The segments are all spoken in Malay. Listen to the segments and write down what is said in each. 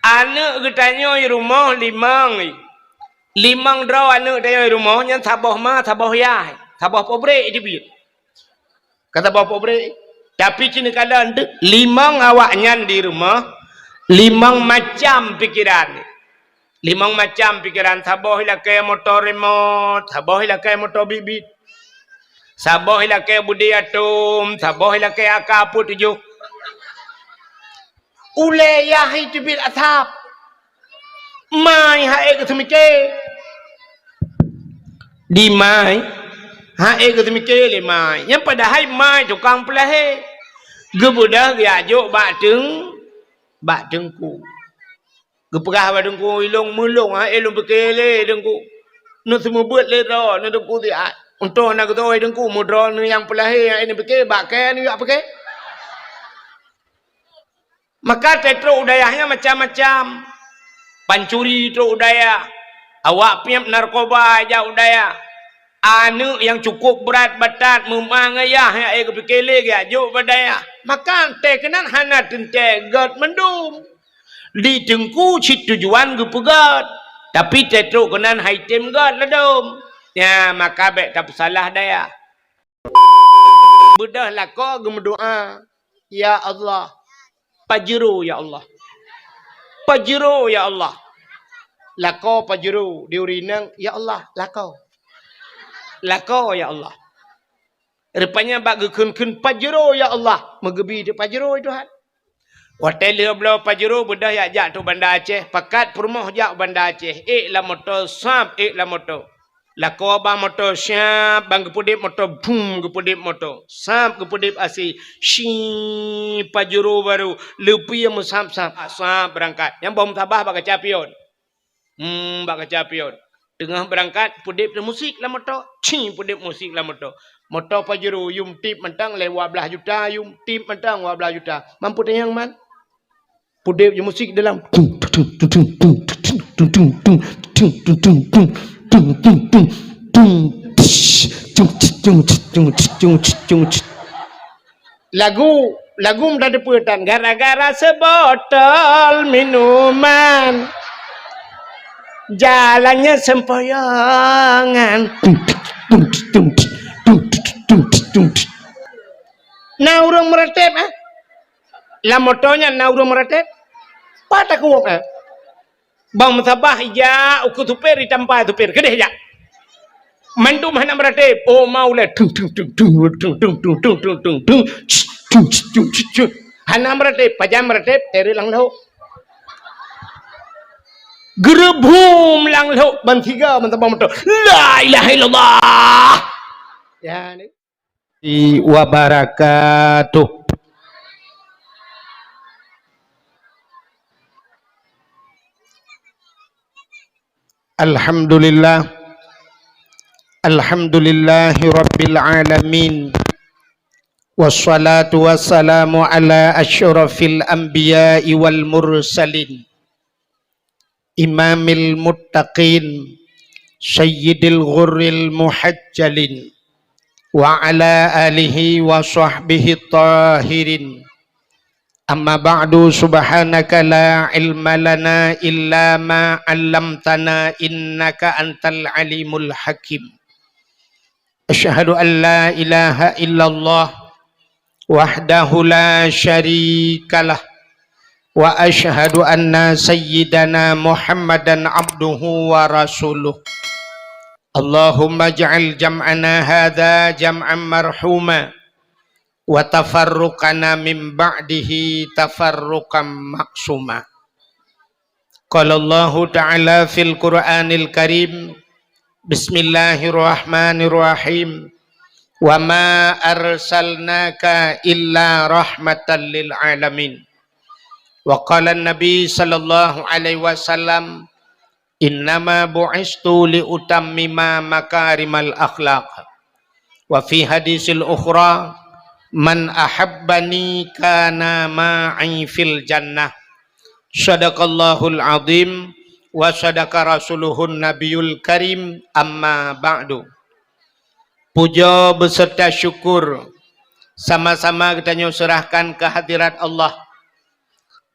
Anak ketanya di rumah limang. Limang draw anak tanya di rumah. Yang tabah ma, tabah yah. Tabah pobrek dia pilih. Kata tabah pobrek. Tapi kini kala limang awaknya di rumah. Limang macam pikiran. Limang macam pikiran. Tabah ilah kaya motor remote. Tabah ilah kaya motor bibit. Sabah ilah kaya budi atom. Sabah ilah kaya akapu tujuh. Ulayah itu bil athap. Mai hae ketemike. Di mai hae ketemike le mai. Yang padahal mai tukang pelahe. Gebudah diajuk bak dengku. Geperah bak dengku ilung mulung hae ilung bekele dengku. Nu semua buat le ro nu dengku dia. Untuk nak ketoi dengku mudra nu yang pelahe ini bekele bak ke ni apa ke? Maka tetro udayahnya macam-macam. Pancuri itu udaya. Awak piap narkoba aja udaya. Anak yang cukup berat batat memangayah yang kepikele ya juk badaya. Maka tekenan hana tente god mendum. Di tengku cit tujuan gepegat. Tapi tetro kenan haitem god ledum. Ya maka bek tak salah daya. Budah lako gemedoa. Ya Allah. Pajero ya Allah. Pajero ya Allah. Lako pajero diurinang ya Allah lako. Lako ya Allah. Rupanya bak gekun-kun pajero ya Allah. Megebi di pajero itu han. Hotel dia belau pajero bedah ya jak tu Bandar Aceh. Pakat perumah jak Bandar Aceh. La motor sap la motor. Lako abang motor syap bang gepudip motor boom gepudip motor. Sap gepudip asi. Shi pajero baru lepi yang sap-sap. Sap berangkat. Yang bom tabah bak capion. Bak capion. Tengah berangkat pudip musik lah motor. Chi pudip musik lah motor. Motor pajero yum tip mentang lewat belah juta, yum tip mentang 12 juta. Mampu tayang man? Pudip musik dalam lagu mendadak putan gara-gara sebotol minuman jalannya sempoyongan naurung meretep la motonya naurung meretep patah kuwak bang matabah ya uku tupir ditampai tupir kedeh ya mandu mana meretep oh maula tung hana meretep pajam meretep teri lang lau gerebum lang lau bantiga matabah motor la ilaha illallah ya ni wabarakatuh. Alhamdulillah. Alhamdulillahi rabbil alamin. Wassalatu wassalamu ala asyrafil anbiya'i wal mursalin. Imamil muttaqin. Sayyidil ghurril muhajjalin. Wa ala alihi wa sahbihi tahirin. Amma ba'du subhanaka la ilma lana illa ma 'allamtana innaka antal alimul hakim. Asyhadu an la ilaha illallah wahdahu la syarikalah wa asyhadu anna sayyidana Muhammadan abduhu wa rasuluh. Allahumma ja'al jam'ana hadha jam'an marhuma wa tafarruqana min ba'dihi tafarruqan maksuma. Qala Allahu ta'ala fil Qur'anil Karim. Bismillahirrahmanirrahim. Wa ma arsalnaka illa rahmatan lil alamin. Wa qala an-nabi sallallahu alaihi wasallam innama bu'istu li utammima makarimal akhlaq. Wa fi hadisil ukhra man ahabbani kana ma'i fil jannah. Sadaqallahul azim wa sadaqa rasuluhun nabiyul karim. Amma ba'du. Puja beserta syukur sama-sama kita serahkan ke hadirat Allah.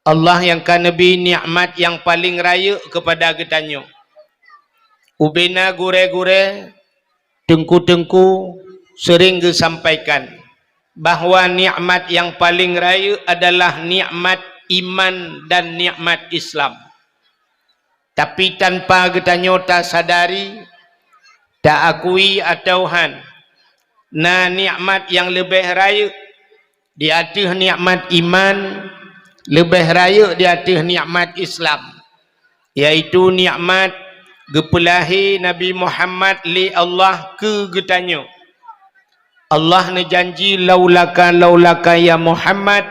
Allah yang kan Nabi nikmat yang paling raya kepada getanyo. Ubena gure-gure, tengku-tengku sering disampaikan bahawa nikmat yang paling raya adalah nikmat iman dan nikmat Islam. Tapi tanpa getanyo tak sadari, tak akui atau nah nikmat yang lebih raya di atas nikmat iman, lebih raya di atas nikmat Islam, yaitu nikmat gepelahi Nabi Muhammad li Allah ke getanyo. Allah ne janji laulaka ya Muhammad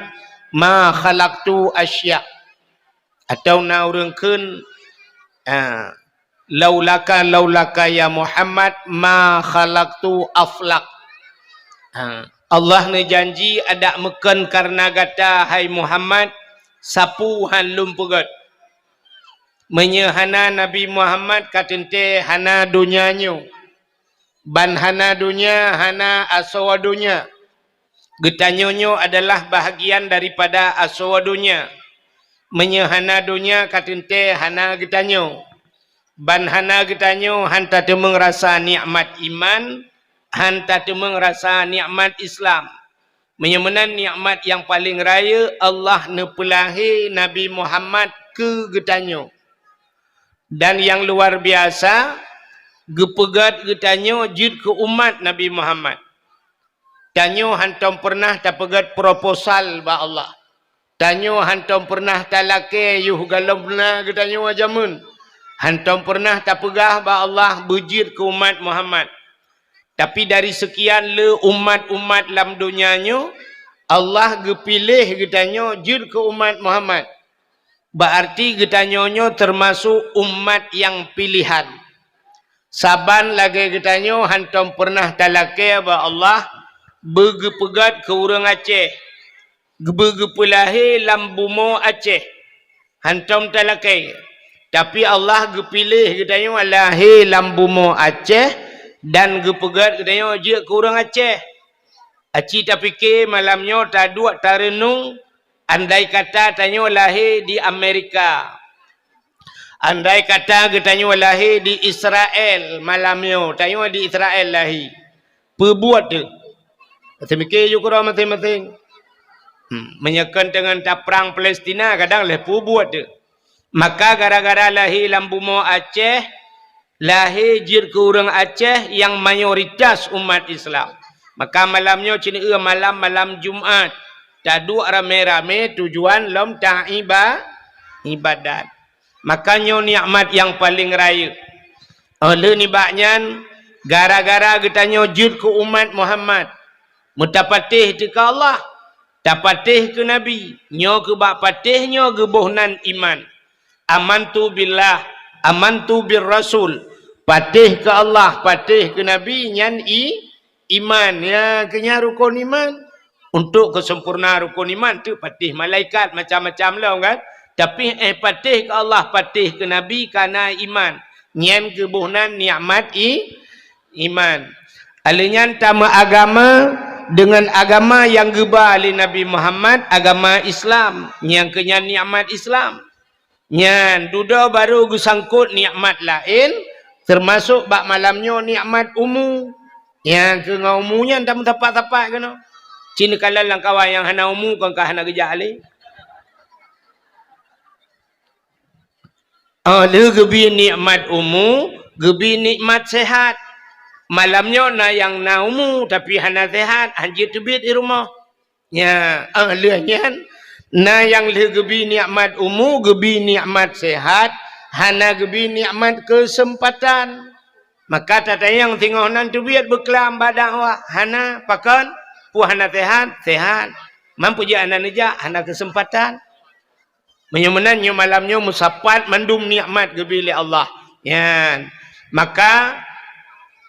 ma khalaqtu asya, atau naurengkeun laulaka ya Muhammad ma khalaqtu aflak. Allah ne janji ada meken karena gata hai Muhammad sapu han lumpugat. Menyehana Nabi Muhammad katente hana dunianyo. Ban hana dunia, hana aswadunya. Getanyonyo adalah bahagian daripada aswadunya. Menyehana dunia katente hana getanyo. Ban hana getanyo hanta temeng rasa nikmat iman, hanta temeng rasa nikmat Islam. Menyemenan nikmat yang paling raya Allah nepelahi Nabi Muhammad ke getanyo. Dan yang luar biasa, gepegat getanyo jid ke umat Nabi Muhammad. Tanyo hantam pernah tak pegat proposal ba Allah. Tanyo hantam pernah tak lake yuh galomna getanyo ajamun. Hantam pernah tak pegah ba Allah bejid ke umat Muhammad. Tapi dari sekian le umat-umat dalam dunianyo, Allah gepilih getanyo jid ke umat Muhammad. Berarti getanyonyo termasuk umat yang pilihan. Saban lagi getanyo hantam pernah talake ba Allah begepegat ke urang Aceh. Begepelahi lambumo Aceh. Hantam talake. Tapi Allah gepilih getanyo lahi lambumo Aceh dan gepegat getanyo je ke urang Aceh. Aci tak fikir malamnya tak dua tak renung. Andai kata tanyo lahir di Amerika. Andai kata getanyo lahir di Israel malamnya. Tanyo di Israel lahir. Perbuat tu. Masa mikir you kurang masing-masing. Menyekan dengan tak perang Palestina kadang lah perbuat tu. Maka gara-gara lahir lambumo Aceh, lahir jir ke orang Aceh yang mayoritas umat Islam. Maka malamnya cina malam Jumaat. Tadu rame-rame tujuan lom ibadat. Makanya nikmat yang paling raya. Oleh ni baknyan gara-gara getanyo jud ke umat Muhammad. Mutapatih ke Allah, tapatih ke Nabi. Nyo ke bak patih nyo gebohnan iman. Amantu billah, amantu bir Rasul. Patih ke Allah, patih ke Nabi nyan iman. Ya kenya rukun iman. Untuk kesempurnaan rukun iman tu patih malaikat macam-macam lah kan. Tapi patih ke Allah, patih ke Nabi kerana iman. Nyen kebuhnan nikmat iman. Alinyan tama agama dengan agama yang geba oleh Nabi Muhammad, agama Islam. Yang kenyan nikmat Islam. Nyan duda baru gusangkut nikmat lain. Termasuk bak malamnya nikmat umu. Yang ke ngaumunya tak tapak-tapak kena. Cina kalau langkawan yang hana umu kan hana gejak alih. Ada gebi nikmat umu, gebi nikmat sehat. Malamnya na yang na umu tapi hana sehat, hanjir tebit di rumah. Ya, lehnya na yang le gebi nikmat umu, gebi nikmat sehat, hana gebi nikmat kesempatan. Maka tata yang tengok nan tebit berkelam badan wah, hana pakan puhana sehat. Mampu je anak nejak, anak kesempatan. Menyemenannya malamnya musapat mandum nikmat gebili Allah. Ya. Maka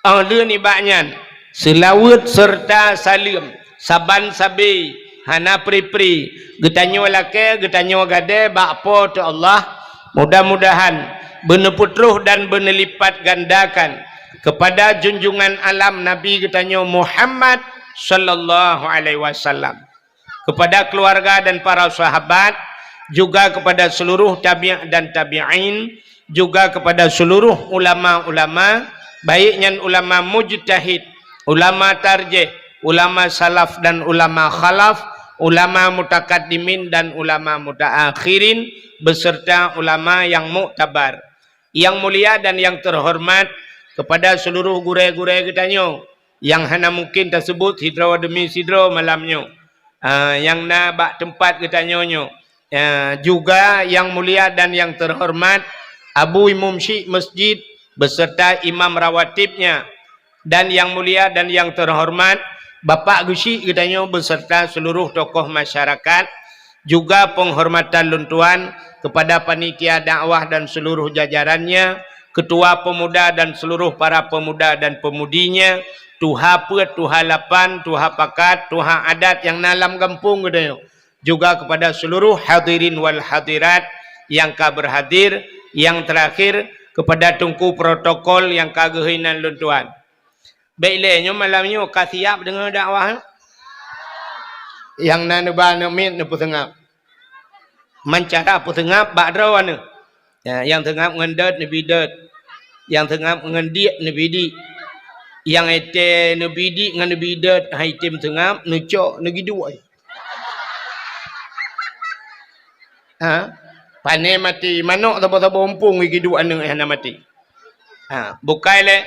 oleh ni baknyan selawat serta salim saban sabi hana pri-pri getanyo lake getanyo gade bakpo tu Allah. Mudah-mudahan beneputruh dan benelipat gandakan kepada junjungan alam Nabi getanyo Muhammad sallallahu alaihi wasallam, kepada keluarga dan para sahabat juga kepada seluruh tabi' dan tabi'in, juga kepada seluruh ulama-ulama, baiknya ulama mujtahid, ulama tarjih, ulama salaf dan ulama khalaf, ulama mutakaddimin dan ulama mutaakhirin, beserta ulama yang muktabar. Yang mulia dan yang terhormat, kepada seluruh gure-gure kita nyo yang hana mungkin tersebut hidro demi sidro malamnya, yang na bak tempat kita nyo, juga yang mulia dan yang terhormat Abu Imam Syekh Masjid beserta imam rawatibnya, dan yang mulia dan yang terhormat Bapak Gusi kita nyo beserta seluruh tokoh masyarakat, juga penghormatan luntuan kepada panitia dakwah dan seluruh jajarannya, ketua pemuda dan seluruh para pemuda dan pemudinya, tuha pet, tuha lapan, tuha pakat, tuha adat yang dalam kampung gitu. Juga kepada seluruh hadirin wal hadirat yang ka berhadir, yang terakhir kepada tungku protokol yang kagehinan luntuan. Baiklah malamnya ka siap dengan dakwah. Yang naneba namit na pusengap. Mencara pusengap badrawan. Yang tengah ngendat nabi dat, yang tengah ngendiak nabi di, yang ete nabi di ngan nabi dat hai tim tengah nucok nagi dua. Pane mati manok tabo-tabo umpung gi dua nang hana mati. Bukai le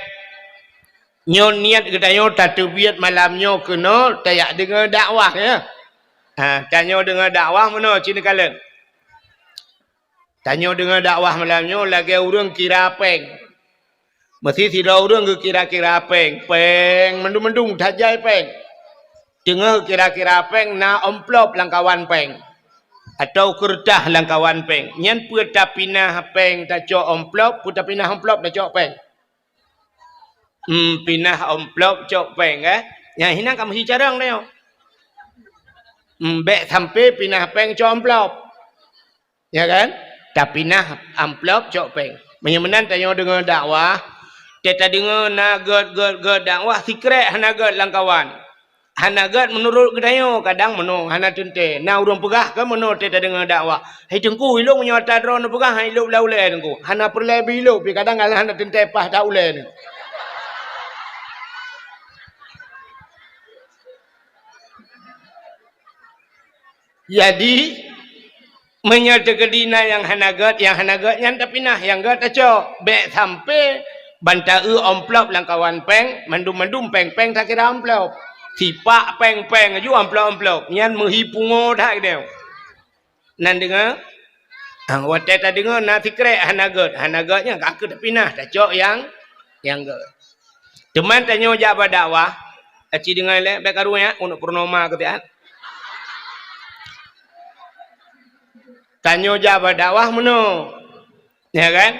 nyo niat kita nyo tatubiyat malam nyo kena tayak dengar dakwah ya. Tanyo dengar dakwah mana cina kalen. Tanya dengan dakwah malamnya lagi orang kira peng. Mesti tidak orang ke kira-kira peng. Peng mendung-mendung tajai peng. Dengar kira-kira peng na amplop langkawan peng. Atau kertas langkawan peng. Nyan puta pinah peng tak cok amplop, puta pinah amplop tak cok peng. Pinah amplop cok peng Yang hina kamu hicarang dia. Bek sampai pinah peng cok amplop. Ya kan? Tapi nah amplop cok peng. Menyemenan tanya dengan dakwah. Kita dengar na god dakwah secret hana god langkawan. Hana god menurut kedayo kadang meno hana tente. Na urang pegah ke meno kita dengar dakwah. Hai tengku ilung nyata drone pegah hai ilung laule tengku. Hana perle bilo pi kadang hana tente pah tak ule ni. Jadi menyertegedina yang hanagat yang tapi nah yang gat acok bek sampai bantai amplop langkawan peng mandum peng tak kira amplop sipak peng aju amplop nyan menghipungo dah dia nan dengar watet tak dengar na secret hanagatnya aku tapi nah acok yang gat teman tanya jawab dakwah aci dengar le bek karunya untuk purnama ketian. Tanya jawab dakwah mana? Ya kan?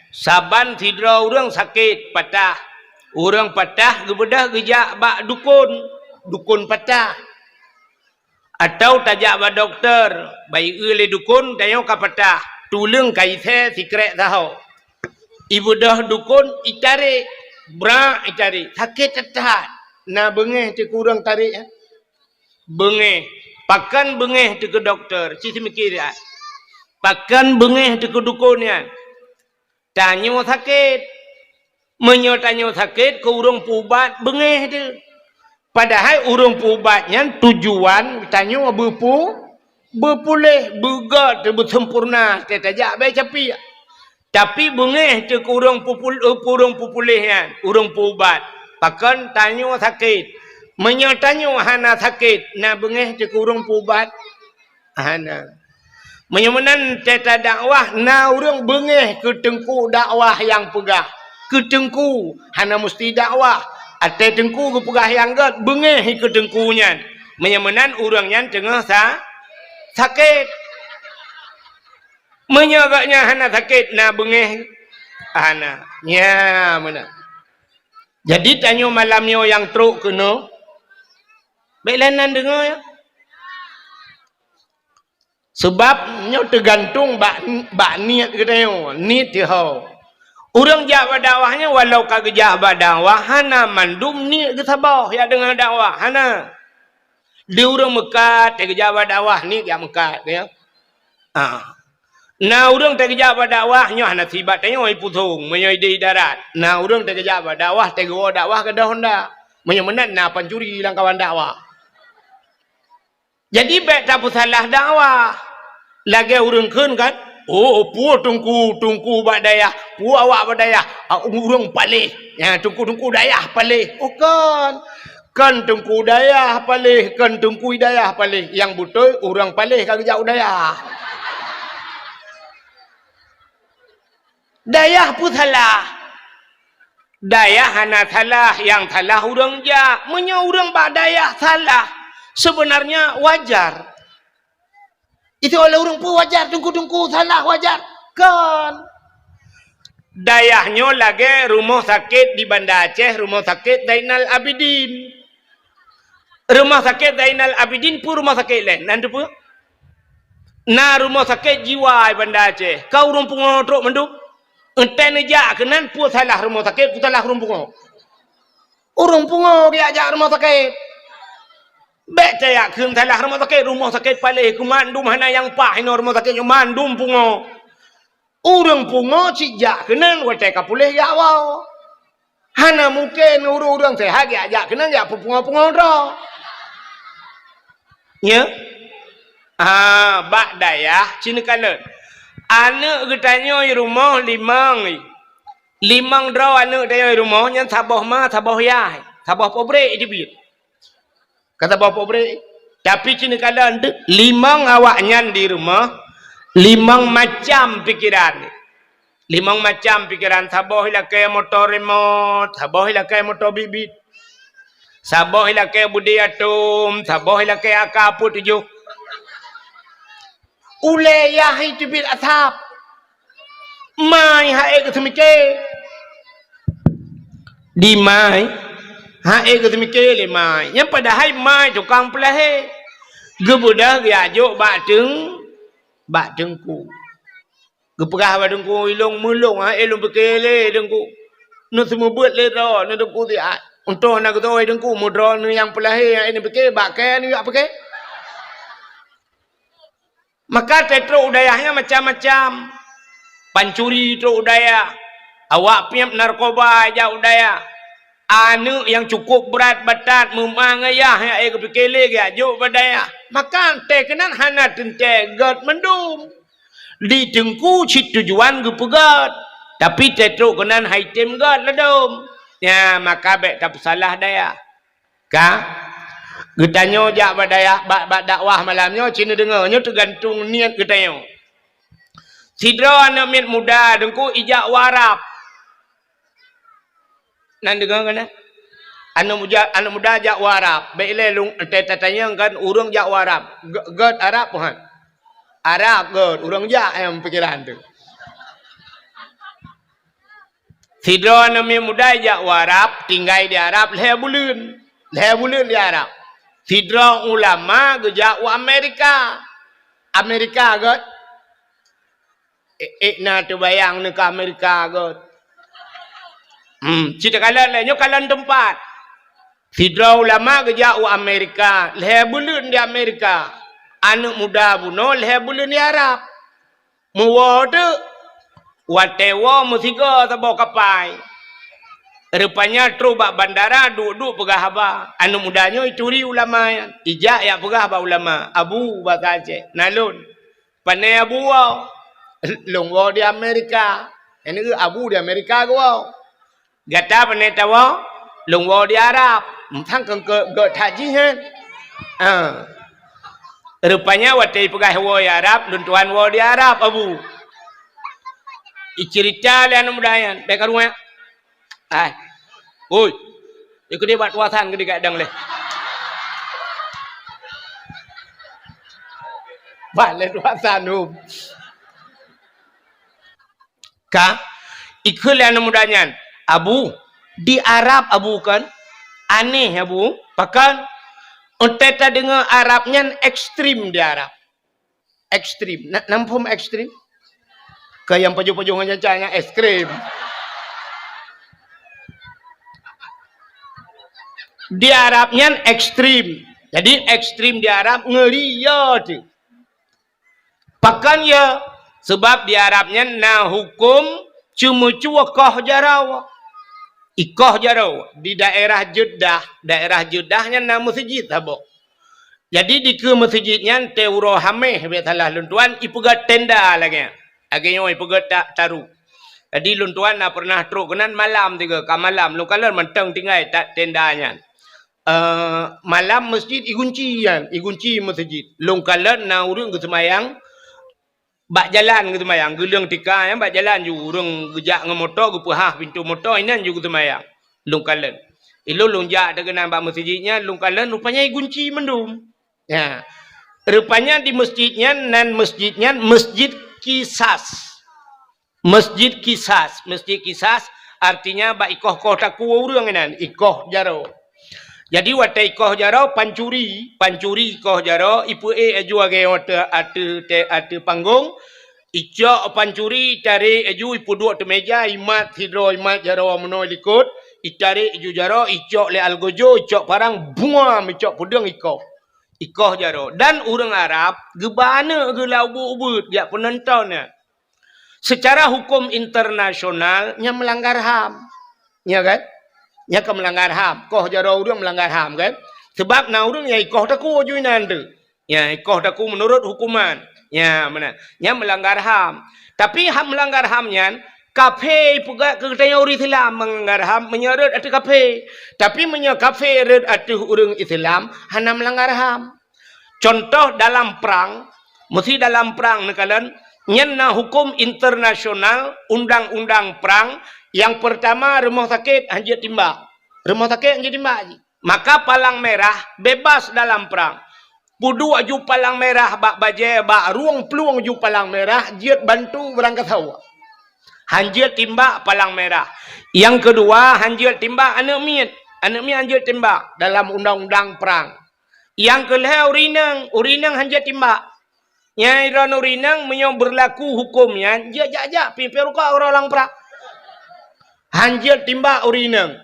Saban tidra orang sakit patah. Orang patah gebedah gejak bak dukun patah. Atau tajak bak doktor, baik le dukun tanya ka patah. Tulung kaithe secret tahu. Ibu dah dukun itarik, itarik. Sakit tetap. Na bengeh tu kurang tarik ya. Bengeh. Pakan bengeh tu ke doktor. Cik mikir ya. Pakan bengeh di kedukunnya. Tanya sakit. Menyotanya sakit ke urang pubat bengeh tu. Padahal urang pubatnya tujuan tanya berpulih, bergat, bersempurna. Tetajak baik capi. Tapi bengeh tu ke urang pupulihnya. Urang pubat. Pakan tanya sakit. Menyotanya hana sakit. Nah bengeh tu ke urang pubat. Hana. Menyemenan teta dakwah na urang bengeh ke tengku dakwah yang pegah. Ke tengku hana mesti dakwah. Ate tengku ke pegah yang gat bengeh ke tengkunya. Menyemenan urangnya tengah sakit. Menyagaknya hana sakit na bengeh hana. Ya mana. Jadi tanya malamnya yang teruk kena. Baiklah nan dengar ya. Sebabnya tergantung bak niat kita yo, niat dia. Orang jawab dakwahnya walau kagak jawab dakwah hana mandum niat ke sabah ya dengan dakwah hana. Dia orang mekat dia jawab dakwah ni dia mekat ya. Nah urang terkejap dakwah nyoh nasibat tanya oi putung menyo di darat. Nah urang terkejap dakwah tego dakwah ke dah honda. Menyo menan na pancuri lang kawan dakwah. Jadi baik tak salah dakwah. Lagi urang keun kan? Oh pu tungku bak dayah. Pu awak bak dayah. Urang palih. Ya tungku dayah palih. Oh kan tungku dayah palih, kan tungku dayah palih. Yang betul urang palih kagak jauh dayah. Dayah pun salah. Dayah hana salah, yang salah urang ja. Menyo urang bak dayah salah. Sebenarnya wajar. Itu oleh urang pun wajar, tungku salah wajar. Kan. Dayahnya lagi rumah sakit di Banda Aceh, rumah sakit Zainal Abidin. Rumah sakit Zainal Abidin pun rumah sakit lain. Nanti pun. Nah rumah sakit jiwa Banda Aceh. Kau urang pengotrok menduk. Enten aja kenan pu salah rumah sakit, pu salah urang pungo. Urang pungo dia ajak rumah sakit. Bek saya keun salah rumah sakit palih ku mandum hana yang pah ino rumah sakit mandum pungo. Urang pungo cijak kenan wate kapulih ya wau. Hana mungkin urang sehat dia ajak kenan ya pungo ro. Ya. Bak dayah cina kalet. Anak getanya rumah limang draw anak dia rumah yang sabah yah sabah pobre dia kata sabah pobre tapi cina kala limang awaknya di rumah limang macam pikiran sabah ilakai motor remote sabah ilakai motor bibit sabah ilakai budi atom sabah ilakai akaput tujuh ule ya itu bil asap mai hae ke semike di mai hae ke semike le mai yang padahal mai tukang pelahe gebudah dia ajuk bak dengku gepegah bak dengku ilung mulung hae ilung bekele dengku nu semua buat le ro nu dengku dia untuk nak tu dengku mudro nu yang pelahe yang ini beke bak ke ni apa ke. Maka tetro udayahnya macam-macam. Pancuri itu udaya. Awak piam narkoba aja udaya. Anu yang cukup berat batat memangayah yang kepikele ga jo badaya. Maka tekenan hana tente god mendum. Di tengku cit tujuan gepegat. Tapi tetro kenan haitem god ledom. Ya maka bek tak salah daya. Ka getanyo jak badaya bak dakwah malamnya cina dengarnya tergantung niat getanyo. Sidra anak miat muda dengku ijak warap. Nan dengar kan? Anak muda jak warap. Baiklah lung tetanya kan urang jak warap. God Arab puhan. Arab god urang jak yang pikiran tu. Sidra anak miat muda jak warap tinggal di Arab leh bulan di Arab. Sidra ulama gejak wa Amerika god na terbayang ni ke Amerika god cerita kalan lainnya kalan tempat sidra ulama gejak wa Amerika leh bulan di Amerika anak muda buno leh bulan di Arab muwade watewa musiga tabau kapai. Rupanya terubak bandara duduk pegah haba. Anu mudanya ituri ulama. Ijak ya pegah haba ulama. Abu Bakar Aceh. Nalun. Panai abu wow. Longwo di Amerika. Ini ke abu di Amerika ke wow. Gata panai tawa. Longwo di Arab. Mthang ke haji kan. Rupanya watai pegah hawa di Arab. Luntuan wow di Arab abu. Icerita le anu mudayan. Baik rumah. Hai. Oi. Ikut dia buat kuasan ke dekat dang leh. Balik kuasan tu. Ka ikut le anu mudayan. Abu di Arab abu kan aneh abu. Pakan unteta dengar Arabnya ekstrim di Arab. Ekstrim. Nampum ekstrim? Ke yang paju-pajuannya cahaya ekstrim. Di Arabnya ekstrim. Jadi ekstrim di Arab ngeri ya tu. Pak Bahkan ya, sebab di Arabnya na hukum cuma kah jarau. Ikoh jarau di daerah Jeddahnya na masjid habok. Jadi di ke masjidnya teuro hameh betalah luntuan ipuga tenda lagi. Agaknya ipuga tak taruh. Jadi luntuan na pernah truk kenan malam tiga ka malam lu kalau menteng tinggal tak tendanya. Malam masjid igunci masjid. Long kalau na urang ke semayang bak jalan ke semayang, gelang tika yang bak jalan ju urang gejak ngemotor ke pahah pintu motor inan ju ke semayang. Long kalau. Ilo lonjak dengan bak masjidnya long kalau rupanya igunci mendum. Ya. Rupanya di masjidnya nan masjidnya Masjid Kisas. Masjid Kisas artinya ba ikoh kota ku urang nan ikoh jaro. Jadi wata ikoh jaro pancuri ikoh jaro ipu aju age ate panggung ijo pancuri cari aju ipu dua te meja imat jaro meno likut icari aju jaro ijo le algojo ijo parang bunga ijo pudeng ikoh jaro dan urang Arab gebana gelau ubud ya penontonnya secara hukum internasional nya melanggar HAM ya kan nya ke melanggar HAM koh jaro urang melanggar HAM kan sebab na urang ya ikoh taku juinan tu ya ikoh taku menurut hukuman ya mana nya melanggar HAM tapi HAM melanggar HAM nya kafe puga ketanya orang Islam melanggar HAM menyeret atu kafe tapi menyo kafe red atu urang Islam hana melanggar HAM contoh dalam perang mesti dalam perang nekalan nyenna hukum internasional undang-undang perang yang pertama rumah sakit anjir timbak maka palang merah bebas dalam perang pudu aju palang merah bak baje bak ruang peluang aju palang merah jiat bantu berangkat hawa hanjir timbak palang merah yang kedua hanjir timbak anak miat hanjir timbak dalam undang-undang perang yang kelih urinang hanjir timbak Nyai Ron urinang menyong berlaku hukumnya jajak piperuka orang perang hanjir timbak urinang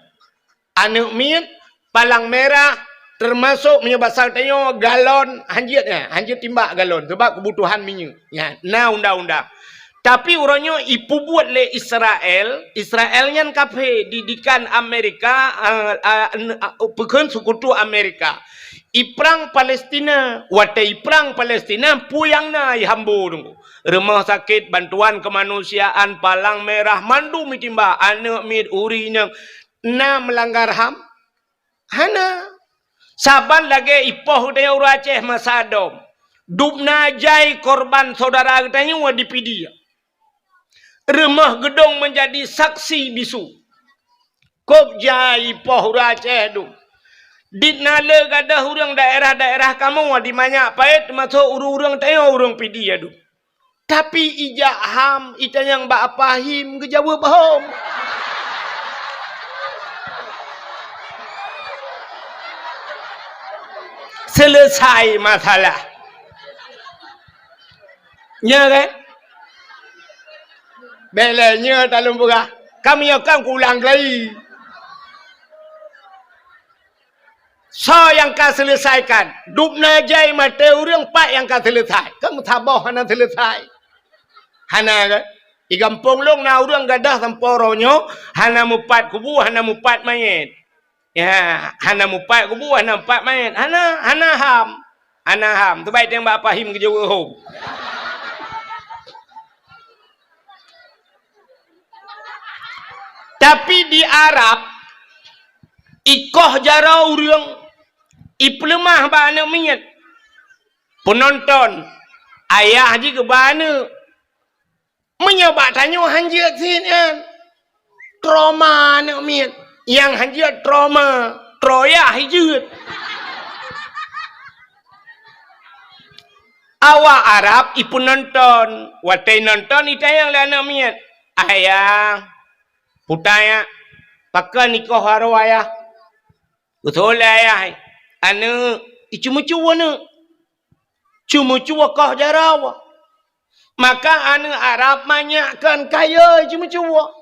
anak miat palang merah termasuk menyebasal tanyo galon hanjir timbak galon sebab kebutuhan minyak ya nah undang-undang tapi urangnya ipu buat le Israelnya kafe didikan Amerika pekan sekutu Amerika iprang Palestina watai perang Palestina puyang na ihambu tunggu rumah sakit bantuan kemanusiaan palang merah mandu mitimba anak mit urinang na melanggar HAM hana saban lagi ipoh dia ura Aceh masadom dubna jai korban saudara katanya wadipidi rumah gedung menjadi saksi bisu kop jai ipoh ura Aceh dum ditnale gadah urang daerah-daerah kamu di banyak pait masuk urang tayo urang pidi adu tapi ijak HAM ita yang bak pahim gejawab hom selesai masalah nya kan belenya talung buka kami akan ulang lagi so yang kau selesaikan dupna jai mata urang pak yang kau selesai kamu tabah hana selesai hana kan di kampung long na urang gadah samporonyo hana mupat kubu hana mupat mayat ya hana mupat kubu hana mupat mayat hana HAM tu baik yang bak pahim ke jawa hom tapi di Arab ikoh jara urang iplemah ba anak miat penonton ayah ji ke bana menyebab tanya hanjir sini trauma anak miat yang hanjir trauma troya hijut awak Arab ipu nonton watai nonton ita yang anak miat ayah putaya pakai nikah haro ayah betul ayah anu cuma-cuma kah jarawa maka anu Arab banyakkan kaya cuma-cuma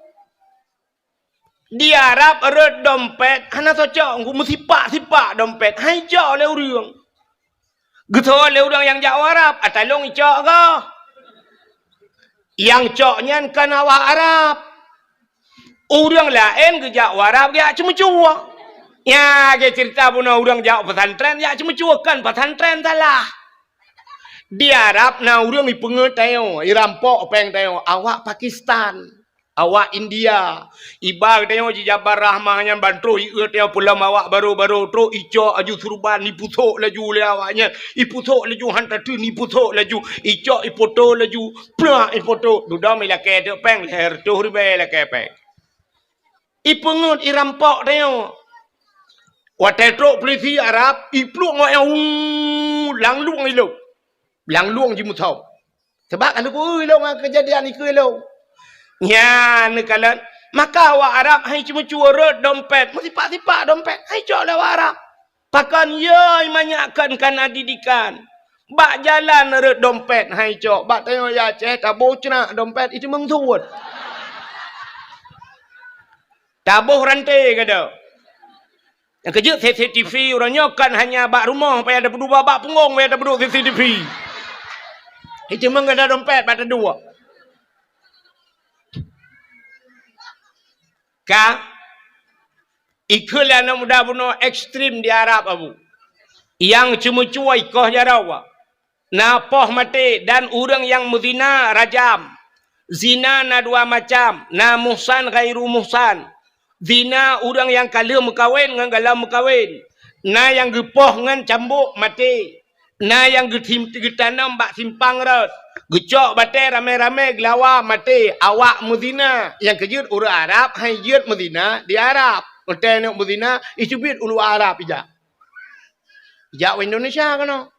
di Arab ada dompet hana cocok mesti sipak dompet hai jauh le urang gitu le urang yang Jawa Arab atalong icok kah Yang coknya kan awak Arab. Orang lain ke jak Arab dia cuma-cuma. Ya, ke cerita pun orang jak pesantren ya cuma-cuma kan pesantren salah. Di Arab na orang ni pengut tayo, irampok peng tayo. Awak Pakistan, awak India. Ibar tayo di Jabar Rahmahnya bantro ieu tayo pulam awak baru-baru tro ijo aju surban ni putok laju le awaknya. I putok laju hantar tu ni putok laju. Ijo i foto laju. Plah i foto. Duda mi la ke de peng her tu ribe la ke peng. I pengut irampok tayo. Watetro polisi Arab i pluk ngok yang lang luang ilo. Lang luang je mutau. Sebab kalau ku ilo kejadian iku ilo. Ya nekalan maka awak Arab hai cuma cuara dompet. Mesti pak-pak dompet. Hai cok lah Arab. Pakan ye manyakkan kana didikan. Bak jalan rut dompet hai cok. Bak tengok ya ceh tabuh cenak dompet itu mengtuut. Tabuh rantai kada. Yang kerja CCTV orangnya kan hanya bak rumah supaya ada berdua bak punggung supaya ada berdua CCTV. Itu memang ada dompet pada dua. Ka ikul anak muda bunuh ekstrim di Arab abu. Yang cuma cuai koh jarawa. Napoh mati dan orang yang muzina rajam. Zina na dua macam. Na muhsan gairu muhsan. Zina orang yang kala mekawin dengan galau mekawin. Na yang gepoh dengan cambuk mati. Na yang getanam bak simpang rot. Gecok batai ramai-ramai gelawa mati. Awak muzina. Yang kejut orang Arab. Hai jut muzina di Arab. Hotel nak muzina. Isubit ulu Arab ijak. Ijak Indonesia kan?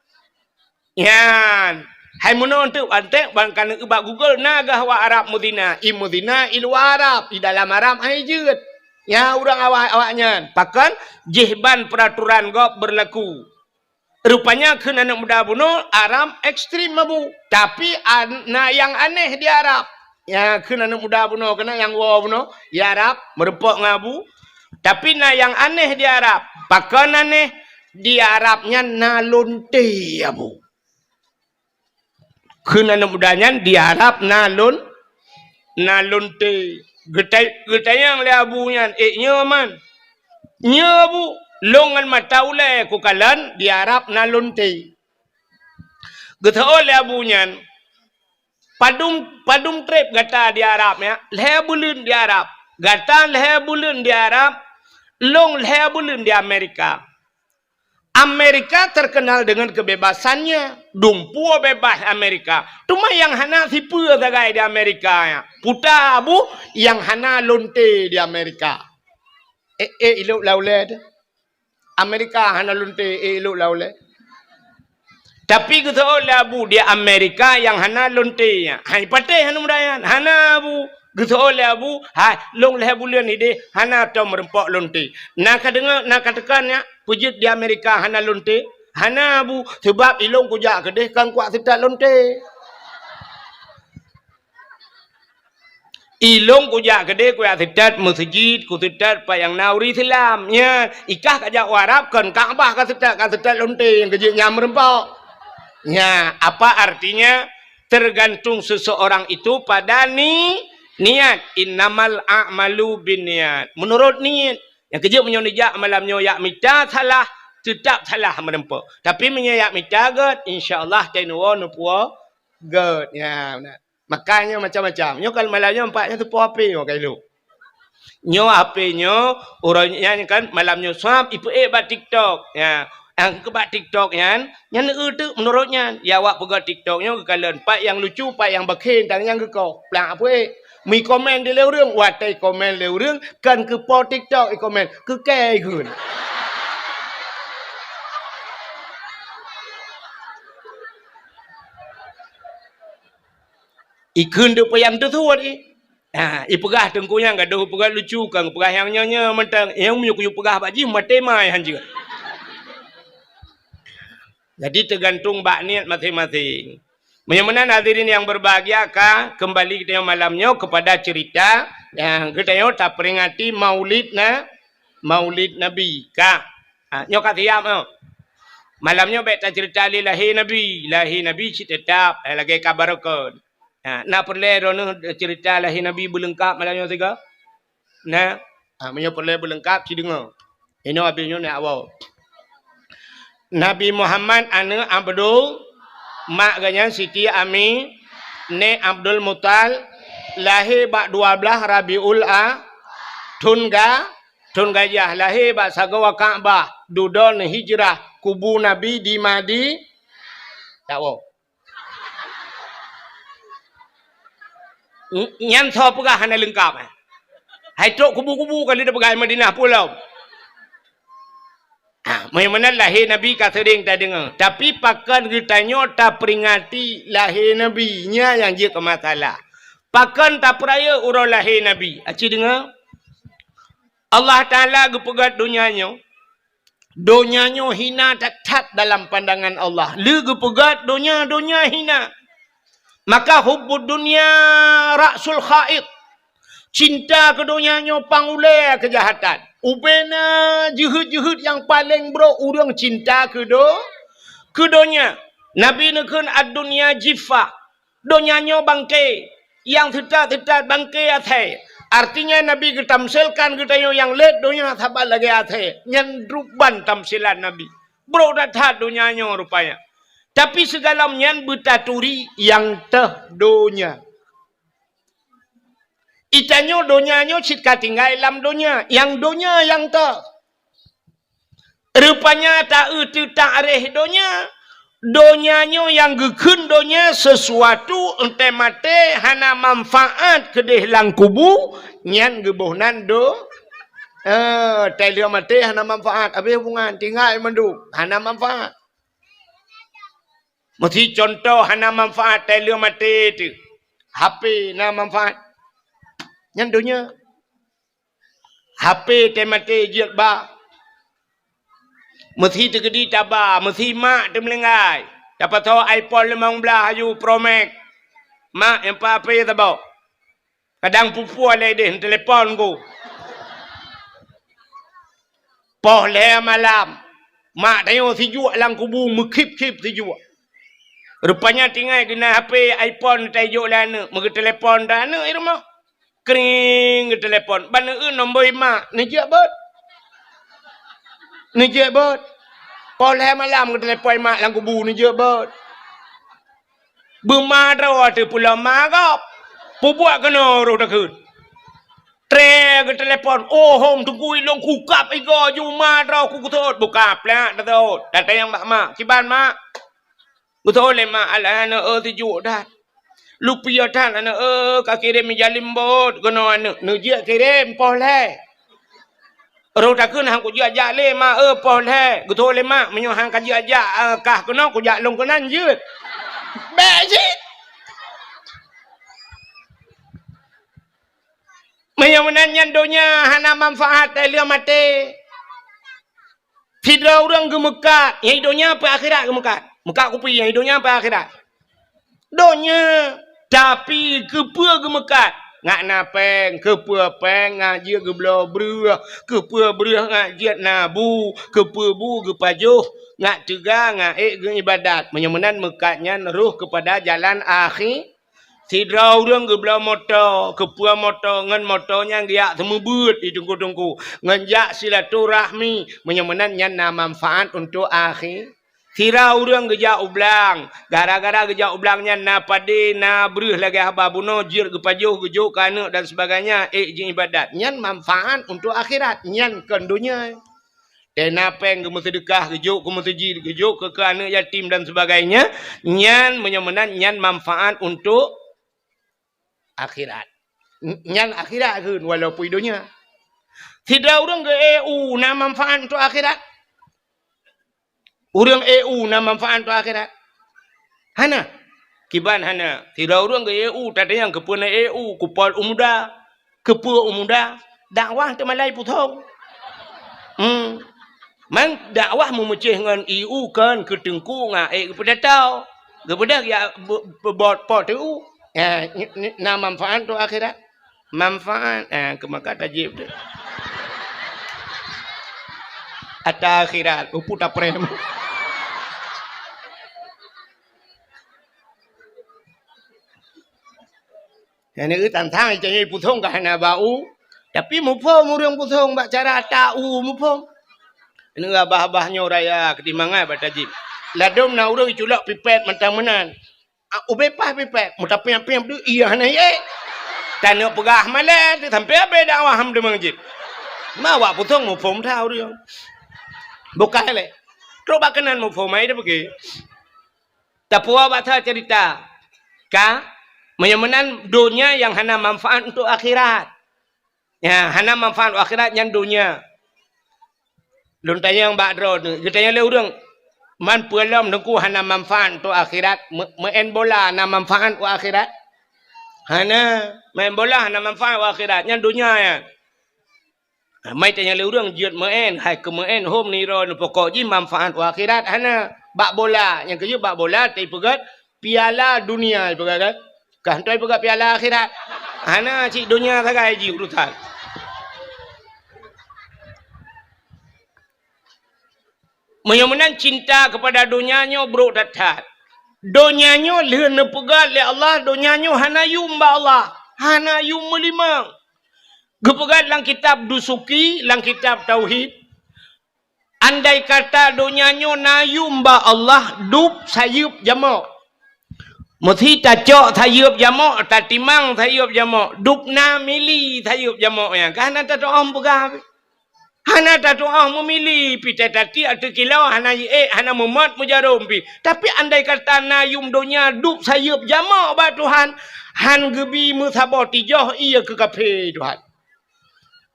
Yan. Hai muno untuk antek bangkan ubak Google nagah wa Arab muzina. I muzina ilu Arab. Di dalam Arab hai jut. Ya orang awaknya. Pakan jihban peraturan gop berlaku. Rupanya kena anak muda bunuh Arab ekstrim mabu. Tapi yang aneh di Arab. Ya kena anak muda bunuh kena yang wow bunuh. Ya Arab merepok ngabu. Tapi yang aneh di Arab. Pakan aneh di Arabnya nalunte abu. Kena anak mudanya di Arab nalunte. Getai yang le abunya. Nyaman. Nyabu. Longan mataule kukalan di Arab nalunte. Getau le abunya. Padum trip gata di Arab ya. Lehe bulun di Arab. Gata lehe bulun di Arab. Long lehe bulun di Amerika. Amerika terkenal dengan kebebasannya. Dumpu bebas Amerika. Cuma yang hana sipu sagai di Amerika ya. Puta abu yang hana lonte di Amerika. Iluk lauled. Amerika hana lonte iluk lauled. Tapi kita oleh abu di Amerika yang hana lonte ya. Hai pateh hana mudayan. Hana abu. Kita oleh abu. Hai long leh bulan ini hana tau merempok lonte. Nak dengar nak katakan ya. Pujit di Amerika hana lonte. Hana abu. Sebab ilong kujak kedeh kan kuat sedat lonte. Ilong kujak kedeh kuat sedat masjid. Ku sedat pa yang nauri Islam. Ya. Ikah kajak Arab kan Kaabah kan sedat lonte. Yang kejik nyam merempok. Ya. Apa artinya? Tergantung seseorang itu pada niat. Innamal a'malu bin niat. Menurut niat. Yang kejap menyonijak malamnya yak mita salah. Tetap salah merempuk. Tapi menyayak mita get. InsyaAllah tenuwa nupuwa get. Ya benar. Makanya macam-macam. Nyo kalau malamnya empatnya tu puas HP nyo kailu. Nyo HP-nyo. Orangnya kan malamnya swap. Ipu bat TikTok. Ya. Yang kebat TikTok yan. Yang tu menurutnya. Ya awak pegang TikToknya kekalian. Pak yang lucu. Pak yang bakhin. Dan yang kekau. Pelang apa mi komen di leuរឿង watai komen leuរឿង kan ke po TikTok i komen ke kai kun ikun de payam tu tuat i i pegah tengkunya gaduh pegah lucu kan pegah yang nyonya mentang yang myuk yu pegah baji mate mai hanjir. Jadi tergantung bak niat masing-masing. Menyamanan hadirin yang berbahagia kah kembali kita malamnya kepada cerita yang kita tak peringati Maulid Nabi kah. Nyok tiap malamnya beta cerita lahir Nabi si tetap lagi kabar kon. Nak perle dona cerita lahir Nabi berlengkap malangnya tiga. Nah, punya perle berlengkap si dengar. Ini habisnya nak awal. Nabi Muhammad ana Abdul mak ganya Siti Ami ne Abdul Mutal lahir bak 12 Rabiul Tunggajah lahir bak sagawa Kaabah dudon hijrah kubu Nabi di Madi tahu nyan tho pegah hana lengkap hai tok kubu-kubu kali dah pegai Madinah pulau mana lahir Nabi kata ding tak dengar. Tapi pakan ditanya tak peringati lahir Nabi nya yang dia ke masalah. Pakan tak peraya urang lahir Nabi. Acik dengar? Allah Ta'ala gepegat dunianya. Dunianya hina tak dalam pandangan Allah. Lu gepegat dunia hina. Maka hubbud dunia ra'sul khaid. Cinta ke dunianya pangulai kejahatan. Ubena juhud-juhud yang paling bro urang cinta ke dunia. Nabi nekun ad-dunya jifa. Dunianya bangkai. Yang tidak bangkai athai. Artinya Nabi ketamsilkan kita yang let dunia sabar lagi athai. Yang ruban tamsilan Nabi. Bro dah dunianya rupanya. Tapi segala nyan betaturi yang teh dunia. Itanyo donyanya cita tinggal dalam dunia. Yang dunia yang tak. Rupanya tak areh dunia. Donyanya yang gekun dunia sesuatu ente mate hana manfaat kedih lang kubu. Nyan gebuhnan telia mate hana manfaat. Habis hubungan tinggal mendu. Hana manfaat. Mesti contoh hana manfaat telia mate tu. HP na manfaat. Yang dunia HP temate jiat ba mesti tergedi tabah mesti mak termelengai dapat tahu iPhone 15 ayu Pro Max mak yang apa ya tabau kadang pupu ale deh telefon ku poh le malam mak tayo sijuk lang kubu mekip-kip sijuk rupanya tinggal kena HP iPhone tajuk lana mega telefon dah ana irma kering ke telefon. Bana nombor mak. Ni je bot. Ni je bot. Poleh malam ke telefon mak lang kubu ni je bot. Bermadra tu pula magap. Pubuat kena roh takut. Tre ke telefon. Oh hom tunggu ilong kukap iga ju madra ku kutot. Bukap lah datot. Datang yang mak. Kiban mak. Kutot le mak alana tijuk dah. Lupia tan ana ka kirim jalim bot gono ana nujia kirim poleh ro takun hang ku jia le ma poleh gutole ma menyo hang ka jia kah kono ku ja long konan jeut be ji menyo menanyan donya hana manfaat dia mate tidak orang gemekat yang donya apa akhirat gemekat muka ku pi yang donya apa akhirat donya tapi kepua gemekat ngak napeng kepua peng ngajia geblo brua kepua brua ngajia nabu kepua bu gepajuh ngak juga ngak ge ibadat menyemenan mekatnya neruh kepada jalan akhir sidra urang geblo motor kepua motor ngan motornya giak temebut di tungku-tungku nganjak silaturahmi menyemenan nyan manfaat untuk akhir Kira orang gejak ublang. Gara-gara gejak ublangnya na pade na beruh lagi haba buno jir gepajuh gejuk kana dan sebagainya je ibadat. Nyan manfaat untuk akhirat. Nyan kan dunia. Tena peng ke sedekah gejuk ke masjid gejuk ke anak yatim dan sebagainya. Nyan menyemenan nyan manfaat untuk akhirat. Nyan akhirat ke walaupun dunia. Tidak orang ke EU na manfaat untuk akhirat. Orang EU na manfaat untuk akhirat. Hana. Kiban hana. Tidak orang ke EU. Tak ada yang kepuna EU. Kupol umuda. Kepua umuda. Dakwah temalai putong. Man dakwah memecih dengan EU kan. Ketengku ngak kepada tau. Kepada ya bot pot EU. Na manfaat untuk akhirat. Manfaat. Kemaka tajib tu. Ata akhirat. Puta prem. Yang ni tantang jangan putung ke hana bau. Tapi mupom urang putung bak cara tau mupom. Ini abah-abahnya raya ketimangan batajib. Ladom na urang culak pipet mentang menan. Ubepah pipet, mutapi apa tu iya hana ye. Tanah pegah malah sampai apa dakwah ham demang jib. Mawa putung mupom tahu dia. Bukan le. Terus bakanan mupom ai dah pergi. Tapua baca cerita. Ka menyamanan dunia yang hana manfaat untuk akhirat. Ya, hana manfaat untuk akhirat yang dunia. Lun tanya yang bakro tu, kita tanya le urang, man pualam dengku hana manfaat untuk akhirat, main bola hana manfaat untuk akhirat. Hana main bola hana manfaat untuk akhirat yang dunia ya. Mai tanya le urang jiat main, hai ke main home ni ron pokok ji manfaat untuk akhirat hana bak bola, yang kerja bak bola tai pegat piala dunia pegat kan. Kan tuai pegat piala akhirat. Hana cik dunia sagai ji urusan. Menyamanan cinta kepada dunianya bro datat. Dunianya lehna pegat le Allah, dunianya hana yum ba Allah. Hana yum melimang. Gepegat lang kitab dusuki, lang kitab tauhid. Andai kata dunianya nayum ba Allah, dup sayup jamak. Mesti tak cok sayup jamak, tak timang sayup jamak. Dup na mili sayup jamak yang. Kan tak doa pegah. Hana tak doa memilih pi tadi ada kilau hana hana mumat mujarum pi. Tapi andai kata nayum dunia dup sayup jamak ba Tuhan, han gebi musabah tijah ia ke kafe Tuhan.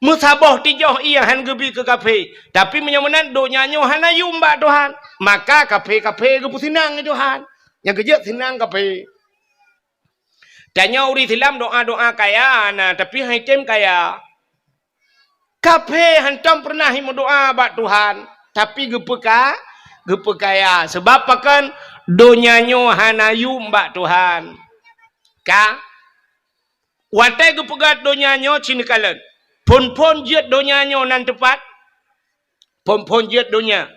Musabah tijah ia han gebi ke kafe. Tapi menyamanan dunianya hana yum ba Tuhan. Maka kafe-kafe ke pusinang Tuhan. Yang kerja senang kape. Tanya uri silam doa-doa kaya nah, tapi haitem kaya. Kape hantam pernah himu doa bak Tuhan, tapi gepe kaya. Sebab pakan donyanya hanayum bak Tuhan. Ka watai gepegat donyanya cinikalan. Pon-pon jet donyanya nan tepat. Pon-pon jet donya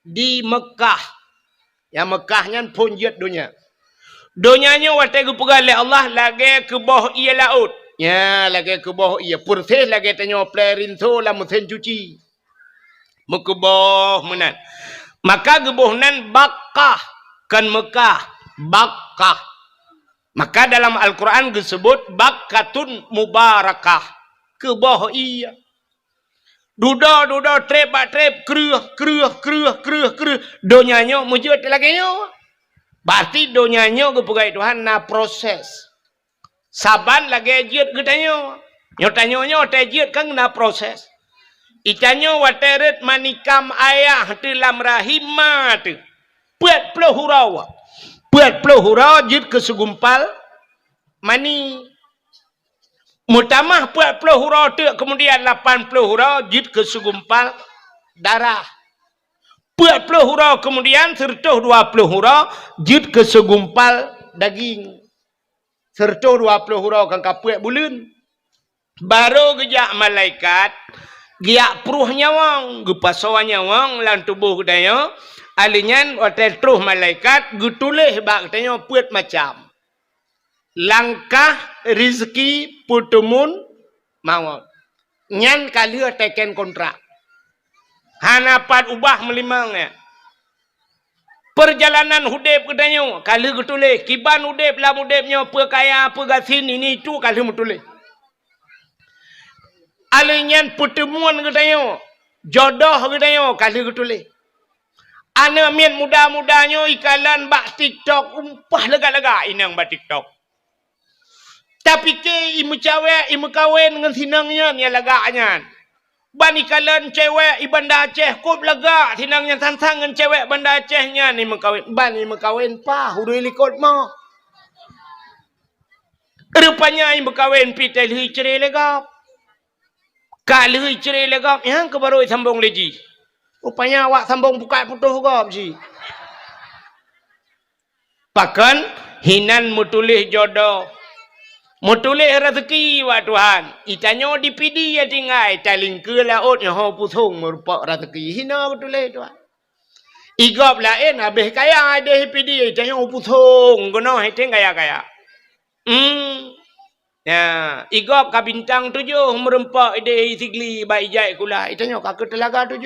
di Mekah. Yang Mekahnya pun jet dunia. Dunianya watai ke pegal Allah lagi ke bawah ia laut. Ya, lagi ke bawah ia. Purses lagi tanya pelarinso lah mesin cuci. Muka bawah menan. Maka ke bawah nan Bakkah. Kan Mekah. Bakkah. Maka dalam Al-Quran disebut Bakkatun Mubarakah. Ke bawah ia. Duda trep kreuh. Donyanya mujud lagi nyo. Berarti donyanya ke pegai Tuhan na proses. Saban lagi jid ke tanyo. Nyo tanyo tajid kan na proses. Itanyo wateret manikam ayah tu lam rahimah tu. Puat puluh hurau jid ke segumpal mani. Mutamah 40 hurau tu kemudian 80 hurau jid ke segumpal darah. 40 hurau kemudian serta 20 hurau jid ke segumpal daging. Serta 20 hurau kan kapuat bulan. Baru gejak malaikat giak peruh nyawang, gepasawan nyawang lan tubuh kedaya. Alinyan hotel terus malaikat getulih bak katanya puat macam. Langkah rezeki putumun maut. Nyan kali teken kontrak. Hanapat ubah melimang ya. Perjalanan hudep katanya kali getulih kiban hudep lah hudepnya perkaya pergasin ini itu kali metulih. Alinyan putumun katanya jodoh katanya kali getulih. Ana mian muda-mudanya ikalan bak TikTok umpah lega-lega inang bak TikTok. Tapi ke imu cewek, imu kawin dengan sinangnya ni lagaknya. Bani kalan cewek ibanda Aceh kop lega sinangnya sansang dengan cewek banda Acehnya ni mekawin. Bani mekawin pa hudui likot mo. Rupanya imu kawin pitel hui cerai legap. Kali hui cerai legap yang kebaru sambung leji. Rupanya awak sambung buka putuh gap si. Pakan hinan mutulih jodoh. Mutulih rezeki wa Tuhan. Itanyo dipidi ya tinggai. Taling ke laut yang hau putung merupak rezeki. Hina mutulih Tuhan. Igap lain habis kaya ada pidi. Itanyo putung. Guna hiting kaya-kaya. Ya, igop ka bintang 7 merempak ide sigli bai jai kula. Itanya ka telaga 7.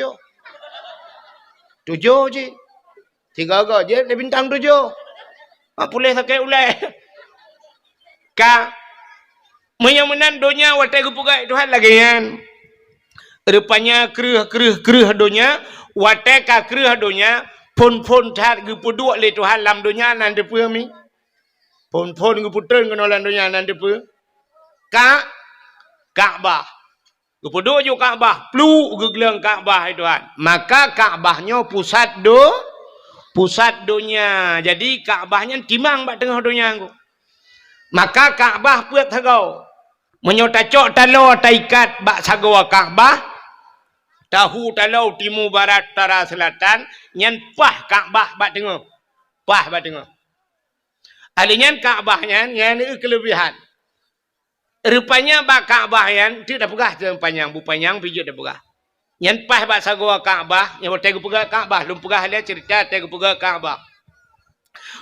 7 je. 3 je le bintang 7. Boleh sakit ulai. Ka menyamunan donya watai gupugai Tuhan lagi kan. Rupanya kereh donya watai ka kereh donya pon that gupuduk le Tuhan lam donya nan depu mi. Pon guputren kena lam donya nan depu. Ka'bah. Gupuduk je Ka'bah, pluk gegeleng Ka'bah itu Tuhan. Maka Ka'bahnya pusat dunia. Jadi Ka'bahnya timang bak tengah dunia aku. Maka Ka'bah puat sagau. Menyotacok talau taikat bak sagau Ka'bah. Tahu talau timur barat utara selatan. Nyan pah Ka'bah bak tengah. Pah bak tengah. Alinya Ka'bahnya nyan kelebihan. Rupanya bak Ka'bah yang tidak pegah panjang, bu panjang pijak dah pegah. Yang pas bak sagwa Ka'bah, yang tegu pegah Ka'bah, lum pegah dia cerita tegu pegah Ka'bah.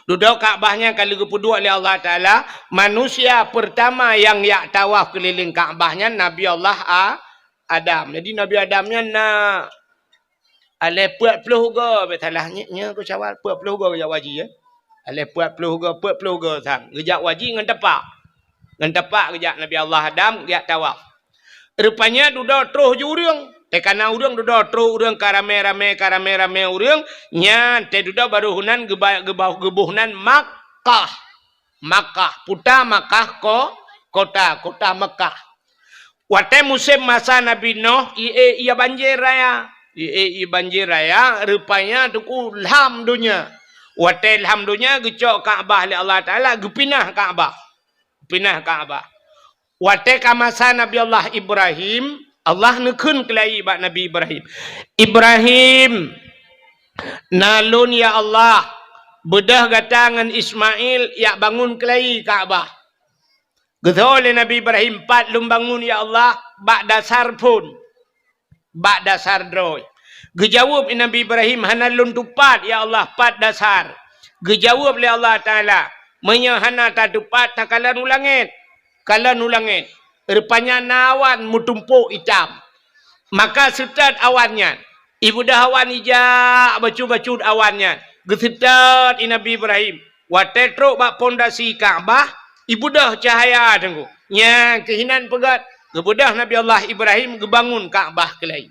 Duduk Ka'bahnya kalau gepuduk oleh Allah Taala, manusia pertama yang tawaf keliling Ka'bahnya Nabi Allah Adam. Jadi Nabi Adamnya nak ale puat puluh ga betalahnya ko cawal puat puluh ga gejak waji ya. Ale puat puluh ga sang. Gejak waji ngan tepak. Ngan tepak kejak Nabi Allah Adam dia tawaf. Rupanya duda terus urang. Tekana urang duda terus urang karame-rame urang. Nya te duda baru hunan gebuhnan Makkah. Makkah puta Makkah kota Makkah. Wate musim masa Nabi Nuh ia banjir raya. Ia banjir raya rupanya tuku ilham dunia. Wate ilham dunia gecok Ka'bah oleh Allah Taala gepinah Ka'bah. Pinah Ka'bah. Wate ka masa Nabi Allah Ibrahim, Allah nekun kelai bak Nabi Ibrahim. Ibrahim nalun ya Allah, bedah gatangan Ismail ya bangun kelai Ka'bah. Getol Nabi Ibrahim pat lum bangun ya Allah, bak dasar pun. Bak dasar droy. Gejawab Nabi Ibrahim hanalun tupat ya Allah pat dasar. Gejawab oleh Allah Taala menyahana tadupat takalan ulangit. Kalan ulangit. Rupanya nawan mutumpuk hitam. Maka setat awannya. Ibu dah awan ijak bacu-bacu awannya. Gesetat Nabi Ibrahim. Watetruk bak pondasi Ka'bah. Ibu dah cahaya tengku. Nya kehinan pegat. Gebudah Nabi Allah Ibrahim gebangun Ka'bah kelai.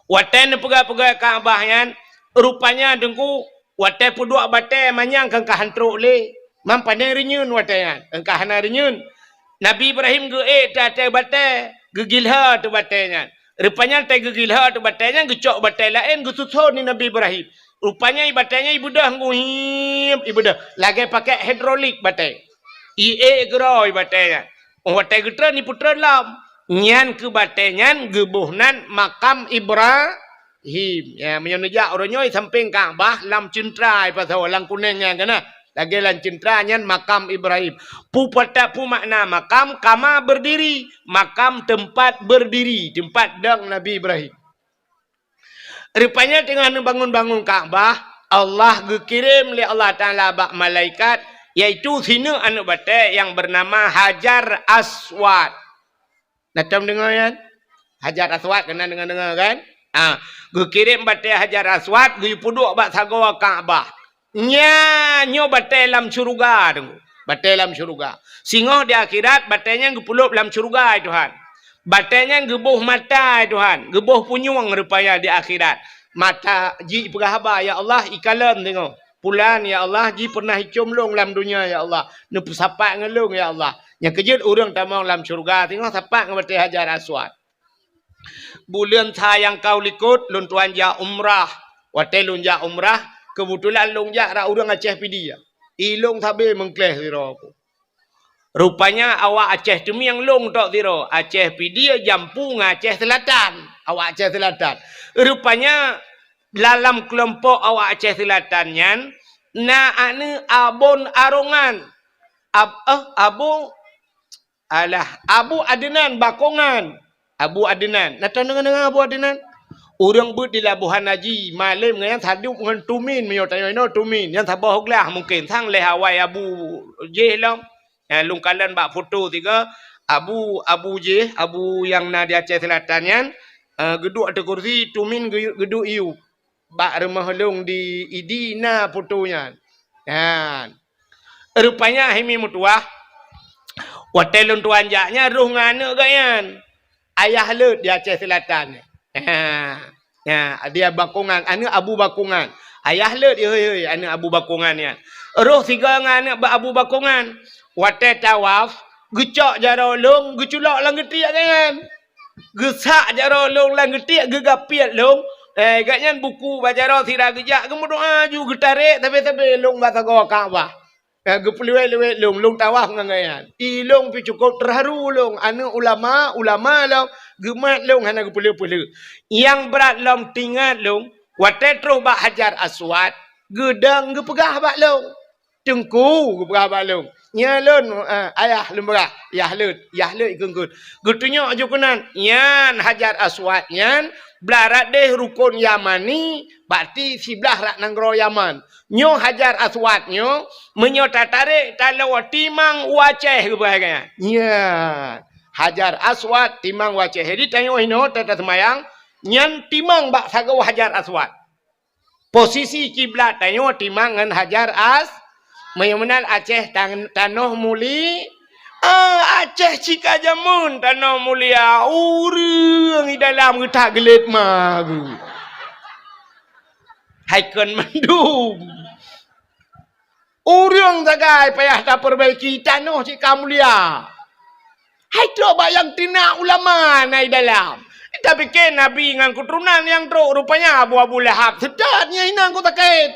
Waten pegat-pegat Ka'bah yang rupanya tengku. Watai puduk batai manyang kengkah hantruk le. Mampanai renyun watai yan. Kengkah hana renyun. Nabi Ibrahim tatai batai. Gegilha tu batainya. Rupanya tai gegilha tu batainya. Gecok batai lain. Gesusun ni Nabi Ibrahim. Rupanya batainya ibu dah nguhim. Ibu dah. Lagi pakai hidrolik batai. Geroi batainya. Watai getra ni putra lam. Nyan ke batainya. Gebuhnan makam Ibrahim. Ya, menyonejak orangnya samping Ka'bah lam centrai pasal lang kuningnya kana. Lagi lan centranya makam Ibrahim. Pu pata pu makna makam kama berdiri, makam tempat berdiri, tempat dang Nabi Ibrahim. Rupanya tengah bangun-bangun Ka'bah, Allah gekirim oleh Allah Taala bak malaikat iaitu sina anak batai yang bernama Hajar Aswad. Natam dengar kan? Hajar Aswad kena dengar kan? Gekirim batai Hajar Aswad ge puduk bak sagawa Ka'bah. Nyo batai lam syurga tu. Batai lam syurga. Singoh di akhirat batainya gepulup lam syurga Tuhan. Batainya gebuh mata Tuhan. Gebuh punyung rupanya di akhirat. Mata ji perahaba ya Allah ikalan tengok. Pulan ya Allah ji pernah hicum long lam dunia ya Allah. Nu sapak ngelung ya Allah. Yang kejut urang tamang lam syurga tengok sapak ngebatai Hajar Aswad. Bulan sayang kau likut lun tuan ja umrah. Watai lun ja umrah. Kebetulan lun ja ra urang Aceh pidi ya. Ilung tabe mengkleh zira aku. Rupanya awak Aceh tu yang long tok zira. Aceh pidi jampu Aceh Selatan. Awak Aceh Selatan. Rupanya dalam kelompok awak Aceh Selatan nyan na ane abon arongan. Abu Adnan Bakongan. Abu Adnan. Nak tahu dengan Abu Adnan? Orang but di Labuhan Haji. Malam yang tadi dengan tumin. Menyotanya tumin. Yang tabah hoglah mungkin. Sang leh Hawaii Abu Jehlam. Lung kalan bak foto tiga Abu yang na di Aceh Selatan yan geduk ada kursi tumin geduk iu bak rumah lung di idi na fotonya. Yan. Rupanya himi mutuah hotel tuan jaknya ruh ngane gayan. Ayah lut di Aceh Selatan. Ya, dia bakungan, anak Abu Bakungan. Ayah lut hei anak Abu Bakungan ya. Roh tiga anak Abu Bakungan. Wate tawaf, gecak jaro long, geculak lang getiak kan. Gesak jaro long lang getiak gegapiat long. Gaknyan buku bajaro sira gejak kemudian aju getarik tapi long bata go Kaabah. Gepeluwe-luwe long tawaf ngangayan. Ilong pi cukup terharu long anu ulama long gemat long hana gepelu-pelu. Yang berat long tinggal long wate terus bak Hajar Aswad gedang gepegah bak long. Tengku gepegah bak long. Nya lon ayah lemberah yah lut ikengkut. Getunyo aju kunan yan Hajar Aswad yan blarat deh rukun Yamani berarti sebelah rak nanggro Yaman. Nyo Hajar Aswad nyo menyo tatarik kalau timang Aceh ke bahagian. Ya. Hajar Aswad timang Aceh. Jadi tanya hino tata semayang nyan timang bak sagau Hajar Aswad. Posisi kiblat tanya timang ngan Hajar Mayamenal Aceh tanah muli. Aceh cika jamun tanah mulia. Urang di dalam kita gelit magu. Haikan mandum. Urang tagai payah tak perbaiki tanah cika mulia. Hai tu bayang tina ulama nai dalam. Tapi ke Nabi dengan keturunan yang teruk rupanya Abu Lahab. Sedapnya inang ku takait.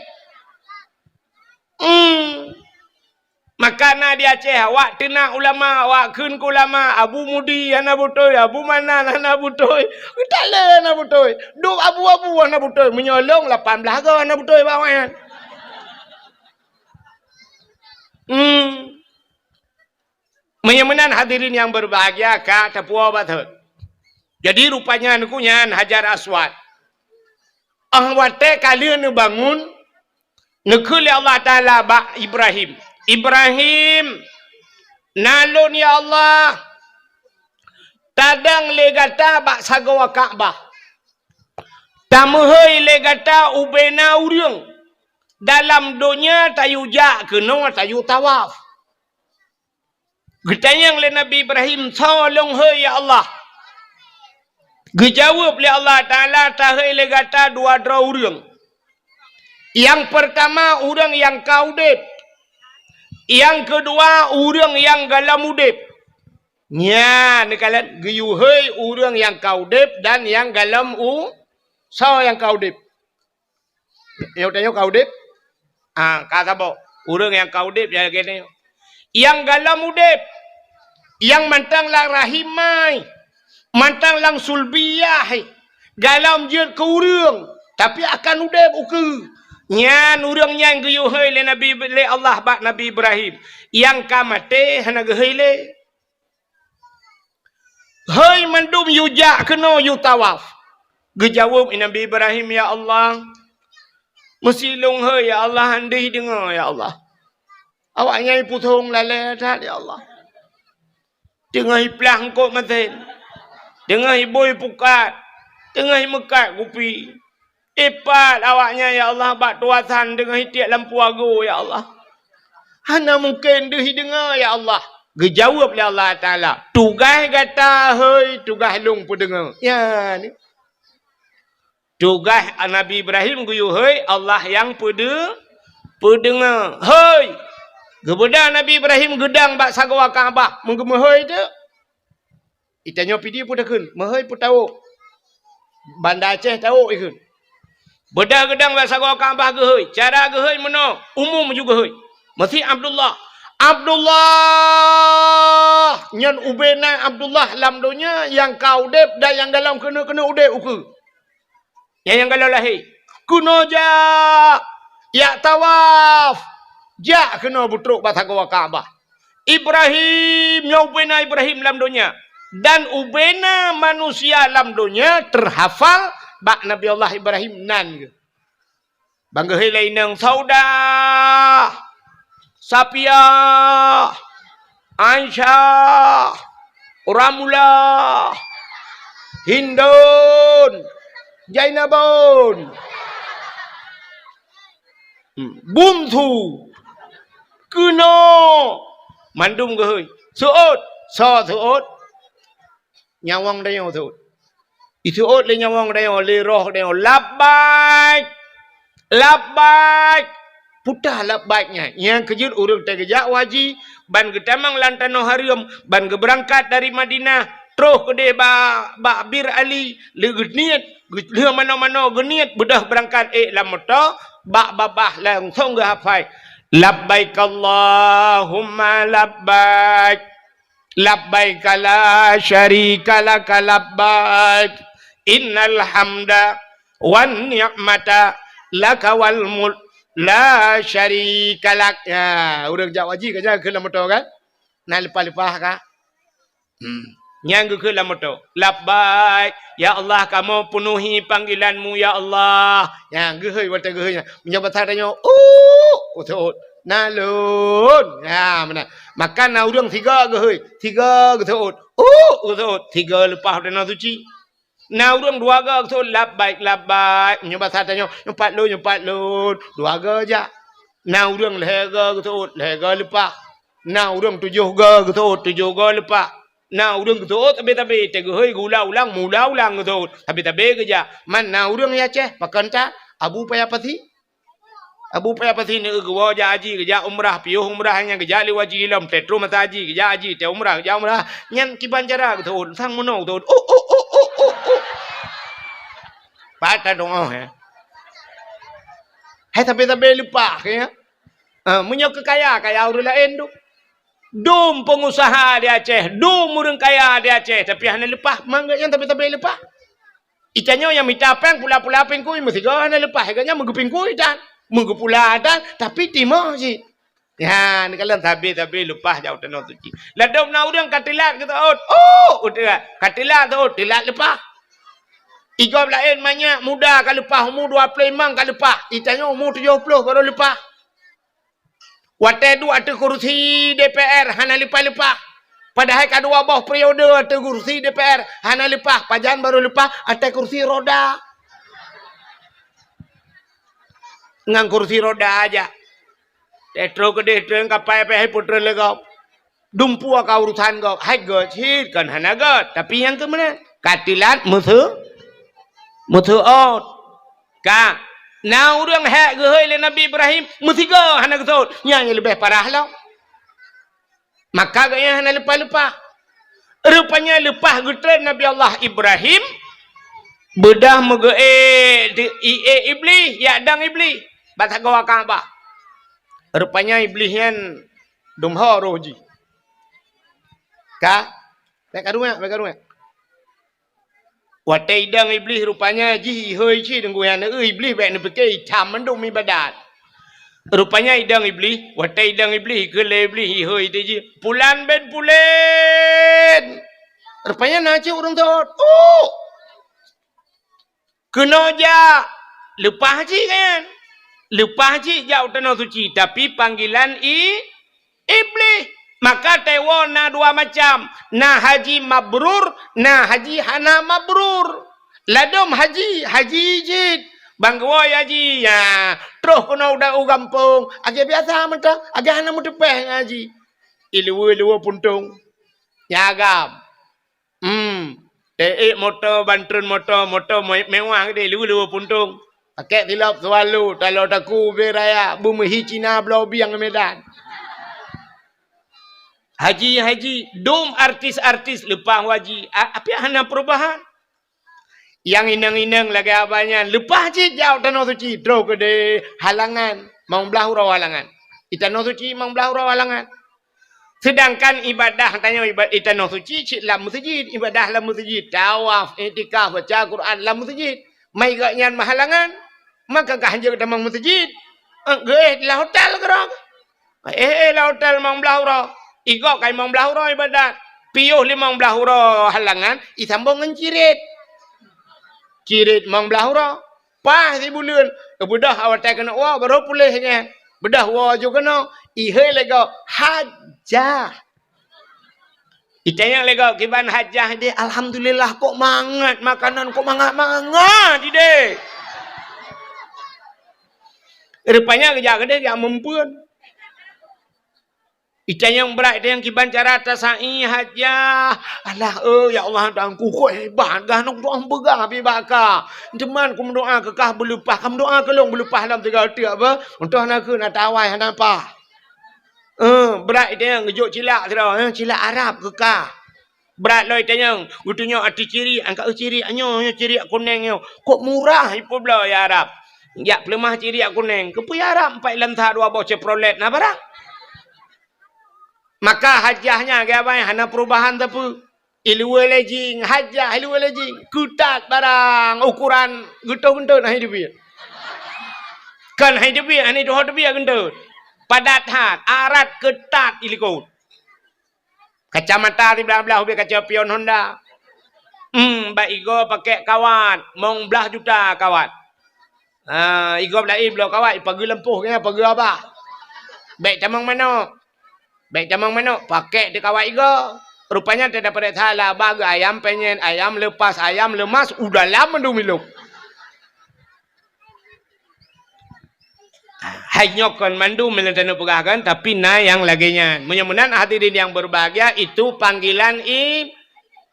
Makana di Aceh awak tina ulama awak kun ku ulama Abu Mudi ana butoy Abu Manan ana butoy utale ana butoy du abu-abu ana butoy menyolong 18 ga ana butoy bawan. Menyamanan hadirin yang berbahagia ka tapua bathut. Jadi rupanya nukunya Hajar Aswad. Wate kalian bangun nekul Allah Taala ba Ibrahim nalun ya Allah tadang legata bak sagawa Kaabah tamuhai legata ubena urang dalam dunia tayu jak kena tayu tawaf getanyang le Nabi Ibrahim tolong hai ya Allah gejawab le Allah Taala tahai legata dua urang. Yang pertama urang yang kaudep. Yang kedua urang yang galam udep. Nya nekalan geyuhei urang yang kaudep dan yang galam so yang kaudep. Yang tanya kaudep? Kata bo urang yang kaudep ya gini. Yang galam udep. Yang mantang lang rahimai. Mantang lang sulbiyah. Galam je ke urang tapi akan udep uke. Nyan urangnya yang geyuhei le Nabi le Allah bak Nabi Ibrahim. Yang kamate hana gehei le. Hei mandum yujak kena yu tawaf. Gejawab Nabi Ibrahim ya Allah. Mesilung hei ya Allah andih dengar ya Allah. Awaknya putung lale dah ya Allah. Dengar iplang kok maten. Dengar boy pukat. Dengar mekat kupi. Ipat awaknya ya Allah bak tuasan dengan hitiak lampu agu ya Allah. Hana mungkin dehi dengar ya Allah. Gejawab oleh Allah Ta'ala. Tugas kata hei tugas lung pun dengar. Ya ni. Tugas Nabi Ibrahim guyu hei Allah yang pendengar. Hei. Gebeda Nabi Ibrahim gedang bak sagawa Kaabah. Menggema hei tu. Itanya pidi pun dekun. Mahai pun tahu. Bandar Aceh tahu ikun. Bedah gedang bahasa gua Kaabah gehoi. Cara gehoi mana? Umum juga gehoi. Masih Abdullah. Nyan ubena Abdullah lam dunia yang kaudep dan yang dalam kena udep uke. Yang galau lahir. Kuno ja. Ya tawaf. Ja kena butruk bahasa gua Kaabah. Ibrahim. Ya ubena Ibrahim lam dunia. Dan ubena manusia lam dunia terhafal bak Nabi Allah Ibrahim nan ke. Bangga helai nang sauda. Sapia. Aisyah, Ramula, Hindun, Jainabun, Buntu, Kuno, Mandum ke hơi, Suot, So Suot, Nyawang Dayo Suot. Isuot le nyawang dayo, le roh dayo, labbaik, labbaik. Putah labbaiknya. Yang kejut urang tegejak waji, ban getamang lantano harium, ban berangkat dari Madinah, terus ke dia ba Bir Ali, le geniat, le mano-mano geniat bedah berangkat lamoto, ba babah langsung ke hafai. Labbaik Allahumma labbaik. Labbaik la syarika laka labbaik. Innal hamda wan ni'mata laka wal mulk la syarika lak. Ya, urang jak waji ke jaga kelam motor kan? Nak lepas-lepas ka? Yang ke kelam motor. Labbaik, ya Allah kamu penuhi panggilanmu ya Allah. Yang gehoi wata gehoinya. Menjabat tanya, utut. Nalun. Ya, mana? Makan na urang tiga gehoi. Tiga getut. Utut. Tiga lepas dana suci. Nah urang dua ga tu labbaik labbaik nyoba tanya nyempat lu dua ga aja. Nah urang lega tu lega lepas. Nah urang tujuh ga lepas. Nah urang tu tapi tega hoi gula ulang mula ulang tu tapi kerja. Man nah urang ya ceh makan tak abu payah pati. Abu payah pati ni gua haji kerja umrah piuh umrah hanya kerja li waji lam petro mata haji kerja haji te umrah kerja umrah nyan kiban cara tu sang mono tu Patah dong Hai tapi lupa ya. Menyo kaya orang lain tu. Dum pengusaha di Aceh, dum orang kaya di Aceh tapi hanya lepas mangga yang tapi lepas. Ikannya yang minta peng pula pengkui mesti kau hanya lepas ikannya menggupingkui dan menggupula dan tapi timah sih. Ya, ni kalau tapi lepas jauh tanah suci. Ladom na orang katilat kita udah katilat tu tilat lepas. Igam lain banyak muda kalau lepas umur 25 kalau lepas. Itanya umur 70 baru lepas. Waktu itu ada kursi DPR hanya lepas-lepas. Padahal kedua bawah periode ada kursi DPR hanya lepas. Pajan baru lepas ada kursi roda. Ngang kursi roda aja. Tetro ke detro kapai pe putra legau. Dumpu ka urusan kau. Hai gocit kan hanya got. Tapi yang ke mana? Katilat musuh out. Ka. Nah orang hak gehoi le Nabi Ibrahim musiga hana gesot. Yang lebih parah lah. Maka gaya hana lepas-lepas. Rupanya lepas getren Nabi Allah Ibrahim bedah mege iblis ya dang iblis. Batak gawa Kaabah. Rupanya iblis yang dumha roji. Ka. Baik karuan. Watai dang iblis rupanya ji hoi chi dengku yang iblis baik ni pakai hitam mendung mi badat. Rupanya idang iblis, watai idang iblis ke le iblis hoi tu ji. Pulan ben pulen. Rupanya naci orang tu. Kena ja lepas ji kan. Lepas ji jauh tanah suci tapi panggilan iblis. Maka Taiwan na dua macam. Na haji mabrur, na haji hana mabrur. Ladom haji jid. Bangwa haji ya. Terus kena udah gampung. Agak biasa mentah, agak hana mutepeh haji. Ilu puntung. Nyagam. Motor bantun motor mewah ke ilu puntung. Pakai tilap selalu kalau taku beraya bumi Cina Belau Biang Medan. Haji, dom artis lepas haji. Apa yang hana perubahan? Yang inang-inang lagi abangnya. Lepas haji jauh tanah suci. Draw ke de halangan. Mau belah hurau halangan. Tanah suci mau belah hurau halangan. Sedangkan ibadah, tanya ibadah tanah suci, cik lam masjid. Ibadah lam masjid. Tawaf, etikah, baca Quran lam masjid. Mai gaknya halangan. Maka kahanja ke tamang masjid. Lah hotel kerang. Lah hotel mau belah hurau. Igok kai mong belah hurau ibadat. Piuh limang belah hurau halangan. Isambung dengan cirit. Cirit mong belah hurau. Pas si bulan. Bedah awak tak kena wah baru pulihnya. Bedah wah juga kena. Ihai lego hajah. Itanya lega kiban hajah dia. Alhamdulillah kok mangat makanan kok mangat dia. Rupanya kerja dia yang mempuan. Itanya yang berat dia yang kiban cara tasai hajah. Alah ya Allah dangku kok hebat dah nak doa begah bi baka. Teman ku doa ke kah berlupah. Kamu doa ke long berlupah dalam 3 detik apa? Untuk nak nak tawai apa? Berat dia yang ngejuk cilak tira, cilak Arab ke kah? Berat loh itanya, utunya arti ciri, angkat ciri anyo, ciri kuning yo. Kok murah ipo bla ya Arab. Ya pelemah ciri kuning. Kepu ya Arab 4 lantah 2 bau ceprolet na barang. Maka hajahnya ke apa? Hana perubahan tapi ilmu lejing, hajah ilmu lejing, kutat barang ukuran getau-getau nah hidup dia. Kan hidup dia, ani doh dia gendut. Padat hat, arat ketat ilikut. Kacamata di belah-belah ubi kaca pion Honda. Mbak Igo pakai kawat, mong belah juta kawat. Igo belah belah kawat, pagi lempuh kena pagi apa? Baik camang mana? Baik camang mana? Pakai di kawat Igo. Rupanya tidak pada salah bagi ayam penyen, ayam lepas, ayam lemas, udah lama dumiluk. Hanyokon mandu melentano pegagan tapi na yang laginya. Mudah-mudahan hadirin yang berbahagia itu panggilan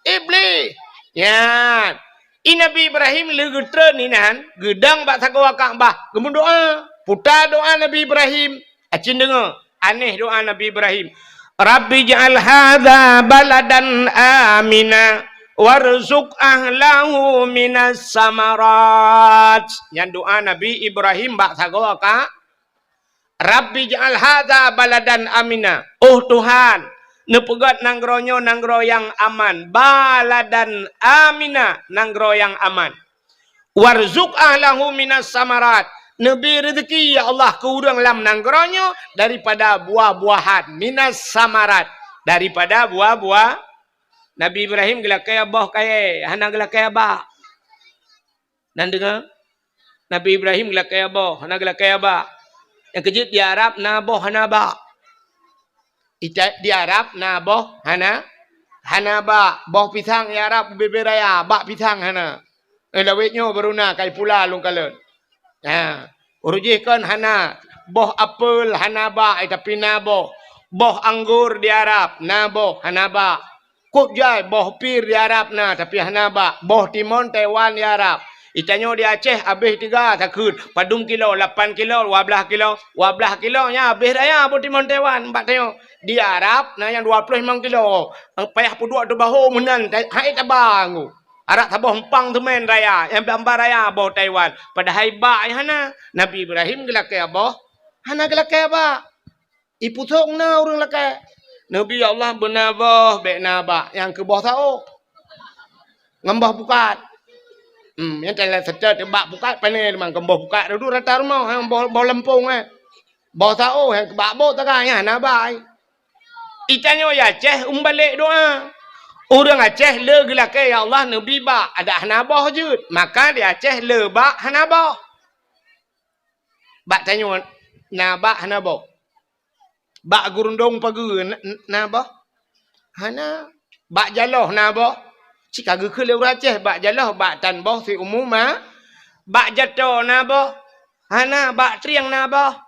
iblis. Ya. Nabi Ibrahim legetre ninan gedang bak sagawa Ka'bah. Kemun doa, putar doa Nabi Ibrahim. Acin dengar, aneh doa Nabi Ibrahim. Rabbi ja'al hadza baladan amina warzuq ahlahu minas samarat. Yang doa Nabi Ibrahim bak sagawa Ka'bah. Rabbi ja'al hadza baladan amina. Oh Tuhan, nepegat nanggronyo nanggro yang aman. Baladan amina, nanggro yang aman. Warzuq ahlahu minas samarat. Nebi rezeki ya Allah ke urang lam nanggronyo daripada buah-buahan. Minas samarat, daripada buah-buah. Nabi Ibrahim gelak kaya boh kaya, hana gelak kaya ba. Dan dengar? Nabi Ibrahim gelak kaya boh, hana gelak kaya ba. Yang kejut di Arab naboh hanaba. Di Arab naboh hanaba. Boh pisang di Arab beberaya bak pisang hana. Lawetnya beruna kai pula lung kalen. Urujihkan hana. Boh apel hanaba tapi naboh. Boh anggur di Arab naboh hanaba. Kut jai boh pir di Arab na tapi hanaba. Boh timun Taiwan di Arab. Itanyo di Aceh habis 3 takut. Padung kilo, 8 kilo, 12 kilo. 12 kilonya habis raya pun timun Taiwan. Mbak tengok. Di Arab, nah yang 25 kilo. Payah puduk tu bahu menan. Hai tabang. Arab tabah empang tu main raya. Yang belambar raya boh Taiwan. Pada haibak hana. Nabi Ibrahim gelakai boh. Hana gelakai apa? Iputok na orang lakai. Nabi Allah benabah, baik nabak. Yang ke boh tahu. Ngambah bukat. Yang telah setel tebak bukat panel memang kembah bukat dulu rata rumah yang bau lempung bau tahu yang kebak bau takanya nabai itanya ya Aceh balik doa orang Aceh le gelake ya Allah nabi ba ada hanabah jud maka di Aceh le ba hanabah bak tanya nabah hanabah bak gurundong pagi nabah hana bak jaloh nabah jika geke lewat Aceh, bak jalah, bak tan boh si umum bak jatuh nabah, hana bak triang nabah,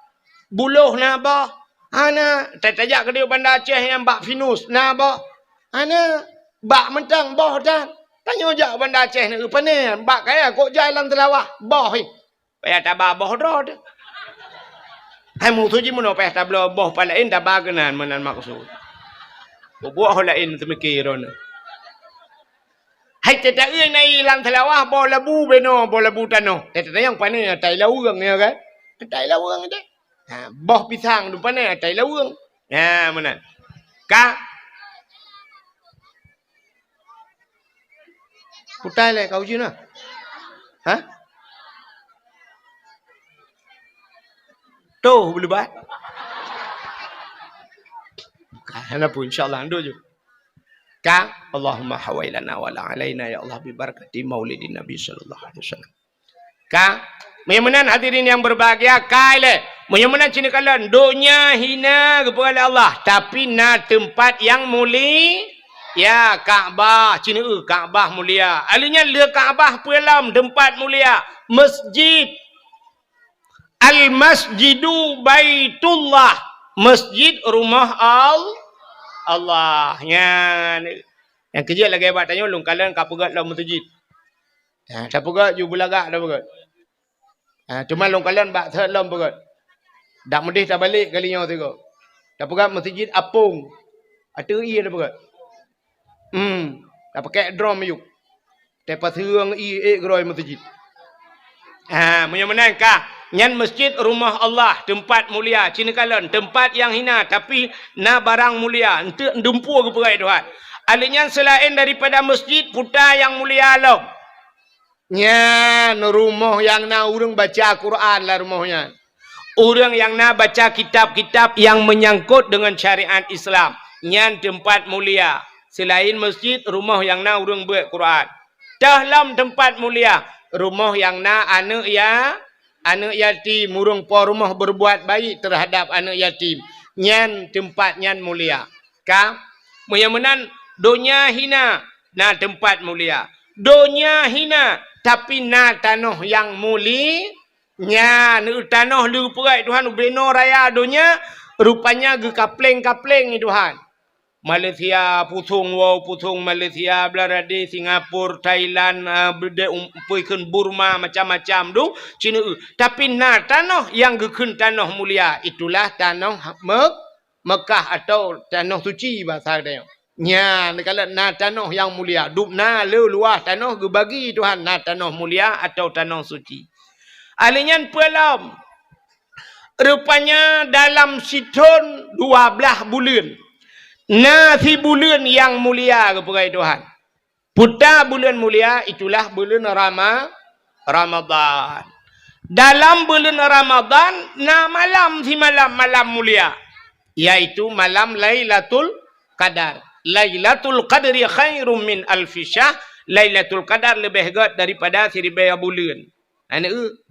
buluh nabah, hana tajak ke dia bandar Aceh yang bak finus nabah, hana bak mentang boh dan tanya jak bandar Aceh ni apa ni, bak kaya kok jalan telawah boh ni, payah tabah boh drod. Hai musuh je mana payah tablah boh palain tabah kenan menan maksud. Buat lain temikirona. Hai tetap ini lang telawah bola bu beno bola bu tano. Tetap yang pani tai lawang ni kan? Tai lawang ni. Boh pisang tu pani tai lawang. Mana? Ka? Kutai le kau je na? Tuh boleh buat. Kana pun insyaallah ando je. Ka Allahumma hawailana wa la alaina ya Allah bi barakati maulidin Nabi sallallahu alaihi wasallam. Ka mudah-mudahan hadirin yang berbahagia kaile mudah-mudahan cina kalan dunia hina kepada Allah tapi na tempat yang Ya, Kaabah, Cina Kaabah mulia. Alinya le Kaabah puelam tempat mulia. Masjid. Al-Masjidu Baitullah. Masjid rumah Allah. Yang kerja lagi hebat tanya ulung kalian kapegat dalam masjid. Tak pegat ju belagak dah pegat. Cuma long kalian bak third lom pegat. Dak mudih tak balik kalinya tiga. Tak pegat masjid apung. Ada ia dah pegat. Tak pakai drum yuk. Tepat hirang groi masjid. Menang kah? Nyan masjid rumah Allah, tempat mulia. Cina kalian tempat yang hina tapi na barang mulia. Untuk dempu ke perai Tuhan. Alinya selain daripada masjid putar yang mulia lo. Nyan rumah yang na orang baca Quran lah rumahnya. Orang yang na baca kitab-kitab yang menyangkut dengan syariat Islam. Nyan tempat mulia. Selain masjid, rumah yang na orang buat Quran. Dalam tempat mulia. Rumah yang na anak yatim. Urang po rumah berbuat baik terhadap anak yatim. Nyan tempat nyan mulia. Ka? Menyamanan dunia hina. Na tempat mulia. Dunia hina. Tapi na tanah yang mulia. Nya tanah lu perai Tuhan. Beno raya dunia. Rupanya ge kapleng-kapleng ni Tuhan. Malaysia, putung Malaysia, Belarade, Singapura, Thailand, Burma, macam-macam tu. Cina. Tapi na tanah yang gekun tanah mulia. Itulah tanah Mekah atau tanah suci bahasa dia. Nya, kalau na tanah yang mulia. Duk na luah tanah gebagi Tuhan. Na tanah mulia atau tanah suci. Alinyan pelam. Rupanya dalam situn 12 bulan. Nasi bulan yang mulia kepada Tuhan. Putar bulan mulia itulah bulan Ramadan. Dalam bulan Ramadan na malam si malam mulia. Yaitu malam Lailatul Qadar. Lailatul Qadri khairum min alfi syahr. Lailatul Qadar lebih hebat daripada 1000 bulan.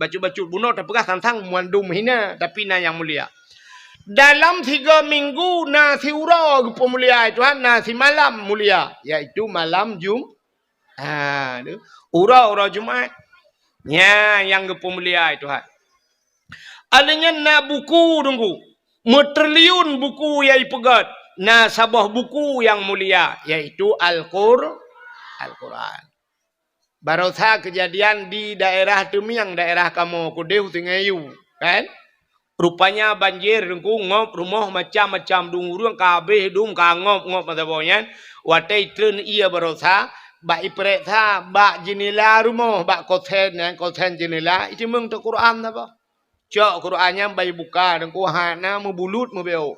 Baca-baca bunuh tak pernah tantang muandum hina tapi na yang mulia. Dalam 3 minggu nasi ura pemulia Tuhan nasi malam mulia iaitu malam ura Jumaat. Yang pemulia Tuhan. Adanya na buku tunggu. Metriliun buku yang pegat. Na sabah buku yang mulia iaitu Al-Quran. Barusan kejadian di daerah Temiang, daerah kamu Kudeu Tingayu, kan? Rupanya banjir dengku ngop rumah macam-macam dungurung kabeh dung ngop macam-macam. Watai tren ia barosa bak iprek tha bak jenela rumah bak koten jenela itu mung tu Quran apa? Cok Qurannya bayi buka dengku hana membulut membeo.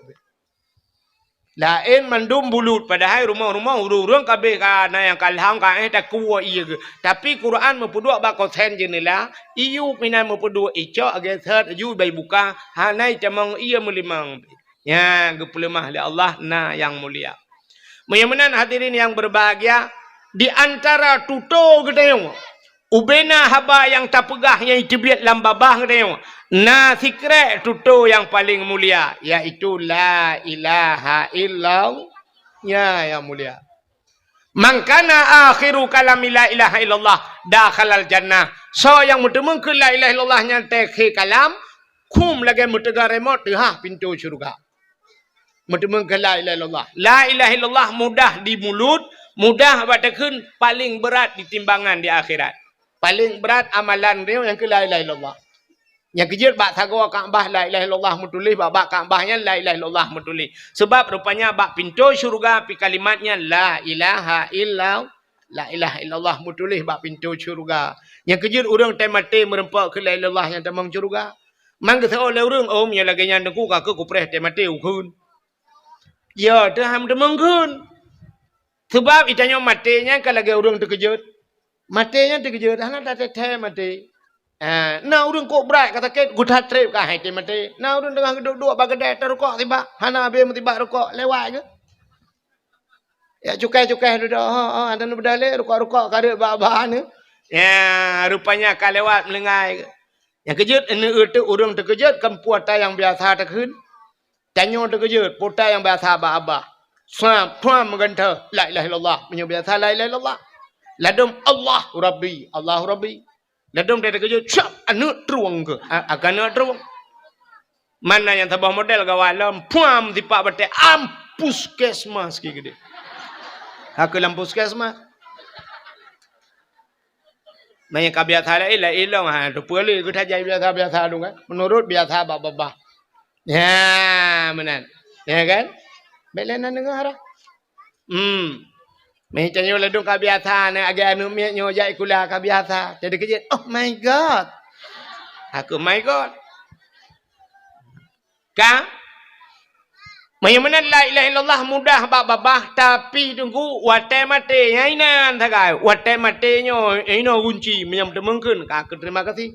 Lain mandum bulut padahal rumah-rumah urung kabeh kana yang kalhang ka tak kuwa iya ke. Tapi Quran mempudua bak koten jenela iu minan mempudua icok age third yu bai buka hanai camang iya melimang. Ya gepelemah li Allah na yang mulia. Menyamanan hadirin yang berbahagia di antara tuto gedeng ubena haba yang tak pegahnya itu biat lambabah gedeng. Na sikre tuto yang paling mulia yaitu la ilaha illallah yang mulia. Mangkana akhiru kalami la ilaha illallah dakhalal jannah. So yang mutemu ke la ilaha illallah nya tekhe kalam kum lagi mutega remote pintu syurga. Mutemu ke la ilaha illallah. La ilaha illallah mudah di mulut, mudah batakeun, paling berat di timbangan di akhirat. Paling berat amalan dia yang ke la ilaha illallah. Yang kejut bak thago Kaabah la ilaha illallah mutulih bak Kaabahnya la ilaha illallah mutulih. Sebab rupanya bak pintu syurga pi kalimatnya la ilaha illallah mutulih bak pintu syurga. Yang kejut urang temate merempak ke la ilaha illallah yang tamang syurga. Mang ke oleh urang nya lagi nya dengku ka ke kupreh temate ukun. Ya dah ham demengkeun. Sebab itanya matenya kalau lagi urang terkejut. Matenya terkejut hana tak teteh mati. Na urang kok berat kata ket gudat trip ka hai mati. Na urang tengah duduk bagadai terukok tiba. Hana be tiba rukok lewat ke. Ya cukai-cukai duduk. Ada nu bedale rukok-rukok kada ba-ba ni. Ya rupanya ka lewat melengai ke. Yang kejut itu urang terkejut kan puata yang biasa takun. Tanyo terkejut puata yang biasa ba-abah. Puan menganta la ilaha illallah, menyebut la ilaha illallah. Ladum Allah Rabbi, Allah Rabbi. Ladum dia kerja cap anu truang ke, akan anu truang. Mana yang tabah model kawalam puam tipak bete ampus kesmas ki gede. Aku lampus kesmas. Banyak kebiasaan la ilah tu boleh kita jadi biasa dong kan. Menurut biasa baba. Ya, benar. Ya kan? Belenan dengar. Macam ni ladung kebiasaan agak anu miak nyo jai kula kebiasa. Jadi kerja, oh my god. Aku my god. Kan? Mana la ilaha illallah mudah babah tapi tunggu wate mate nyainan tagai wate mate nyo ino kunci menyam temengkeun ka terima kasih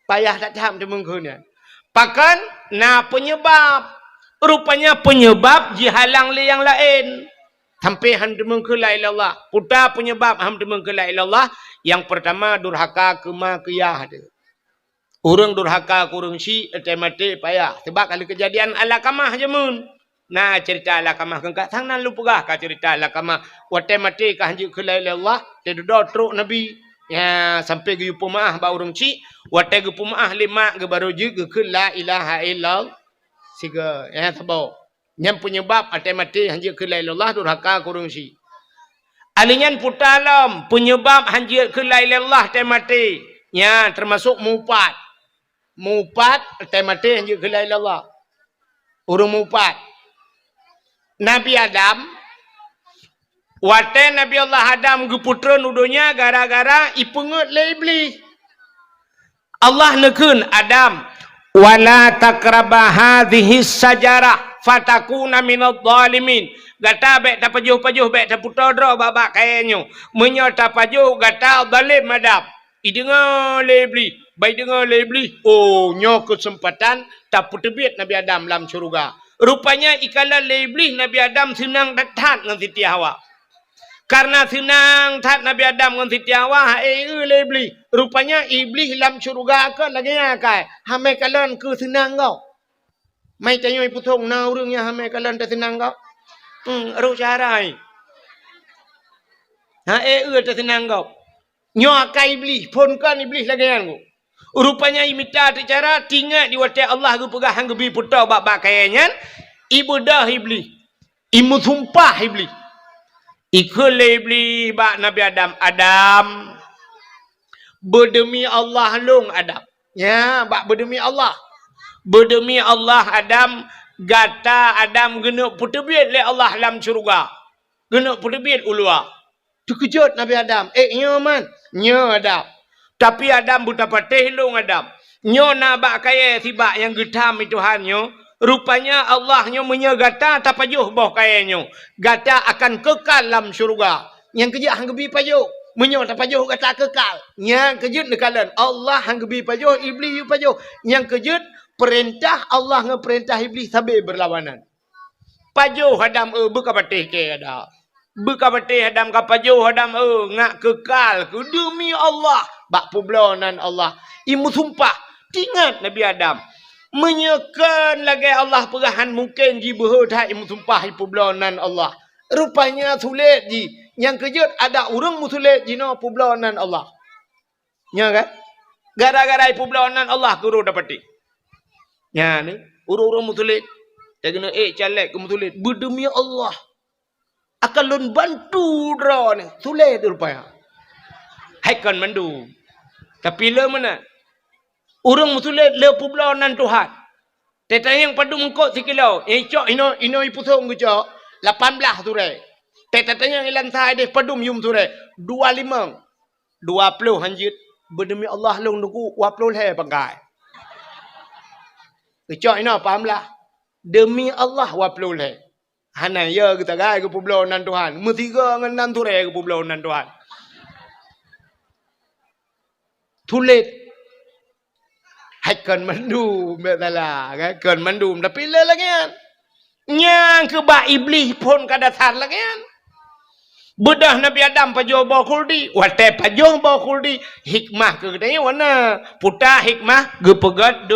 payah tak jam temengkeun ya pakan na penyebab rupanya penyebab dihalang le yang lain sampai ham temengkeun la ilallah puta penyebab ham temengkeun la ilallah yang pertama durhaka kemakiyah dia urang durhaka kurang si mate payah sebab kalau kejadian ala kamah jemun. Nah cerita ala kamah kengkat sang nan lupugah ka cerita ala kamah wate mati ka hanji kula Allah te do truk nabi ya sampai ge pemaah ba urang ci wate ge pemaah lima ge baru je ge la ilaha illallah siga ya sabo nyam penyebab ate mati hanji kula Allah durhaka kurang si alinyan putalam penyebab hanji kula Allah te mati ya termasuk mupat te mati hanji kula Allah urang mupat Nabi Adam wate Nabi Allah Adam ge putra nudunya gara-gara ipengut le iblis. Allah nekeun Adam wala taqraba hadhihi sajarah fatakuna minadh dhalimin. Gata bek ta pajuh-pajuh bek ta putra dro babak kayanyo. Menyo ta pajuh gata zalim Adam. Idengar le iblis, bai dengar le iblis. Oh, nyo kesempatan ta putebit Nabi Adam dalam syurga. Rupanya ikala le iblis Nabi Adam senang tat dengan Siti Hawa. Karena senang tat Nabi Adam dengan Siti Hawa, le iblis. Rupanya iblis dalam syurga ke lagi akai. Hamai kalan ke senang kau. Mai tanyo iputong na urangnya hamai kalan ta senang kau. Ru carai. Ta senang kau. Nyo akai iblis, pun kan iblis lagi kau. Rupanya imita cara tinggal di wate Allah ge pegah hang gebi puta bab kayanyan ibadah iblis. Imu sumpah iblis. Ikul iblis bak Nabi Adam berdemi Allah long Adam. Ya, bak berdemi Allah. Berdemi Allah Adam gata Adam genuk putebit le Allah dalam syurga. Genuk putebit ulua. Terkejut Nabi Adam. Nyo man, nyo Adam. Tapi Adam buta patih long Adam. Nyo na bak kaya sibak yang getam itu hanyo. Rupanya Allah nyo menyegata tapajuh boh kaya nyo. Gata akan kekal dalam syurga. Yang kejut hang gebi pajuh. Menyo tapajuh gata kekal. Yang kejut nekalan. Allah hang gebi pajuh, iblis yu pajuh. Yang kejut perintah Allah ngeperintah iblis sampai berlawanan. Pajuh Adam buka patih ke Adam. Buka patih Adam kapajuh Adam ngak kekal ke demi Allah. Bak publonan Allah. Imu sumpah. Tingat Nabi Adam. Menyekan lagi Allah perahan mungkin jibah dah imu sumpah publonan Allah. Rupanya sulit ji. Yang kejut ada orang musulit jino publonan Allah. Ya kan? Gara-gara publonan Allah guru dapati. Ya ni. Orang-orang musulit. Dia kena calek ke musulit. Berdemi Allah. Akan lun bantu draw ni. Sulit rupanya. Haikan mandu. Tapi le mana? Orang musulit le publonan Tuhan. Tetanya yang padu mengkot sikilau. Cok ino ipusong ke cok. 18 sure. Tetanya yang ilan sahai deh padum yum sure. 25. 20 hanjit. Berdemi Allah long nunggu 20 le pangkai. Cok ino pahamlah. Demi Allah 20 le. Hana ya kita gay ke publonan Tuhan. Metiga ngan 6 sure ke publonan Tuhan. Tulit haikan mandu betala kan mandu tapi le lagi kan nyang ke ba iblis pun kadatan lagi kan bedah Nabi Adam pajo ba kuldi wate pajo ba kuldi hikmah ke katanya wana puta hikmah gepegat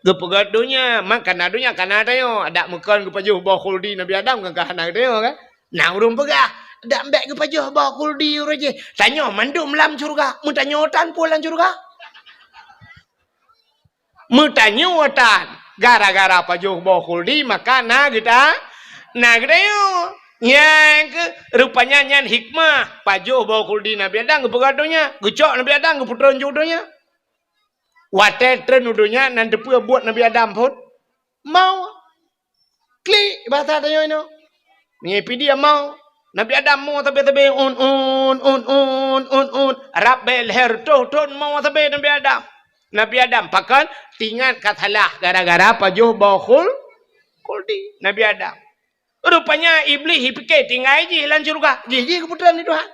Gepegadunya makan adunya kana tayo ada makan gepajuh ba khuldi Nabi Adam kan kana tayo kan nah urung pegah dak ambek gepajuh ba khuldi uraje tanyo mandum lam surga mun tanyo tan pulang surga mun tanyo tan gara-gara pajuh ba khuldi maka na kita nah tayo yang ke rupanya nyan hikmah pajuh ba khuldi Nabi Adam gepegadunya gecok Nabi Adam geputron jodohnya Wate tren udunya nan depu buat Nabi Adam pun mau klik bahasa tanya ini ngepi dia mau Nabi Adam mau tabe un rabbel herto ton mau tabe Nabi Adam pakan tinggal katalah gara-gara pajuh bakhul kuldi Nabi Adam rupanya iblis hipike tinggal je lan surga jiji keputusan itu ha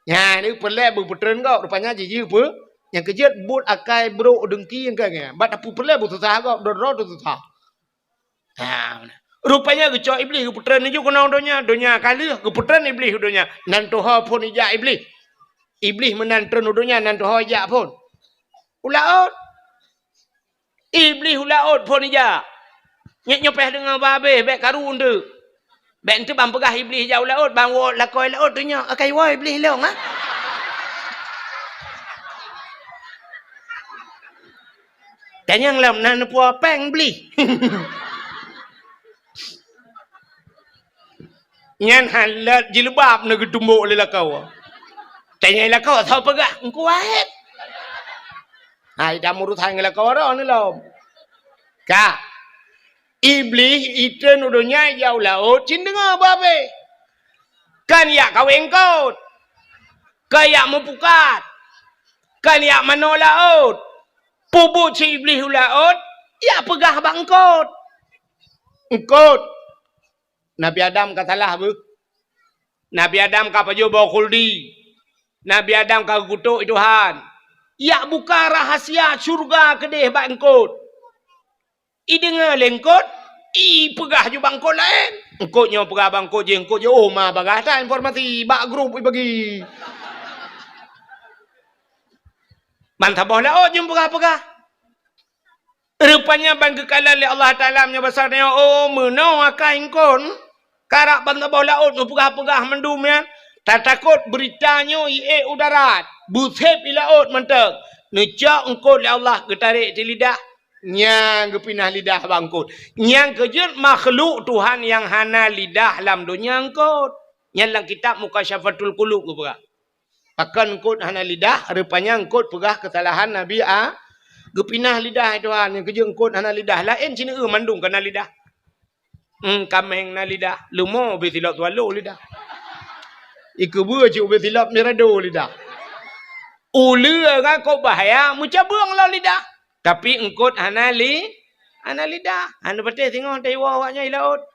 ya ni pelak berputusan kau rupanya jiji apa yang kejut but akai bro dengki yang kaya bat apu perle bu susah kau doro tu susah rupanya kecoh iblis keputran ni juga donya kali keputran iblis donya nan toha pun ija iblis menantun donya nan toha ija pun ulaut iblis ulaut pun ija nyopeh dengan babe bek karun tu bek tu bang pegah iblis ija ulaut bang wo lakoi laut donya akai wo iblis long ah dan yang lam nan puas peng beli. Nyan halat jilbab nak getumbuk le kau. Tanya la kau tahu pegah engkau wahid. Hai dah murut hang la kau ro ni lom. Ka. Iblis itu nudunya jauh laut cin dengar babe. Kan ya kau engkau. Kayak mempukat. Kan ya mano laut. Pubu si iblis ulaut, ya pegah bangkot. Engkot. Nabi Adam katalah bu. Nabi Adam ka pajo bawa khuldi. Nabi Adam ka kutuk Tuhan. Ya buka rahasia surga kedeh bangkot. I dengar lengkot, i pegah ju bangkot lain. Engkotnya pegah bangkot je engkot je oh ma bagah ta informasi bak grup i bagi. Mantap boh laut jumpa pegah. Rupanya bang kekala oleh Allah Ta'ala menyebasarnya oh menau akain kon. Karak bantap boh laut pegah-pegah mendum ya. Tak takut beritanya ie udarat. Buthep i laut mentek. Necak engkau oleh Allah getarik di lidah. Nyang kepinah lidah bangkut. Nyang kejut makhluk Tuhan yang hana lidah dalam dunia engkau. Nyang kitab Mukasyafatul Qulub ke pegah. Akan engkau hana lidah, rupanya engkau pegah kesalahan Nabi A. Gepinah lidah Tuhan, yang kerja engkau hana lidah. Lain sini mandung kena lidah. Kameng na lidah. Lumo betilap tualo lidah. Iku buah cik betilap mirado lidah. Ula kan kau bahaya, muca buang lah lidah. Tapi engkau hana lidah. Hana betul tengok tewa awaknya i laut.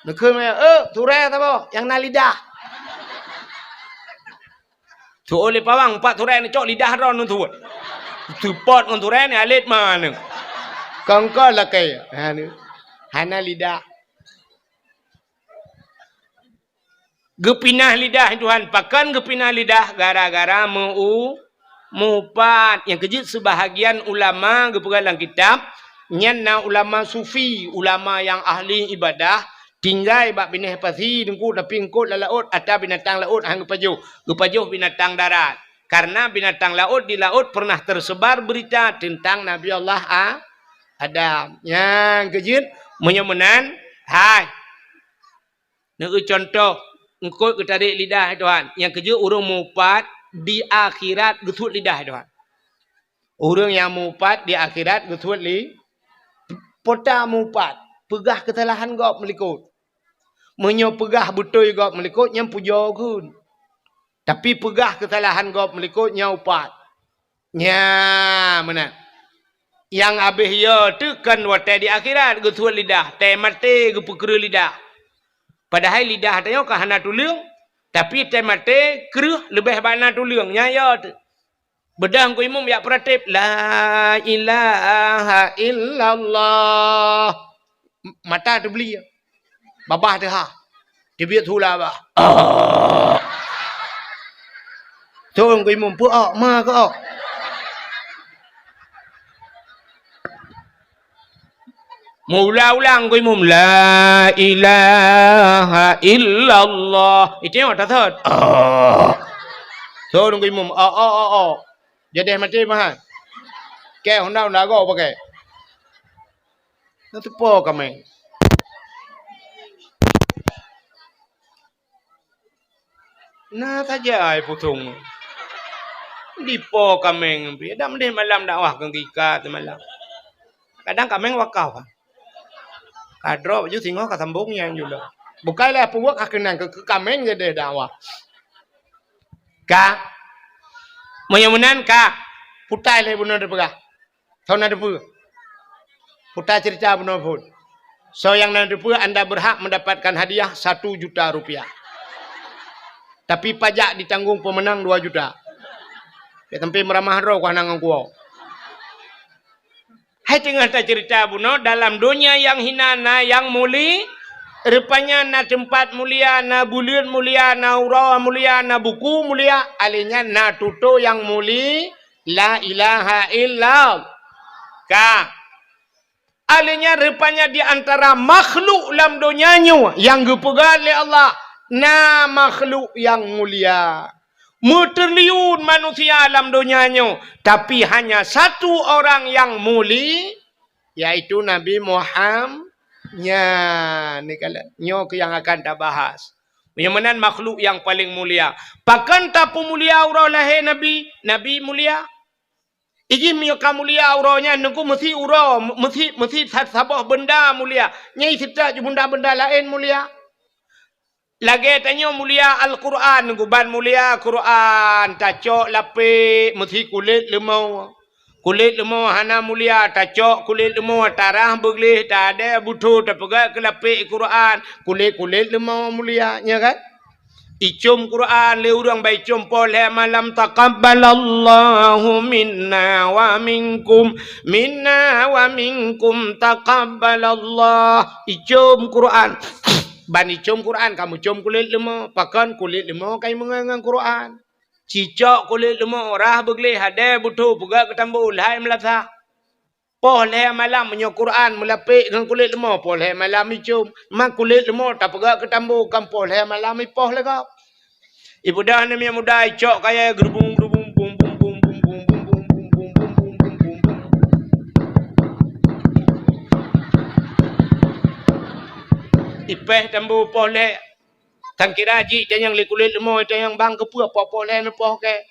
Nekun maya, turai apa? Yang na lidah. Tu oleh pawang 4 turai ni cok lidah ron tu. Tu pot ngan turai ni alit mana. Kangka lah kaya. Hana lidah. Gepinah lidah Tuhan. Pakan gepinah lidah gara-gara mupat. Yang kejut sebahagian ulama gepegalang kitab. Nyana ulama sufi. Ulama yang ahli ibadah. Tinggal bak binih pasi dengku tapi engkau la laut ada binatang laut hang gepajuh binatang darat karena binatang laut di laut pernah tersebar berita tentang Nabi Allah Adam yang kejut menyemenan hai nak contoh engkau ketarik lidah Tuhan yang kejut urang mupat di akhirat getut lidah Tuhan urang yang mupat di akhirat getut li pota mupat pegah kesalahan gop melikut menyo pegah betul gop melikut yang puja kun. Tapi pegah kesalahan gop melikut nya upat. Nya mana? Yang habis ya tu kan watai di akhirat getuat lidah, teh mati gepukru lidah. Padahal lidah tanya ka hana tulung, tapi teh mati keruh lebih bana tulung nya ya tu. Bedang ku imam ya pratip la ilaha illallah. Mata tu beli. Babah tu ha. Dia biar tu lah bah. Tolong kau imam pu ma ko. Ulang-ulang kau imam la ilaha illallah. Itu yang tak thot. So nunggu imam. Jadi mati mah. Ke Honda go pakai. Itu po kami. Nah saja ai putung. Di po kami. Dah mendih malam dakwah kang kika tu malam. Kadang kami wakaf. Kadro baju singo kasambung yang juga. Bukanlah puak akenan ke kami gede dakwah. Ka. Menyamanan ka. Putai le bunuh depega. Thona depu. Putai cerita bunuh pun. So yang nanti Anda berhak mendapatkan hadiah 1 juta rupiah. Tapi pajak ditanggung pemenang 2 juta. Ya tempi meramah roh kau nangang kuau. Hai tengah tak cerita buno dalam dunia yang hinana yang muli. Rupanya na tempat mulia, na bulian mulia, na urau mulia, na buku mulia. Alinya na tuto yang muli. La ilaha illallah. Ka. Alinya rupanya di antara makhluk dalam dunianya yang dipegang oleh Allah. Na makhluk yang mulia. Triliun manusia dalam dunianya. Tapi hanya 1 orang yang mulia. Yaitu Nabi Muhammad. Ni kala. Nyok yang akan kita bahas. Yang mana makhluk yang paling mulia. Pakan tak mulia urau lahir Nabi. Nabi mulia. Iji mioka mulia uraunya. Nunggu mesti urau. Mesti sabah benda mulia. Nyai sita benda-benda lain mulia. Lagi tanya mulia Al-Quran. Guban mulia Quran. Tacok lapik. Mesti kulit lemau. Kulit lemau hana mulia. Tacok kulit lemau. Tarah bergelih. Tak ada butuh. Terpegat ke lapik Quran. Kulit lemau mulia. Ya kan? Icum Quran. Le orang baik icum poleh malam. Taqabbalallahu minna wa minkum. Minna wa minkum. Taqabbalallah. Icum Quran. Bani cium Quran, kamu cium kulit lemah. Pakan kulit lemah, kamu mengangang Quran. Cicak kulit lemah, rah bergelih, hadai butuh, pegak ketambu, lahir melasa. Poh lahir malam, menyok Quran, melapik dengan kulit lemah. Poh lahir malam, cium. Mak kulit lemah, tak pegak ketambu, kan poh lahir malam, poh lagak. Ibu dah ni yang muda, cok kaya gerubung-gerubung, bum bum bum bum bum bum bum bum bum bum bum bum bum. Ipeh tambu poleh. Tang kira ji yang kulit lemah yang bang ke pu apa poleh ne poh ke.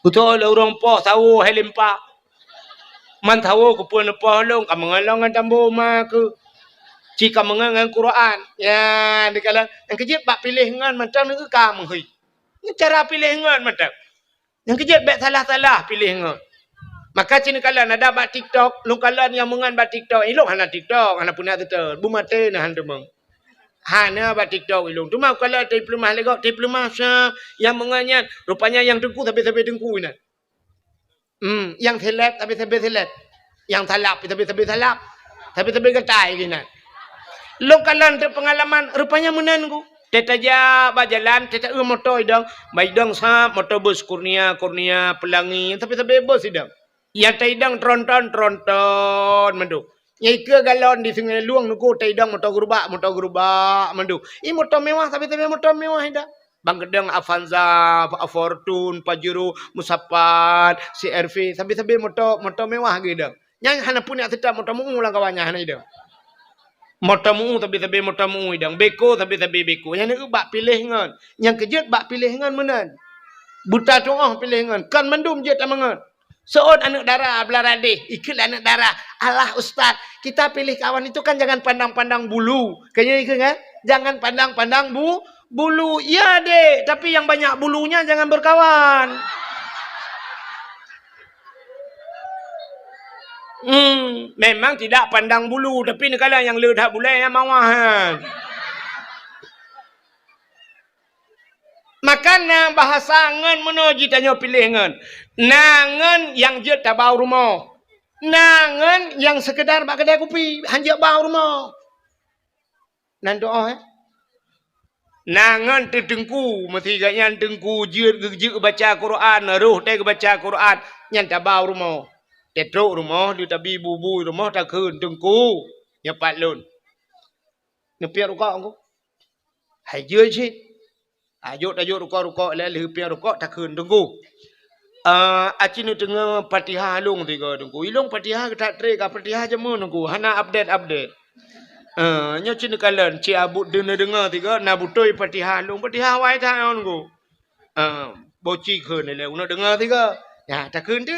Betul orang poh tahu helimpa. Man tahu ke pu ne poh long ka mengalong tambu ma ke. Jika mengangan Quran. Ya dikala yang kejip bak pilih ngan macam ni ke kam hui. Ni cara pilih ngan macam. Yang kejip bak salah-salah pilih ngan. Maka cina kala ada bak TikTok, long kala yang mengan bak TikTok, ilong hana TikTok, hana punah tu bumate na hantu meng. Hana bak TikTok ilong. Cuma kala diploma legok, diploma yang mengannya rupanya yang dengku tapi dengku ini. Yang seleb tapi seleb. Yang talap tapi talap. Tapi getai gini. Long kala untuk pengalaman rupanya menangu. Teta ja bajalan, teta motor idang, baidang sa motor bus kurnia pelangi, tapi bos idang. Yang taidang tronton mendu. Yang ke galon di sungai luang nuku taidang motor gerubak mendu. Ini motor mewah tapi motor mewah ida. Bang gedang Avanza, Fortune, Pajero, Musapat, CRV, tapi motor mewah gitu. Yang hana punya tetap motor mungu lang kawannya hana ida. Motor mungu tapi motor mungu idang. Beko tapi beko. Yang ni bak pilih ngan. Yang kejut bak pilih ngan menan. Buta tungah pilih ngan. Kan mendum je tak mengan. Seorang anak darah belah radih. Ikut anak darah. Allah Ustaz. Kita pilih kawan itu kan jangan pandang-pandang bulu. Kayaknya ikut kan? Jangan pandang-pandang bulu. Ya dek. Tapi yang banyak bulunya jangan berkawan. Memang tidak pandang bulu. Tapi ni kalau yang ledak bulai yang mawahan. Makanya bahasa ngan menuju tanya pilih ngan. Nangan yang je tak bau rumah. Nangan yang sekedar bak kedai kopi. Hanya bau rumah. Nan doa Nangan terdengku. Mesti yang dengku je baca Quran. Ruh dia baca Quran. Yang tak bau rumah. Tetruk rumah. Dia tak bubu rumah tak kun dengku. Ya pat lun. Nepi rukuk aku. Hai je cik. Ayuk rukuk le lepi rukuk tak kun tunggu. Aci nu dengar Fatihah long tiga tunggu. Ilong Fatihah tak trek Fatihah je mu tunggu. Hana update. Nyo cini kalen ci abut dengar tiga na butoi Fatihah long Fatihah wai ta tunggu. Boci kun le uno dengar tiga. Ya tak kun tu.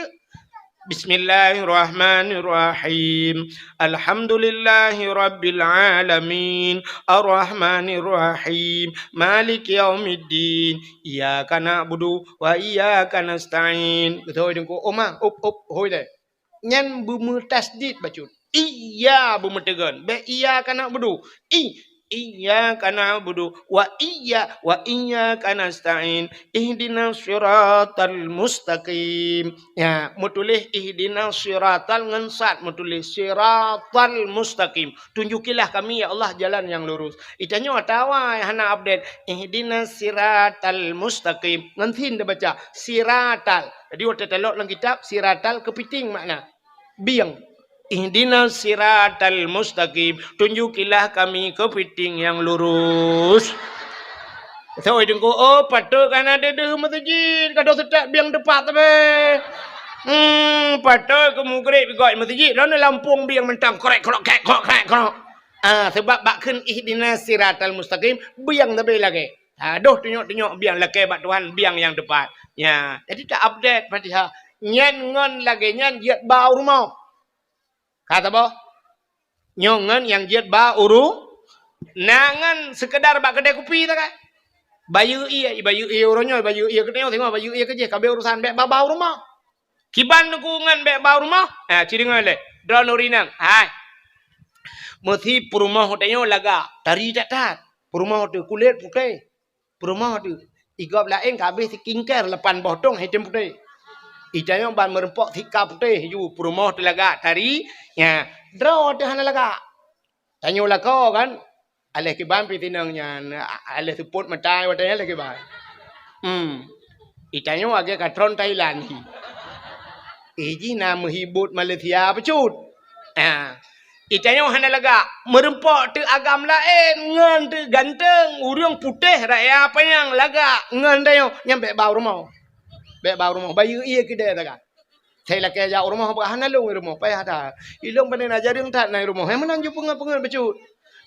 Bismillahirrahmanirrahim. Alhamdulillahirabbil alamin. Arrahmanirrahim. Maliki yaumiddin. Iyyaka na'budu wa iyyaka nasta'in. Thôi đừng có ôm hôi đây. Nhân bumi tasdid bacut. Iya bumi tegan. Be iyyaka na'budu. Iyyaka na'budu wa iyyaka nasta'in. Ihdinas siratal mustaqim. Ya, mutulih ihdinas siratal ngensat mutulih siratal mustaqim. Tunjukilah kami ya Allah jalan yang lurus. Itanya tawa hana update ihdinas siratal mustaqim. Ngantin dia baca siratal. Jadi waktu telok dalam kitab siratal kepiting makna biang. Ihdinas siratal mustaqim. Tunjukilah kami kepiting yang lurus. So idungku patut kan ada deh masjid kadang setak biang depan tu be. Patut ke mugrib goi masjid dan lampung biang mentang korek. Sebab bak kun ihdinas siratal mustaqim biang tu be lagi. Aduh tunjuk biang lagi bak Tuhan biang yang depan. Ya, jadi tak update Fatihah. Nyan ngon lagi nyan jiat bau rumah. Kata apa? Nyongan yang jiat ba uru nangan sekedar bak kedai kopi tak kan? Bayu iya orangnya bayu iya kedai tengok bayu iya kerja kabeh urusan bek bau rumah. Kiban dukungan bek bau rumah. Ciri ngale. Drone urinang. Hai. Mesti perumah hotelnya laga. Tari tak. Perumah hotel kulit putih. Perumah hotel igap lain kabeh sikingker lepan bodong hitam putih. Ijanya ban merempok tika putih ju perumah telaga tari ya draw dah laga tanya laga kan aleh ke ban pitinangnya aleh support matai watanya lagi ban ijanya agak katron Thailand iji nama hibut Malaysia pecut ijanya hana laga merempok tu agam lain ngan tu ganteng urang putih raya apa yang laga ngan dayo nyampe bau rumah bek bau rumah bayu iya kedai tak kan saya laki jauh rumah hana long rumah payah dah ilong pandai ajarin tak naik rumah yang menang ju pengen becut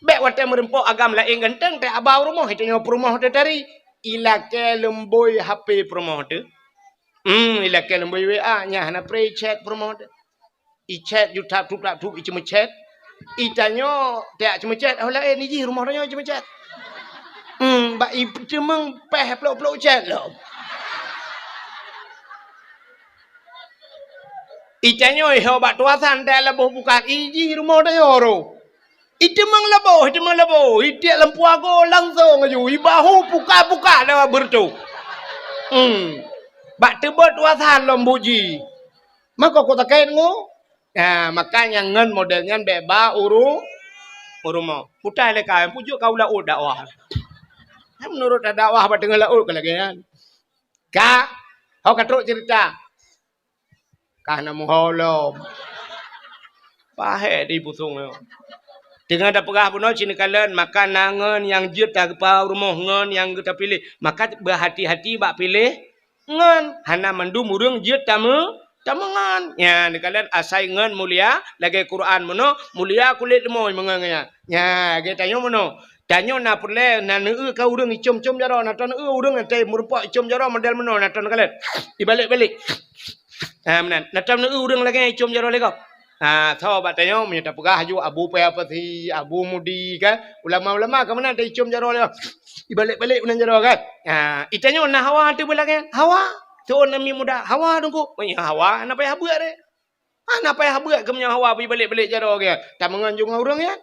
bek watai merempok agam lain ganteng tak bau rumah itu nyawa rumah tu tari ilake lemboi HP rumah tu ilake lemboi WA nya hana pray check rumah tu I chat you tap tu cuma chat itanyo tak cuma chat oh lain ni rumah tu cuma chat bak cuma peh pelok chat lo Icanyo bak tuasan dah leboh bukan iji rumah dah yoro. Itu mang leboh. Itu lampu aku langsung aja. Ibahu buka dah bertu. Bak tebot tuasan lembuji. Maka kau tak kain ngo. Makanya ngan modelnya beba urumau. Putai lekai pujuk kau lah dakwah. Menurut dakwah bat tengah laut kelagian. Kau katruk cerita. Karena mengholom. Pahe di pusung yo. Dengan ada pegah puno cini kalian makan nangan yang jut tak pau rumah ngan yang kita pilih. Maka berhati-hati bak pilih ngan. Hana mandum urang jut tamu ngan. Ya ni kalian asai ngan mulia lagi Quran mono mulia kulit lemoy mengangnya. Ya kita tanya mono. Tanya na perle na neu ka urang icom-com jaro na tan urang ante merupak icom jaro model mono na tan kalian. Dibalik-balik. Menan natam nu urang lagi icom jaro lego. Tho batanya minta pegah ju abu pe apa si abu mudi kan ulama-ulama ke mana ada icom jaro lego. Dibalik-balik menan jaro kan. Itanya na hawa tu belakang. Hawa. Tu nami muda. Hawa dongku. Hawa na payah buat re. Na payah buat ke punya hawa balik-balik jaro ke. Tak menganjung urang ya.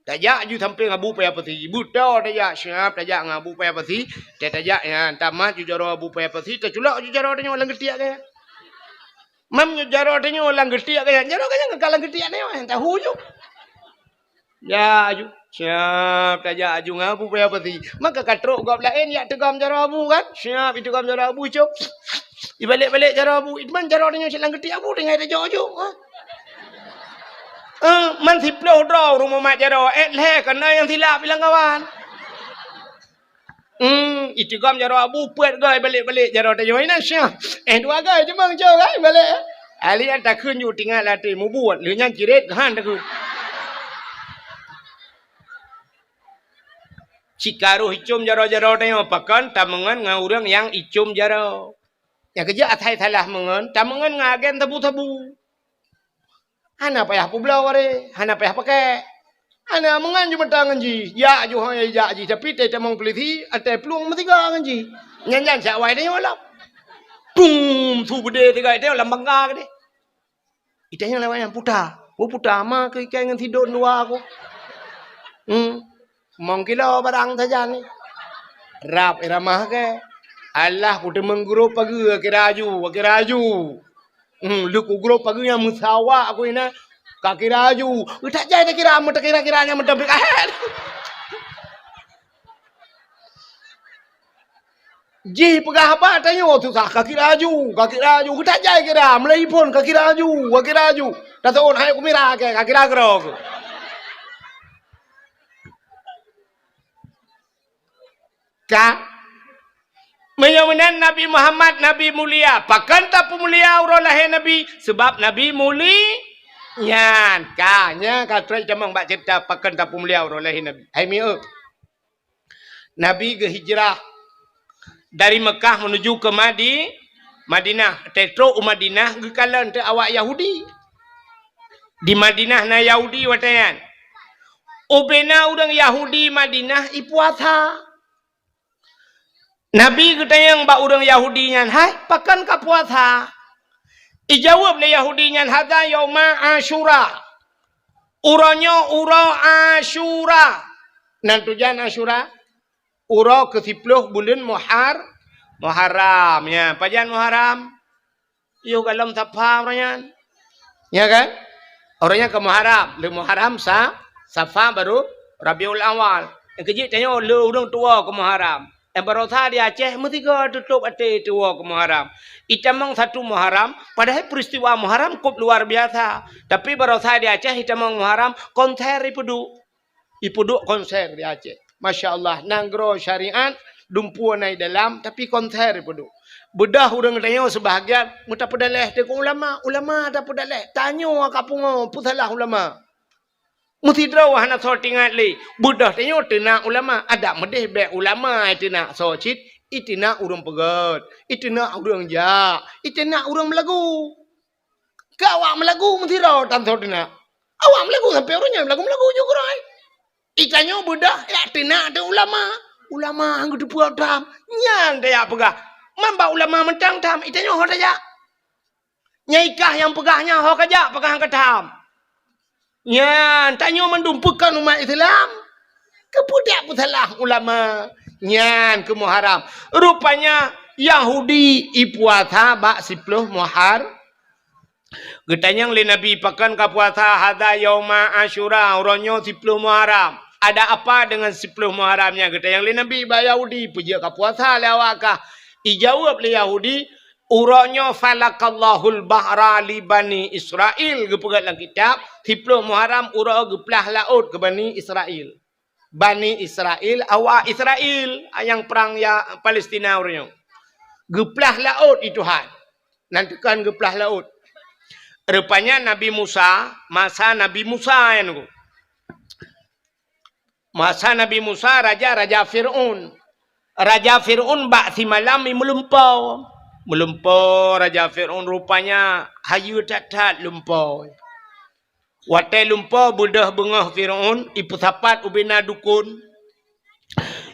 Tajak ju sampai ngabu pe apa si. Buta tajak siap tajak ngabu pe apa si. Tajak ya tamat ju jaro abu pe apa si. Terculak ju jaro tanya orang getiak ke. Mam ju jaro tanya orang getiak ke. Jaro ke jangan kalang getiak ni tahu ju. Ya ju siap tajak ju ngabu pe apa si. Maka katruk gap lain ya tegam jaro abu kan. Siap itu gam jaro abu cuk. Ibalik-balik jaro abu. Itman jaro tanya silang getiak abu dengan tajak ju. Man tiploh draw rumah mak jaro. Leh kena yang silap bilang kawan. Itu gam jaro abu puat gay balik jaro ta join Syah. Dua gay je bang jauh gay balik. Ali an tak kunอยู่tinggal latih mu buat le nyang kiret han tak kun. Cikaru icum jaro-jaro tengok pakan tamangan ngurang yang icum jaro. Yang kerja atai salah mengen, tamangan ngagen tabu-tabu. Hana payah publau are, hana payah pakai. Hana mengan cuma tangan ji. Ya ju hang ya ji tapi te tamang peliti atai peluang metiga kan ji. Nyan-nyan sak wai tengok lah. Pum tu bede tiga tengok lambang ka ke. Itanya lawan yang putar. Oh putar mah ke ngan tidur dua aku. Mong kilo barang saja ni. Rap iramah ke. Allah ku mengguru pagi kiraju. Lu ku guru pagi yang musawa aku ina kakiraju. Tak jaya tak kira mata kira-kiranya mata berkahet. Ji pegah apa tanya tu sah kakiraju. Tak jaya kira mulai pun kakiraju. Tak tahu hai ku mira ke kakira gerok. Menyamanan Nabi Muhammad Nabi mulia. Pakan tak mulia urang lahir Nabi sebab Nabi muli. Nyan kanya katrai jamang bak cerita pakan tak mulia urang lahir Nabi. Hai mi Nabi ke hijrah dari Mekah menuju ke Madinah. Tetro Madinah ke kalan te awak Yahudi. Di Madinah na Yahudi watayan. Ubena urang Yahudi Madinah ipuasa. Nabi kita yang bak urang Yahudi nyan, hai pakan ka puasa. Ijawab le Yahudi nyan hadza yauma Asyura. Uranya ura Asyura. Nan tujuan Asyura ura ke-10 bulan Muharram ya. Pajan Muharram. Yo kalam Safar orangnya. Ya kan? Orangnya ke Muharram, le Muharram Safar baru Rabiul Awal. Yang kejik tanya le urang tua ke Muharram. Barotha di Aceh mesti tutup ate tua ke Muharram. Itamang satu Muharram, padahal peristiwa Muharram cukup luar biasa. Tapi barotha di Aceh itamang Muharram konser ipudu konser di Aceh. Masya Allah, nanggro syariat dumpu naik dalam tapi konser ipudu. Bedah urang tanya sebahagian muta pedaleh te ulama tak pedaleh. Tanyo kapungo putalah ulama. Mesti draw hana sortingat le. Budah tanya tena ulama. Ada medeh be ulama itina socit. Itina urang pegat. Itina urang ja. Itina urang melagu. Kawak melagu mesti draw tan sortina. Awak melagu sampai orangnya melagu juga rai. Itanya budah ya tena ada ulama. Ulama anggo dibuat dam. Nyan dia pegah. Mamba ulama mentang tam. Itanya ho aja. Nyaikah yang pegahnya ho aja pegah ketam. Nyan, tanya mendumpukan umat Islam. Kepudak putalah ulama. Nyan ke Muharram. Rupanya Yahudi ipuasa bak 10 Muharram. Getanyang le Nabi pakan ka puasa hadza yauma Asyura uronyo 10 Muharram. Ada apa dengan 10 Muharramnya? Getanyang le Nabi ba Yahudi puji ka puasa le awak. Ijawab le Yahudi uronyo falakallahul bahra li Bani Israel. Gepegat dalam kitab 10 Muharram ura geplah laut ke Bani Israel. Bani Israel awak Israel yang perang ya Palestina uronyo. Geplah laut itu Tuhan. Nanti kan geplah laut. Rupanya Nabi Musa, masa Nabi Musa yang masa Nabi Musa raja Fir'aun. Raja Fir'aun bak si malam melumpau. Melumpau Raja Fir'aun rupanya hayu tak lumpau. Watai lumpau budah bengah Fir'aun ipu sapat ubina dukun.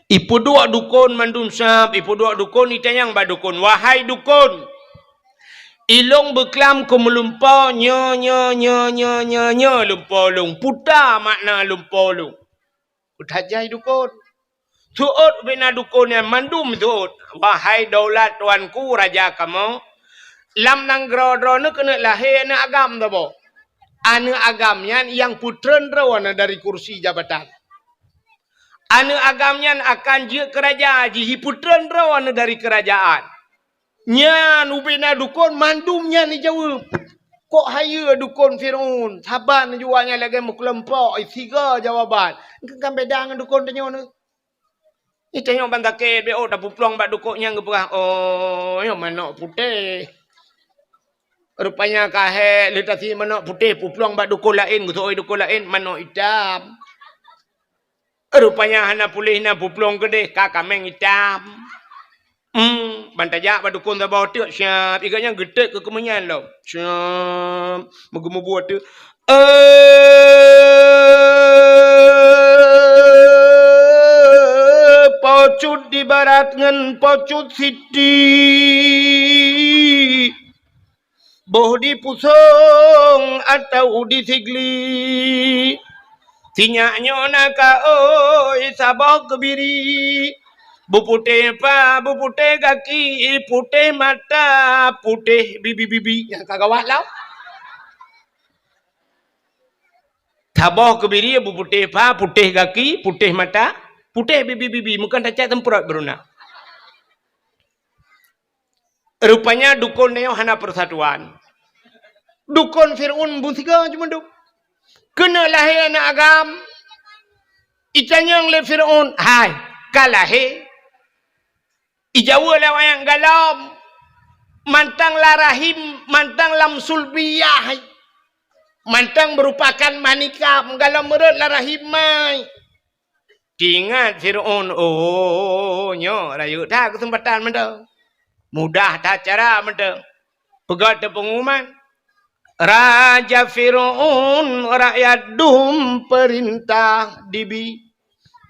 Ipu dua dukun mandum sab, ipu dua dukun itanyang ba dukun. Wahai dukun. Ilong beklam ke melumpau nya lumpau lung. Puta makna lumpau lung. Utajai dukun. Tuut bina dukun yang mandum tuut. Wahai daulat tuanku raja kamu. Lam nang gro-gro ni kena lahir ni agam tu bo. Anu agamnya yang putren rawana dari kursi jabatan. Anu agamnya akan je kerajaan. Jihi putren rawana dari kerajaan. Nyan ubina dukun mandumnya ni jawab. Kok haya dukun Firaun. Saban jualnya lagi mukelempok. Tiga jawaban. Kan beda dengan dukun tanya ni. Ini tanya bantakit. Oh, dah puplong bak dukuknya ke. Oh, yang mana putih. Rupanya kahek litasi mana putih puplong bak dukun lain gusoi dukun lain mana hitam. Rupanya hana pulih na puplong gede kakameng hitam. Bantajak bak dukun tabau tu siap iganya gede ke kemenyan lo. Siap mugu buat tu. Pocut di barat ngan pocut siti. Boh di pusong atau di sigli. Tinyaknya naka oi sabok kebiri. Bupute pa, bupute kaki, putih mata, putih bibi-bibi. Yang kagawat lau. Sabok kebiri, bupute pa, putih kaki, putih mata, putih bibi-bibi. Bukan tak temperat beruna. Rupanya dukun dia hana persatuan. Dukun Fir'aun buntiga cuma duk. Kena lahir anak agam. Icanyang le Fir'aun. Hai, kalahir. Ijawa lawan yang galam. Mantang larahim, mantang lam sulbiyah. Mantang merupakan manikah. Galam merut larahim mai. Diingat Fir'aun. Oh, nyo, rayu dah kesempatan menda. Mudah tak cara menda. Pegat pengumuman. Raja Fir'aun rakyat dum perintah dibi.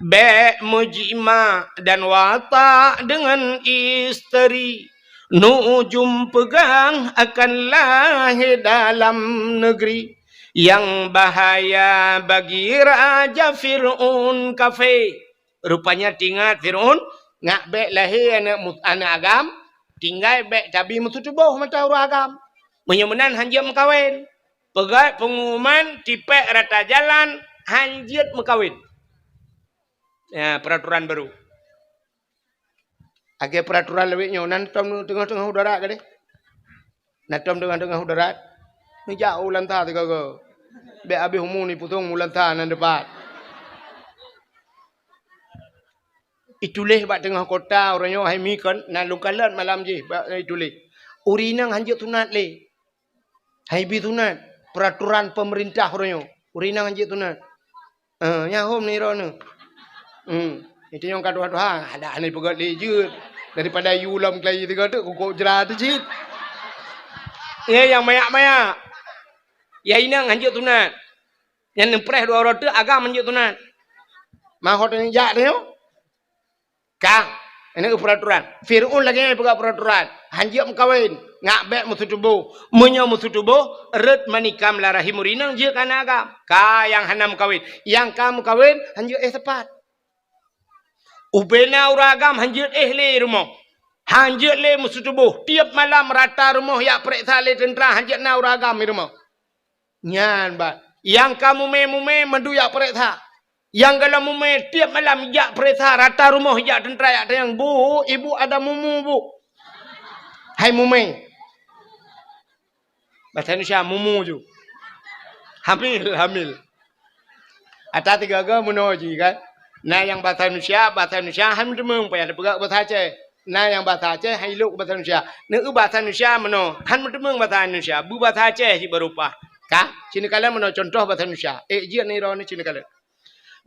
Bek mujima dan watak dengan isteri. Nujum pegang akan lahir dalam negeri. Yang bahaya bagi Raja Fir'aun kafe. Rupanya tinggal Fir'aun. Ngak bek lahir anak agam. Tinggal bek tabi mutu tubuh mata urang agam. Menyemenan hanjit mekawin. Pegat pengumuman tipek rata jalan hanjit mekawin. Ya, peraturan baru. Agak peraturan lebihnya nantom tengah-tengah udara ke deh. Nantom tengah-tengah udara. Ni jauh lantah tu kau. Be habis umur ni putung lantah nan depan. Ituleh bak tengah kota orangnya hai mi kan nan lukalan malam je bak ituleh. Urinang hanjit tunat le. Hai bi tunat peraturan pemerintah orangnya. Urinang hanjit tunat. Nya hom ni rono. Itu yang kadua ada ni pegat lejut daripada yulam kelai tiga tu kok jerat cit. Ya yang mayak-mayak. Ya inang hanjut tunat. Yang nempres dua orang tu agam hanjut tunat. Mahot ni jak dia. Kang, ini peraturan. Fir'aun lagi ni pegat peraturan. Hanjut mengkawin, ngak bek musuh tubuh. Menyo musuh tubuh, red manikam larahim urinang je kana agam. Ka yang hanam kawin. Yang kamu kawin hanjut tepat. Ubena uragam hanjut le rumah. Hanjut le musuh tubuh. Tiap malam rata rumah yak periksa le tentera hanjut na uragam di rumah. Nyan bat. Yang kamu mume mendu yak periksa. Yang kalau mume tiap malam yak periksa rata rumah yak tentera yak yang bu, ibu ada mumu bu. Hai mume. Bahasa Indonesia mumu ju. Hamil. Ada tiga ga munoji kan. Nah yang bahasa Indonesia ham demeng payah pegang bahasa Aceh. Nah yang bahasa Aceh hai luk bahasa Indonesia. Neu bahasa Indonesia meno han demeng bahasa Indonesia. Bu bahasa Aceh si berupa. Ka? Sini kalian meno contoh bahasa Indonesia. Ji ni ro ni sini kalian.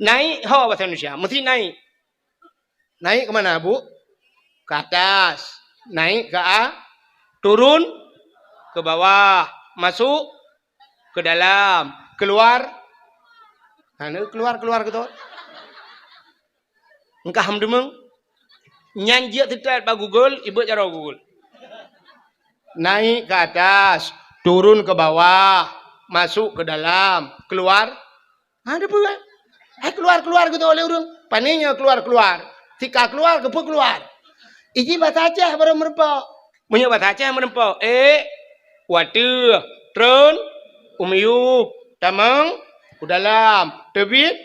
Naik ho bahasa Indonesia, mesti naik. Naik ke mana, Bu? Ke atas. Naik ke turun ke bawah, masuk ke dalam, keluar. Keluar gitu. Engkau ham demeng nyanjia tidak ba Google, ibu cara Google. Naik ke atas, turun ke bawah, masuk ke dalam, keluar. Ada apa? Keluar gitu oleh urang. Paninya keluar. Tika keluar keluar. Iji bahasa Aceh baru merempok. Punya bahasa Aceh merempok. Watu, tron, umiyu, tamang, udalam, tebit.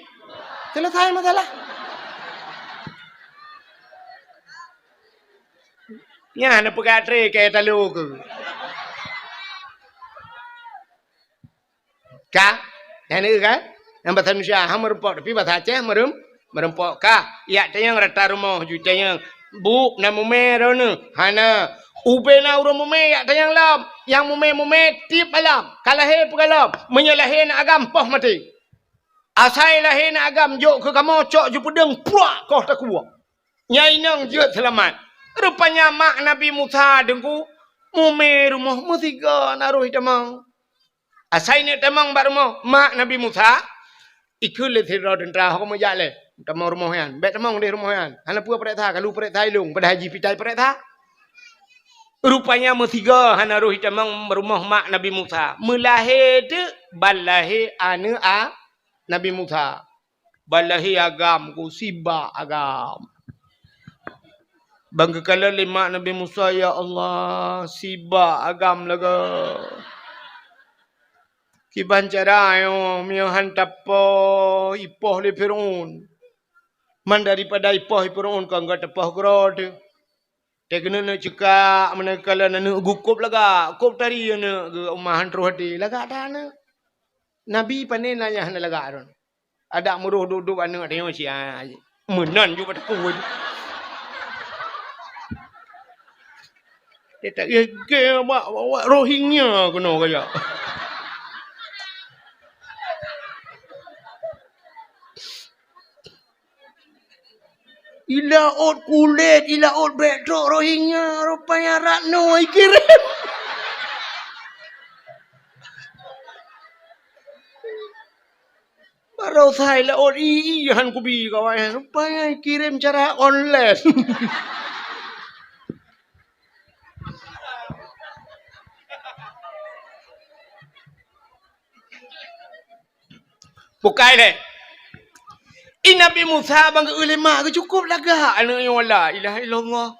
Selesai masalah. Ya, nak pegat tre ke talu ke. Ka? Yang ni kan? Yang bahasa Indonesia hang merempok tapi bahasa Aceh merempok ka. Ya tayang rata rumah ju tayang. Bu na mume ro ne. Hana ube na uro mume ya tayang lam. Yang mume tip alam. Kalahe pegalam. Menyalahe na agam poh mati. Asai lahe na agam jok ke kamu cok ju pedeng puak koh tak kuat. Nyai nang je selamat. Rupanya mak Nabi Musa dengku mume rumah mutiga naruh tamang. Asai ni tamang bar rumah mak Nabi Musa ikut le thira dendra ho mo ya le tamang rumah yan. Bet tamang di rumah yan. Hana pua prek tha kalu prek thai lung pada haji pitai prek tha. Rupanya mutiga hana ruh tamang rumah mak Nabi Musa. Melahe de balahe anu a Nabi Musa. Balahe agam ku siba agam. Bangga kala lima Nabi Musa, ya Allah, siba agam laga. Kiban cara yo miyohan tapo ipoh le Firaun. Man daripada ipoh Firaun kan gak tapoh grod. Tekna na cika mana kala na gukup laga, kup tari na umahan rohati laga dana. Nabi panen nanya hana laga aron. Ada muruh duduk anu ada yang si menan juga pada kuat. Dia tak gaya bawa Rohingya kena kaya. Ila ot kulit, ila ot bedok Rohingya, rupanya Ratno kirim. Baru saya la ot han kubi kawan, rupanya kirim cara online. Bukai deh. Ini Nabi Musa bangga ulama ke cukup laga anu ya wala ilaha illallah.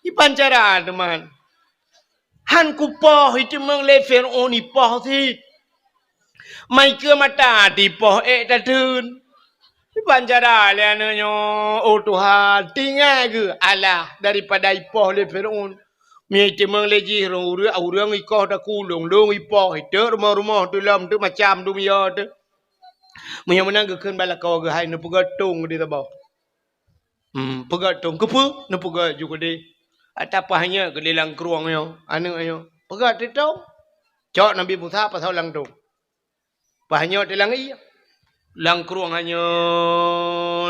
Ipan cara teman. Han kupoh itu meng le Firaun ipoh ti. Mai ke mata di poh tadun. Ipan cara le anu yo oh Tuhan tinggal ke Allah daripada ipoh le Firaun. Mi itu meng le ji urang ikoh dak kulung long ipoh itu rumah-rumah tu lam tu macam tu ya tu. Maya menang ke kan bala kau ke hai na pegatung di tabau. Pegatung kepu na pegat juga di. Atapahnya ke lelang keruang yo. Anu ayo. Pegat di tau. Cok Nabi Musa pasal lang tu. Pahanya di lang iya. Lang keruang hanya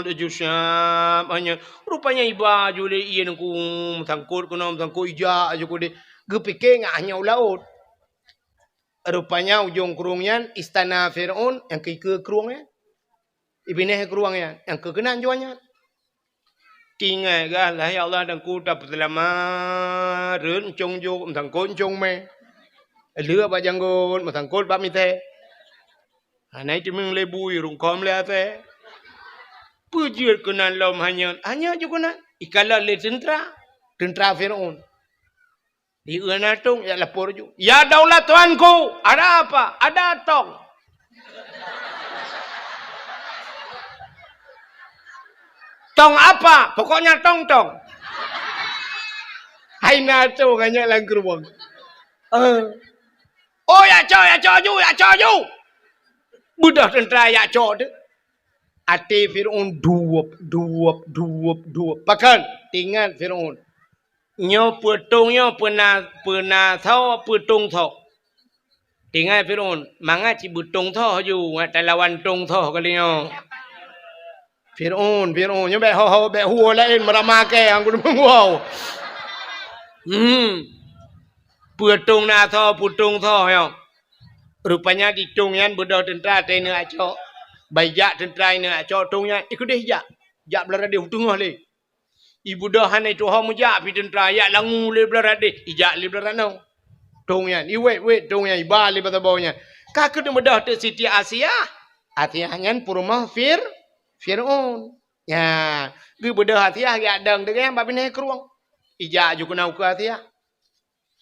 de jusam hanya rupanya iba jule iya nku sangkut kuno sangkut ija juga di. Gepike ngahnya laut. Rupanya ujung kerungnya istana Firaun yang ke kerungnya. Ibineh kerungnya yang ke kenan juanya. Tinggal lah ya Allah dan ku dapat lama ren chong jo thằng côn chong me. Lửa ba janggon thằng côn ba mi the. Anai ti meng le bui rung kom le ate. Pujir kenan lom hanya juga na ikala le tentara Firaun. Di anatung ya lapor ju. Ya daulat tuanku, ada apa? Ada tong. Tong apa? Pokoknya tong. Hai na tu hanya lang keruang. Oh ya coju. Budak tentara ya co tu. Ati Firaun duop. Pakan tinggal Firaun. Nyo petungnya pernah thau petung thau. Tinggal Firaun, manga ci betung thau ju ngata lawan tung thau kali nyo. Firaun nyo be ho be huo lain meramake ang kudu wow. Petung na thau putung thau yo. Rupanya di tungyan budak tentara tene aco. Bayak tentara ne aco tungnya ikut deh jak. Jak belara dia tungah le. Ibu dah hanai tu hom ja pi tentara ya langu le belara de ijak le belara no tongyan iwet tongyan iba le batabaunya ka ke mudah te Siti Asia ngan purma Firaun ya ge bedah Asia ya dang de ba bine keruang ijak ju kenau ke Asia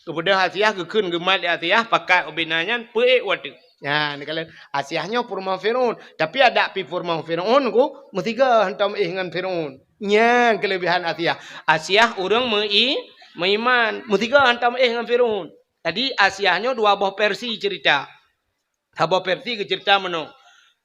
ke bedah Asia ke keun ge mat Asia pakai obinanyan pe watu ya ni kalian Asianya purma Firaun tapi ada pi purma Firaun ku mesti ke hantam ngan Firaun nya kelebihan Asia orang meiman mutiga hantam dengan Firaun tadi Asianya dua buah versi cerita Haba Persi ke cerita mana?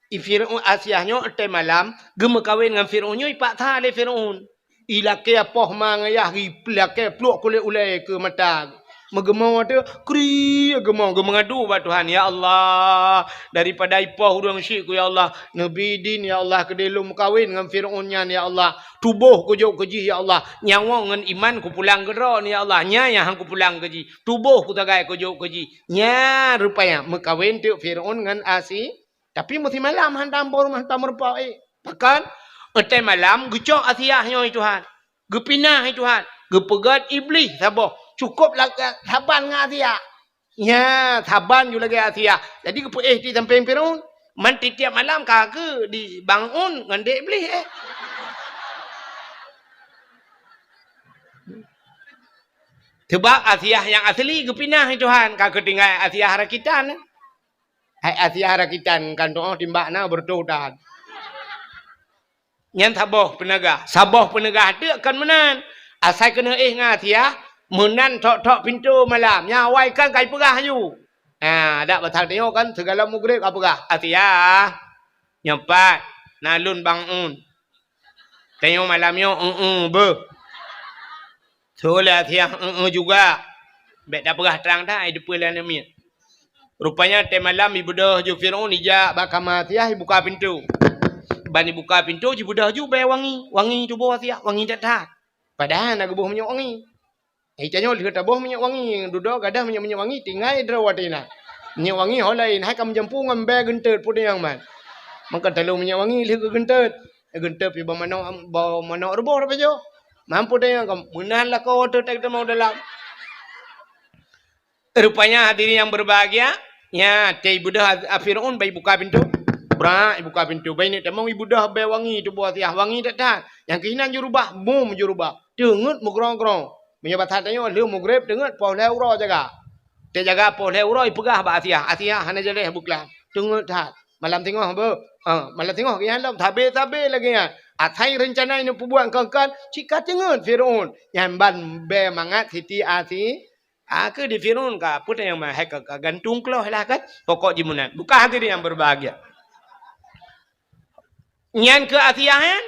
Firaun Asiahnya etai malam, gema kahwin dengan Firaunnya ipak tha le Firaun. Ilake apa mangayah ilake peluk kulit ulai ke mata. Megemo tu kri gemo mengadu ba Tuhan ya Allah daripada ipah hurang syik ku ya Allah nabi din ya Allah kedelum kahwin dengan Firaunnya ya Allah tubuh ku jauh keji ya Allah nyawa dengan iman ku pulang gera ni ya Allah nya yang hang ku pulang keji tubuh ku tagai ku jauh keji nya rupanya mekawin tu Firaun dengan Asi tapi mesti malam hantam rumah hantam merpa bahkan etai malam gecok Asiahnya Tuhan gepinah Tuhan gepegat iblis sabah cukup lah saban dengan Asia. Ya, saban juga lagi Asia. Jadi ke di samping Firaun. Man tiap malam kagak dibangun dengan dek iblis Sebab Asia yang asli kepinah Tuhan. Kagak tinggal Asia harakitan. Hai Asia harakitan kan doa timbakna berdoa. Yang sabah penegah tu akan menan. Asal kena dengan Asia menan tok pintu malam nyawai kan kai pegah you dak batal tengok kan segala mugrib apa pegah Asia nyampat nalun bangun tengok malamnya be solah Asia juga bet dak pegah terang dah depan lah ni rupanya tem malam ibu dah ju Firaun ijak bakama Asia buka pintu bani buka pintu ibu dah ju bay wangi tu bawa Asia wangi dak padahal nak buah minyak wangi Ikannya lihat tabuh minyak wangi, duduk gadah minyak wangi, tinggal derawatina. Minyak wangi holain, hai kamu jampu ngambil gentet pun yang man. Maka kalau minyak wangi lihat gentet pi bawa mana rubuh apa jo? Mampu dia kamu menanlah kau tu tak mau dalam. Rupanya hadirin yang berbahagia, ya, ibu dah Firaun bayi buka pintu. Buka pintu. Bayi ni temang ibu dah bayi wangi tu buat tiah wangi tak. Yang keinginan jurubah, bom jurubah. Dengut mukrong-krong. Punya batat tanya lu mugrib dengat pau leuro jaga. Dia jaga pau leuro ipegah ba Asia. Asia hana jeleh buklah. Dengat tat. Malam tengok be. Malam tengok kian lam tabe lagi ya. Atai rencana ini pubuan kan cika dengat Firaun. Yang ban be mangat Siti Asi. Ke di Firaun ka put yang mah hek gantung keloh lah kan. Pokok jimunan. Bukan hadirin yang berbahagia. Nyan ke Asia kan?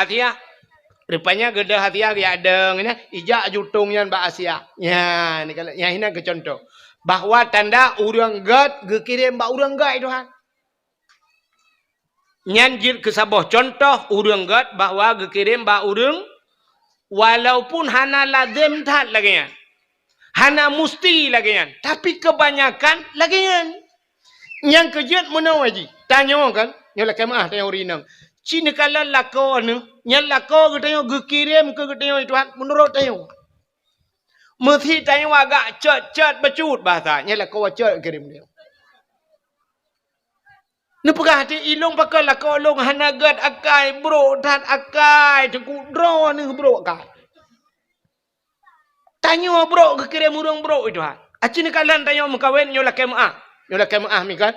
Asia rupanya gedah hati dia ada ni ijak jutung yang ba Asia. Ya, ni kalau yang ini ke contoh. Bahwa tanda urang gad gekirim ba urang gad Tuhan. Nyanjir ke sabah contoh urang gad bahwa gekirim ba urang walaupun hana lazim tat lagi. Hana musti lagi. Tapi kebanyakan lagi. Yang kejut menawaji. Tanya kan, nyolah kemah tanya urinang. Cina kala lako ni, yang lako kita gekirim ke kita Tuhan menurut tayo. Mesti tayo agak cet becut bahasa, yang lako cet kirim dia. Nepegah hati ilung pakai lako long hanagat akai bro dan akai tengku draw ni bro akai. Tanyo bro gekirim urang bro Tuhan. Cina kala tayo mengkawin nyolah kemah mikan.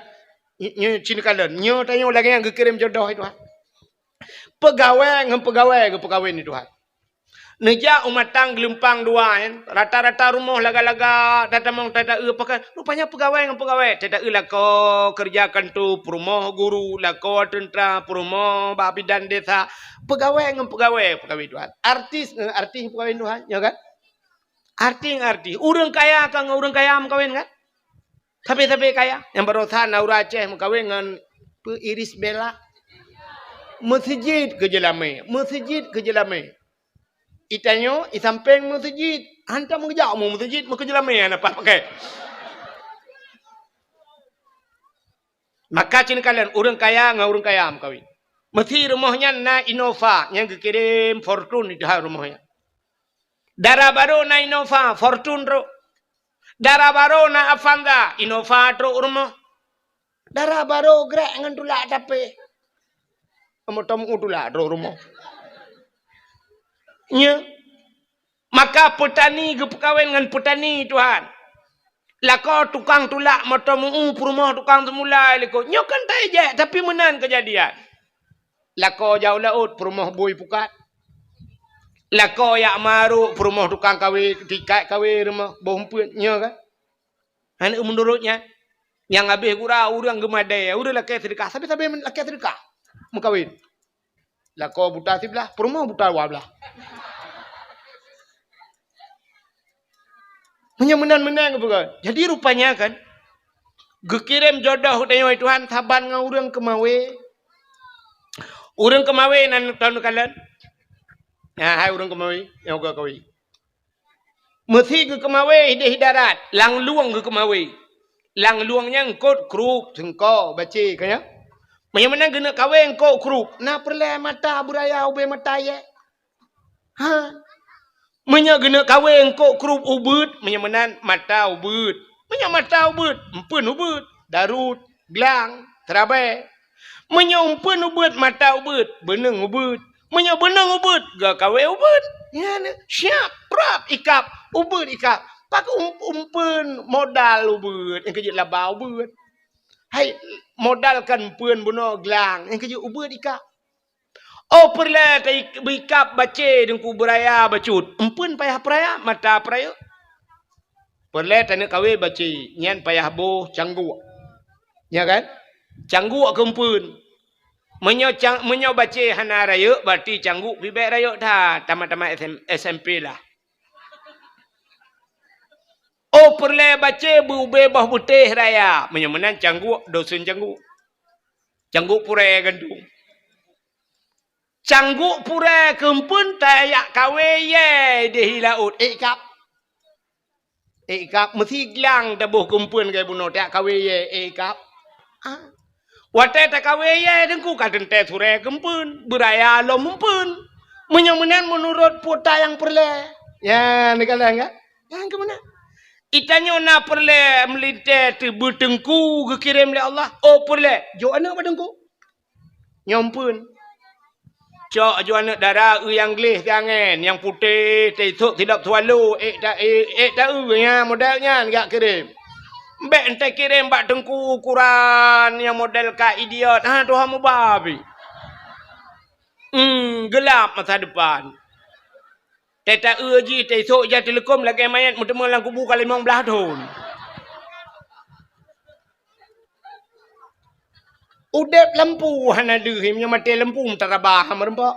Cina kala nyo tayo lagi yang gekirim jodoh Tuhan. Pegawai ke pegawai ni Tuhan. Neja umatang gelempang dua kan. Rata-rata rumah laga-laga tatamang tata pakai. Rupanya pegawai tata lako kerjakan tu perumah guru, lako tentera, perumah babidan desa. Pegawai Tuhan. Artis pegawai Tuhan, ya kan? Arti. Urang kaya mengkawin kan? Tapi kaya. Yang berusaha Naura Aceh mengkawin dengan Iris Bella. Masjid ke jelame. Itanyo isampeng masjid. Hantar mengejak mu masjid ke jelame apa pakai. Maka cina kalian orang kaya mengkawin. Mesti rumahnya na Innova yang dikirim Fortune di rumahnya. Darah baru na Innova Fortune ro. Darah baru na Avanza Innova ro rumah. Darah baru gerak dengan tulak tapi Amotam utulah do rumah. Nya. Maka petani ke perkawin dengan petani Tuhan. Lako tukang tulak motomu rumah tukang semula liko. Nyo kan tak je tapi menan kejadian. Lako jauh laut rumah boy pukat. Lako yak maru rumah tukang kawin tikai kawin rumah bomput nya kan. Han menurutnya Yang habis gurau orang gemadai, orang laki sedekah, sampai laki sedekah. Mengkawin. Lako buta sebelah, perumah buta wablah. Menang-menang apa kan? Jadi rupanya kan, gekirim jodoh dengan Tuhan, saban dengan orang kemawe. Orang kemawe nan tahun kalian. Ya, hai orang kemawe, yang kau kawi. Mesti ke kemawe hidarat, lang luang ke kemawe. Lang luangnya engkau krup, sengkau baca kaya. Mana kena kawin engkau krup. Na perle mata buraya ube mata ye. Ha. Mana kena kawin engkau krup ubud, mana mata ubud. Mana mata ubud, empun ubud, darut, gelang, terabai. Mana empun ubud, mata ubud, beneng ubud. Mana beneng ubud, ga kawin ubud. Ya ne, siap, prap ikap, ubud ikap. Pak umpun modal ubud, yang kejut labau ubud. Hai modalkan pun bunuh gelang yang kerja ubah dikap. Oh perlah kai bikap baca dengku beraya bacut. Empun payah peraya mata peraya. Perlah tanah kawe baca nyan payah boh canggu. Ya kan? Canggu kempun. Menyo baca hana raya berarti canggu bibek raya dah tamat-tamat SMP lah. Oh perle baca bube bah putih raya. Menyamanan cangguk dosun cangguk. Cangguk pura gandung. Cangguk pura kempun tayak kawe ye dehi laut. Ikap. Ikap mesti gelang dabuh kempun kaya bunuh tayak kawe ye ikap. Watai tak kawe ye dengku kaden teh sure kempun. Beraya lo mumpun. Menyamanan menurut puta yang perle. Ya negala enggak? Yang kemana? Itanya na perle melinte tu bertengku kekirim oleh Allah. Oh perle. Jo anak badengku. Nyampun. Cok jo anak darah yang gelih kangen. Yang putih. Tidak tualu. Tak ya modalnya enggak kirim. Mbak ente kirim bak tengku ukuran yang model ka idiot. Ha Tuhan mu babi. Gelap masa depan. Teta uji tesok je telekom lagi mayat mutemu lang kubu kali 15 tahun. Udep lampu hana dehim yang mati lampu tarabah merempak.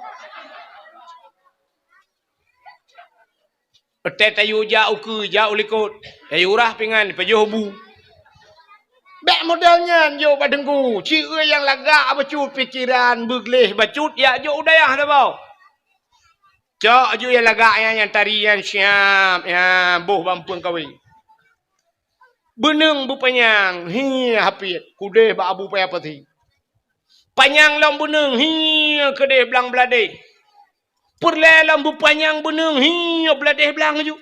Teta yuja uku ja ulikut. Ayurah pingan pejobu. Bek modalnya jo badengku. Cik yang lagak bacut pikiran begleh bacut ya jo udayah dah bau. Cok ju yang lagak yang tarian siap ya boh bampun kawi. Beneng bu panyang hi hapit kudeh ba abu payah pati. Panyang lam beneng hi kedeh belang belade. Perle lam bu panyang beneng hi belade belang ju.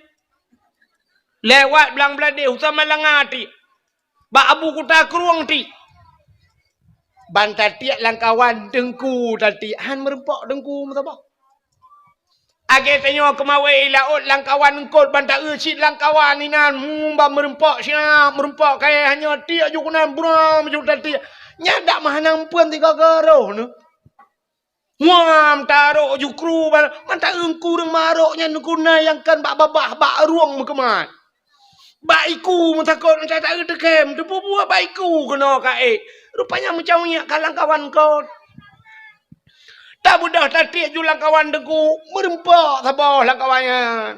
Lewat belang belade usama langati. Ba abu kuta keruang ti. Bantar tiak langkawan dengku tadi han merempok dengku mutaba. Age tanyo kemawai laut langkawan engkol bantak usit langkawan ni nan mumba merempok siap merempok kaya hanya tiak ju kunan buram ju tadi nyadak mahanang pun tiga garoh nu muam taruh ju kru bantak engku reng maroknya nukuna yang kan bak babah bak ruang mekemat baiku mentakut mencatat tekem debu buah baiku kena kae rupanya macam nya kalang kawan kau. Tak mudah tatik julang kawan dengku merempak sabah langkawannya.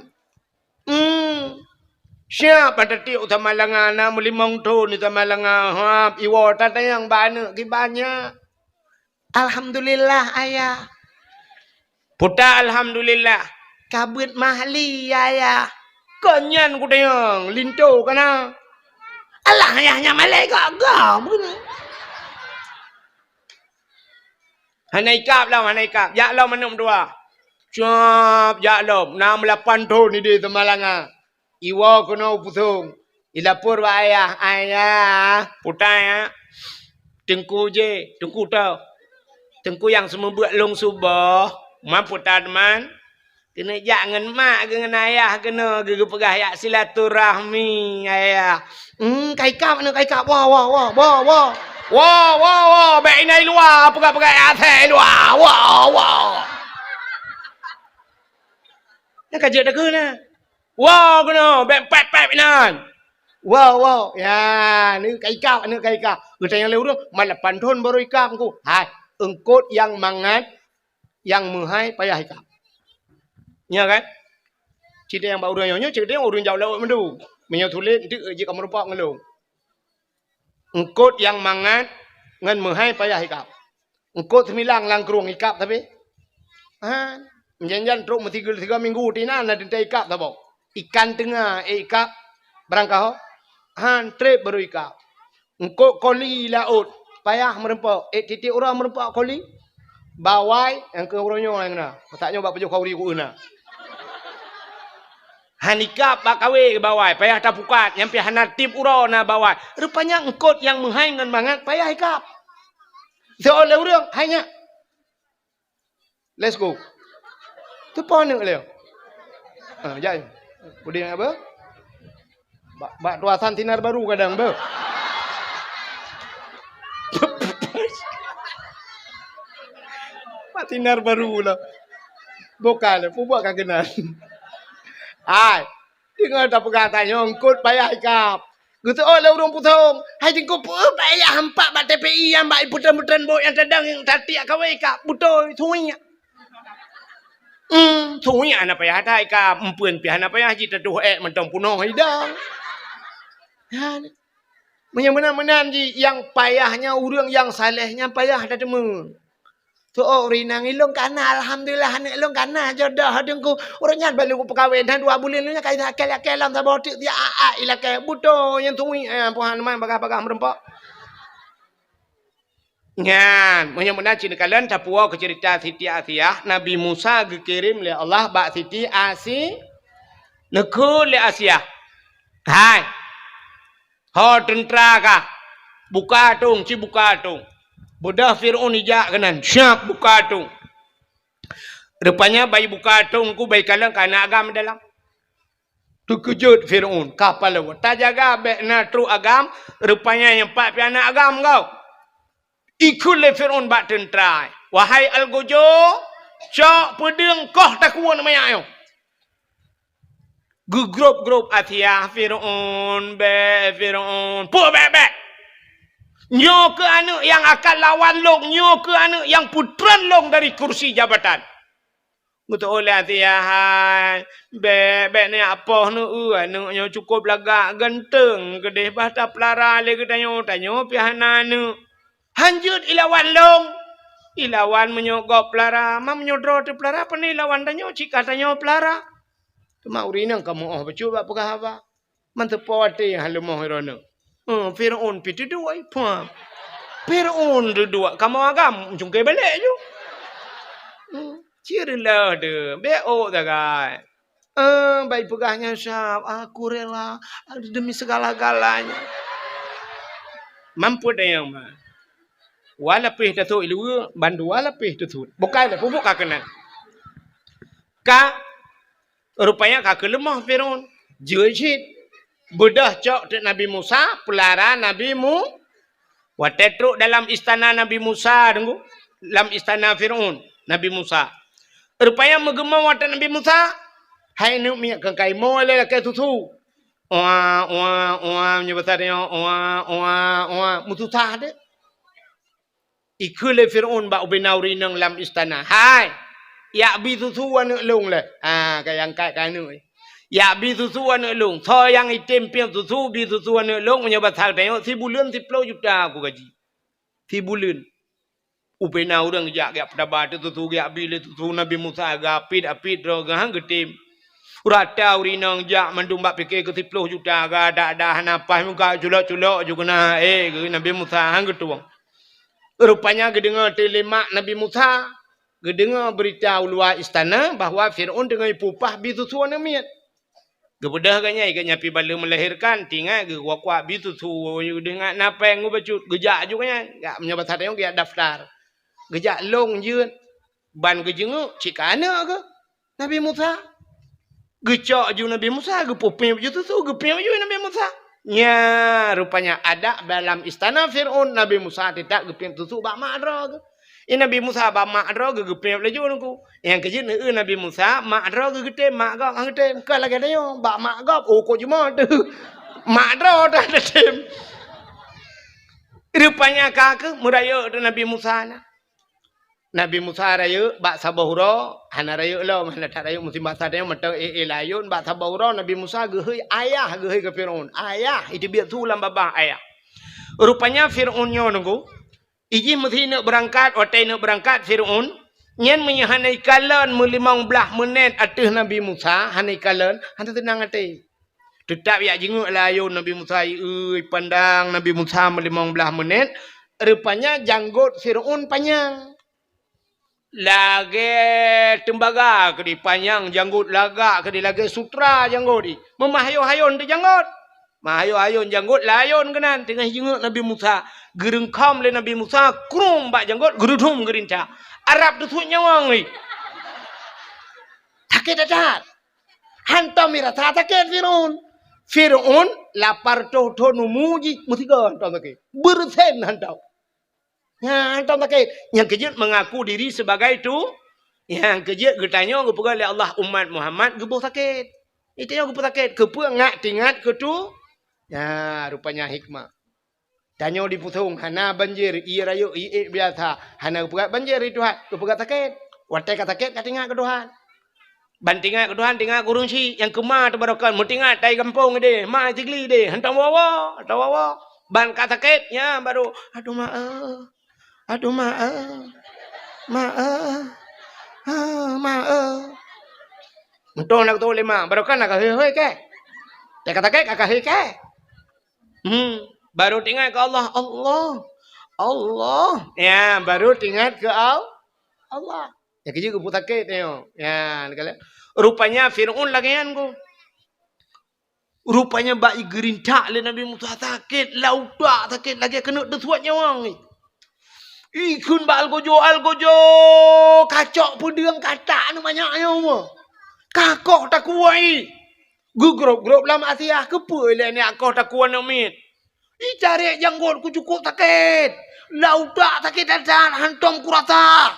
Siap tatik utama langana melimong tu ni utama langana iwa tatayang banyak banyak. Alhamdulillah ayah. Puta alhamdulillah. Kabut mahli ayah. Konyan ku tayang linto kana. Alah ayahnya malaikat gam begini. Hanaikap lah, hanaikap. Ya lah manum dua. Siap, ya lah. 68 tahun ni dia temalanga. Iwa kena pusung. Ilapur wa ayah. Ayah. Putai ya. Tengku je. Tengku tau. Tengku yang semua buat long subah. Mampu tak teman. Kena jangan mak dengan ayah. Kena pegah ya silaturahmi ayah. Kaikap mana kaikap. Wah. Wah, baik ini luar, pegang atas luar, wah. Nak kerja dah ke na? Wah, kena, baik pep nan. Wow. Ya, ni kaikap, ni kaikap. Kita yang lewat malah pantun baru ikap ku. Hai, engkot yang mangat, yang menghai payah ikap. Ya kan? Cerita yang baru nyonya, cerita yang urun jauh lewat mendu. Menyatulit, itu je kamu rupak ngelung. Engkot yang mangat, ngan menghai payah ikap. Engkot semilang lang kerung ikap tapi. Ha, menjanjan truk tiga minggu tina na dinta ikap tabo. Ikan tengah ikap berangkah. Han trip baru ikap. Engkot koli laut payah merempak. Titik orang merempak koli. Bawai yang ke orangnya yang na. Mataknya bak pejuh kauri ku na. Hanikap bak kawe ke bawai payah tak pukat nyampe hanatip ura na bawai. Rupanya engkot yang menghai ngan banget payah ikap. Seoleh urang hanya. Let's go. Tu pon nak leo. Jai. Budi apa? Bak tuasan tinar baru kadang ber. Bak tinar baru lah. Bukan, buat kan kenal. Ai, dengar tak perkataannya engkut payah ikap. Gitu oh le urang putong. Hai jengko payah hampak bak TPI yang bak putan-putan bok yang tadang yang tati akawe ikap. Butoi thuinya. Thuinya ana payah ta ikap. Empuan pi ana payah ji teduh mentong punoh hidang. Ha. Menan-menan ji yang payahnya urang yang salehnya payah ada temu. Tu rinang ilung kana alhamdulillah anak ilung kana jodoh dengku orangnya balu pekawin dan 2 bulan nya kai akel-akelan ta botik dia ilake buto yang tungui puhan man bagah-bagah merempak. Ngan, menyamuna cina kalian tapua ke cerita Siti Asiyah, Nabi Musa dikirim oleh Allah bak Siti Asi nekul le Asiyah. Hai. Ho tentera ka. Buka tung, ci buka tung. Budak Fir'aun ijak kanan. Syak buka tung. Rupanya bayi buka tung ku bayi kalang kana agam dalam. Terkejut Fir'aun. Kapal lewat. Tak jaga bekna tru agam. Rupanya yang 4 piana agam kau. Ikut le Fir'aun bak tentera. Wahai Al-Gojo. Cok pedeng koh takuan namanya ayo. Grup-grup Asiyah Fir'aun. Fir'aun. Puh bek. Nyo ke anak yang akan lawan long. Nyo ke anak yang putran long dari kursi jabatan. Betul oleh Asiyah. Bek ni apa nu anaknya cukup lagak ganteng. Kedih bahasa pelara le tanya pihana nu. Hanjut ilawan long. Ilawan menyogok pelara. Mam menyodro tu pelara apa ni ilawan tanya cika tanya pelara. Mak urinang kamu bercuba apa apa. Mantepawati halu mohirana. Fir'aun piti dua ipa. Fir'aun dua kamu agam jungkai balik je. Cirilah de. Beo tagai. Baik pegahnya syab. Aku rela demi segala-galanya. Mampu dah yang mah. Walapih tu ilu bandu walapih tu. Bukan dah pupuk kakenan. Rupanya kakek lemah Fir'aun. Jujit. Bedah cok tek Nabi Musa. Pelara Nabi Mu. Watetruk dalam istana Nabi Musa. Tunggu. Dalam istana Fir'aun. Nabi Musa. Rupanya menggema watak Nabi Musa. Hai nuk minyak kengkai. Mau le lakai tutu. Menyebutkan dia. Mututah dia. Ikut le Fir'aun bak ubenauri nang dalam istana. Hai. Ya bi tutu anak long le. Kayang kai kanu. Ya bi susu anak long. So yang item piang susu bi susu anak long menyebut hal tengok 10 bulan 10 juta aku gaji. 10 bulan. Upena orang jak gak pedabat susu gak bi le susu Nabi Musa gapit ro gahang getim. Rata urinang jak mendumbak fikir ke 10 juta ga ada apa muka culok-culok juga na Nabi Musa hang getuang. Rupanya gedengar telemak Nabi Musa gedengar berita luar istana bahawa Fir'aun dengan pupah bi susu anak miat. Gebedah kanya ikatnya pi bala melahirkan tinggal ge kuak bitu tu dengan napeng bacut gejak juga nya gak menyebut ada yang dia daftar gejak long jeun ban gejenguk cikana ke Nabi Musa gecok ju Nabi Musa ge popeng begitu tu gepeng ju Nabi Musa nya rupanya ada dalam istana Fir'aun Nabi Musa tidak gepeng tu bak madra ke Nabi Musa ba mak ro ge gepeng laju nungku yang kejin Nabi Musa mak ro ge gede mak gak gede ke lagi ada yo ba mak gap oh ko cuma tu Mak dah ada tim. Rupanya kakak meraya tu Nabi Musa lah. Nabi Musa raya bak sabahura, hana raya lah, hana tak raya musim bahasa dia mentang layun bak sabahura Nabi Musa gehoi ayah gehoi ke Firaun. Ayah itu biar tu lam babah ayah. Rupanya Firaunnya nunggu. Iji mesti nak berangkat, otai nak berangkat Firaun. Nyen menyahanai kalan 15 menit atas Nabi Musa, hanai kalan, hana tenang atai. Tetap ya jenguk layun Nabi Musa, pandang Nabi Musa 15 menit. Rupanya janggut Firaun panjang. Lagi tembaga ke di panjang janggut lagak ke di lagi sutra janggut di. Memahayun-hayun di janggut. Mahayun-hayun janggut layun kenan tengah jenguk Nabi Musa. Gerengkam le Nabi Musa krum bak janggut gerudum gerinca. Arab tu suit nyawang ni. Takut dadat. Hantam mirata takut Firaun. Firaun lapar to numuji mutiga hantam takut. Bersen hantam. Ya, hantam takut. Yang kejut mengaku diri sebagai tu. Yang kejut getanya gepegang oleh Allah umat Muhammad gebuh sakit. Itu yang gebuh sakit. Kepa ngat tingat ke tu. Ya, rupanya hikmah. Tanya di putung, hana banjir, iya rayu, iya biasa. Hana kepegat banjir itu Tuhan. Kepegat sakit. Watai kata sakit, kata tingat ke Tuhan. Bantingat ke Tuhan, tingat kurung si. Yang kemah tu barokan. Mutingat, tai kampung dia. Ma tigli dia. Hantam wawa. Hantam wawa. Ban kata sakit, ya baru. Aduh maaf. Aduh maaf. Maaf. Maaf. Mentong nak tu lima. Barokan nak hei ke. Tai kata sakit, kakak hei ke. Baru tinggal ke Allah. Allah. Ya, baru tinggal ke Allah. Ya kerja ke putakit tengok. Ya, rupanya Firaun lagian ku. Rupanya bayi gerintak le Nabi Musa sakit, laudak sakit lagi kena desuat nyawang ni. Ikun ba algojo kacok pedang katak ni banyaknya semua. Kakok tak kuai. Gugrop lam Asia kepa le ni akok tak kuat nak mit. Cari janggut ku cukup sakit. Laudak sakit dan hantam kurasa.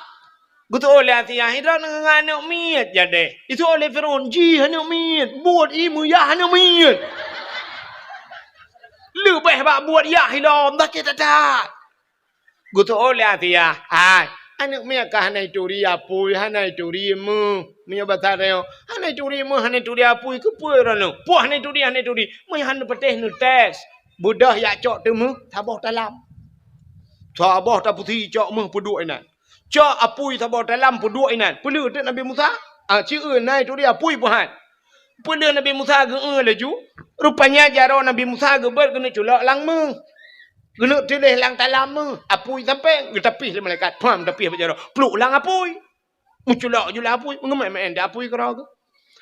Gutu oleh Asia hidra dengan anak mit jadi. Itu oleh Firaun ji anak mit. Buat imu ya anak mit. Lebih bak buat ya hilam sakit dan. Gutu oleh Asia. Hai. Anak mit kah hanai turi apui hanai turi mu. Mia bahasa dia. Hanai turi mu hanai turi apui kepa rano. Puah hanai turi. Mu hanai peteh nu tes. Budah ya cok temu tabah dalam. Tabah tak putih cok mu peduk inan. Cok apui tabah dalam peduk inan. Pelu tu Nabi Musa. Cie nai tu dia apui puhan. Pelu Nabi Musa ge laju. Rupanya jaro Nabi Musa ge ber kena culak lang mu. Kena tilih lang dalam mu. Apui sampai ge tapih le malaikat. Pam tapih jaro. Peluk lang apui. Mu culak jula apui. Mengemai dah apui kera ke.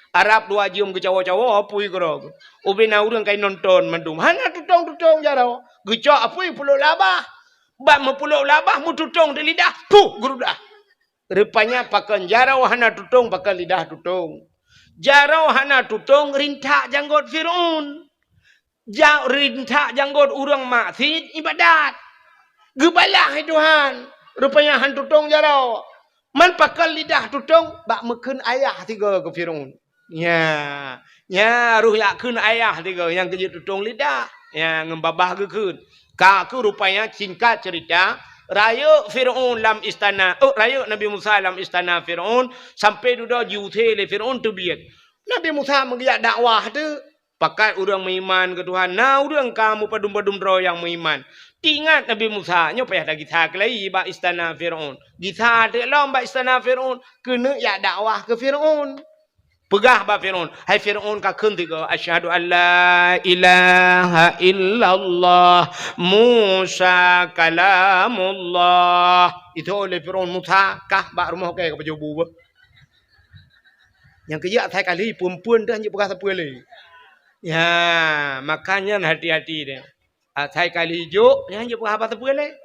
Arab dua jam ke cawa-cawa apui kera ke. Ubina urang kai nonton mandum. Hana tutong jaro. Gecak apui puluk labah. Bak mepuluk labah mu tutong di lidah. Puh gerudah. Rupanya pakan jaro hana tutong pakan lidah tutong. Jaro hana tutong rintak janggut Firaun. Rintak janggut urang maksiat ibadat. Gebalah Tuhan. Rupanya han tutong jaro. Man pakan lidah tutong bak meken ayah tiga ke Firaun. Ya, ruh yakun ayah tiga yang kerja tutong lidah, yang ngembabah gekun. Kaku rupanya singkat cerita, raya Firaun dalam istana, raya Nabi Musa dalam istana Firaun sampai duda jute le Firaun tu biat. Nabi Musa mengiak dakwah tu, pakai orang beriman ke Tuhan. Nah, orang kamu padum-padum roh yang beriman. Tingat Nabi Musa, nyo payah dah kita kelai ba istana Firaun. Kita de lom ba istana Firaun, kena ya dakwah ke Firaun. Pegah ba Firaun. Hai Firaun ka keun tiga asyhadu alla ilaha illallah Musa kalamullah. Itu oleh Firaun Musa kah ba rumah ke pejobu ba. Yang kerja atai kali perempuan dah hanya pegah siapa lagi. Ya, makanya hati-hati dia. Atai kali hijau hanya pegah apa siapa lagi.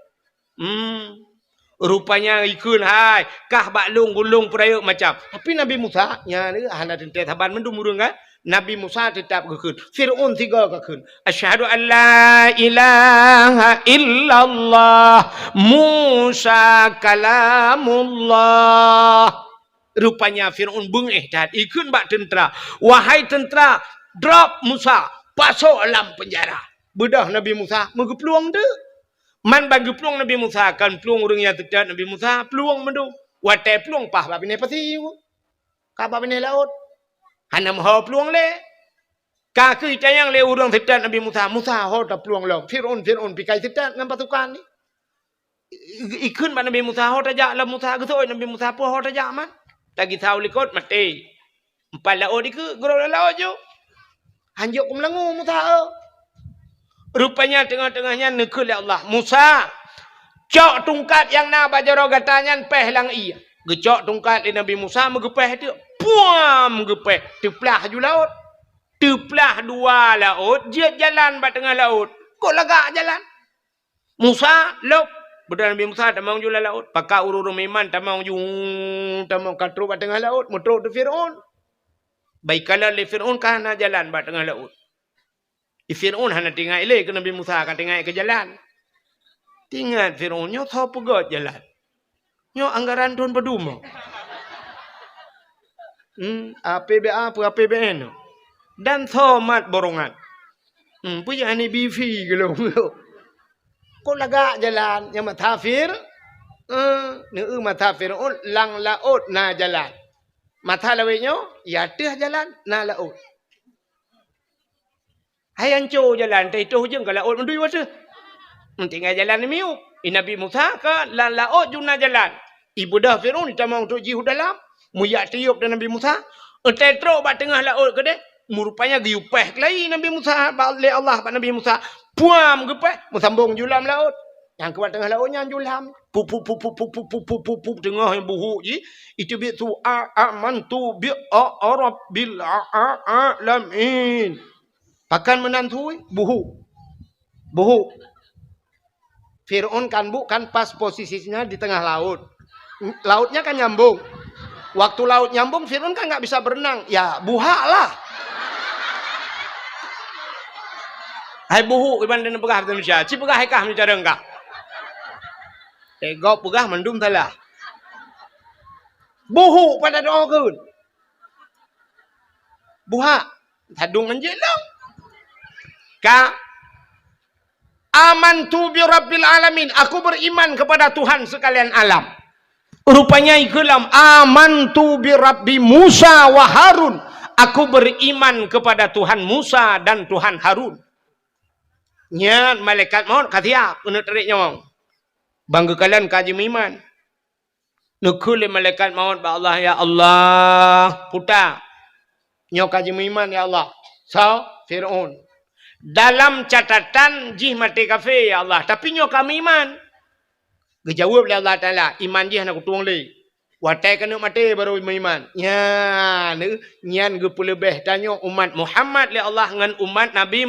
Rupanya ikun hai kah baklung gulung perayuk macam. Tapi Nabi Musa nya ni hana tentet haban mendum urang kan. Nabi Musa tetap keun. Firaun tiga keun. Asyhadu an la ilaha illallah Musa kalamullah. Rupanya Firaun bengih dan ikun bak tentera. Wahai tentera, drop Musa. Pasok alam penjara. Bedah Nabi Musa. Mereka peluang tu. Man bagi peluang Nabi Musa. Kan peluang orang yang terdekat Nabi Musa. Peluang mendu. Watai peluang pah. Bapak ini pasti. Kapa ini laut. Hana mahu peluang le. Kaki tayang le orang terdekat Nabi Musa. Musa ho tak peluang le. Fir'un pikai terdekat dengan pasukan ni. Ikun Nabi Musa ho tajak lah Musa. Kesoi Nabi Musa pun ho tajak man. Tagi tahu likut mati. Empat laut ni ke. Gerau laut je. Hanjuk ku melengu Musa. Rupanya tengah-tengahnya nekul ya Allah. Musa. Cok tungkat yang nak bajaro gatanya peh lang iya. Gecok tungkat di Nabi Musa megepeh tu. Puam megepeh. Teplah ju laut. Teplah dua laut. Dia jalan bat tengah laut. Kok lagak jalan? Musa lop. Betul Nabi Musa tak mau jual laut. Pakai urung iman tak mau katru bat tengah laut. Mutruk tu Fir'un. Baiklah le Fir'un kan nak jalan bat tengah laut. Fir'un hana tinggal ile ke Nabi Musa kan tinggal ke jalan. Tinggal Fir'un nyo tho pegot jalan. Nyo anggaran tuan peduma. APBA apa APBN. Dan tho mat borongan. Punya ni BV ke lo. Kok lagak jalan yang matafir? Mata Fir'un lang laut na jalan. Mata lawetnya, ya teh jalan, na laut. Hai anco jalan, teh itu je ke laut mendui wasa. Tinggal jalan ni miu. Nabi Musa ke lang laut juna jalan. Ibu dah Fir'un kita mau untuk jihu dalam. Muyak tiup dan Nabi Musa. Teh teruk bat tengah laut ke deh. Rupanya giupeh kelai Nabi Musa. Oleh Allah pak Nabi Musa. Puam gepeh. Musambung julam laut. Yang kebat tengah lautnya julam. Pup tengah yang buhuk je. Itu bi tu amantu bi rabbil alamin. Akan menantui buhuk. Fir'un kan bukan pas posisinya di tengah laut. Lautnya kan nyambung. Waktu laut nyambung Fir'un kan nggak bisa berenang. Ya buhak lah. Hai buhuk iban dan pegah Indonesia. Ci pegah hekah mencara enggak. Tegok pegah mendum salah. Buhuk pada doa kun. Buhak. Hadung anjing lah. Ka amantu bi rabbil alamin. Aku beriman kepada Tuhan sekalian alam. Rupanya ikulam amantu bi rabbi Musa wa Harun. Aku beriman kepada Tuhan Musa dan Tuhan Harun. Nya malaikat maut katiak untuk tarik nyawang. Bangga kalian kaji iman. Nukul malaikat maut ba Allah ya Allah puta. Nyo kaji iman ya Allah. So Fir'un. Dalam catatan jih mati kafe ya Allah. Tapi nyo kami iman. Gejawab oleh Allah Ta'ala. Iman jih nak tuang le. Watai kena mati baru iman. Ya, nyan ge lebih tanya umat Muhammad le Allah dengan umat Nabi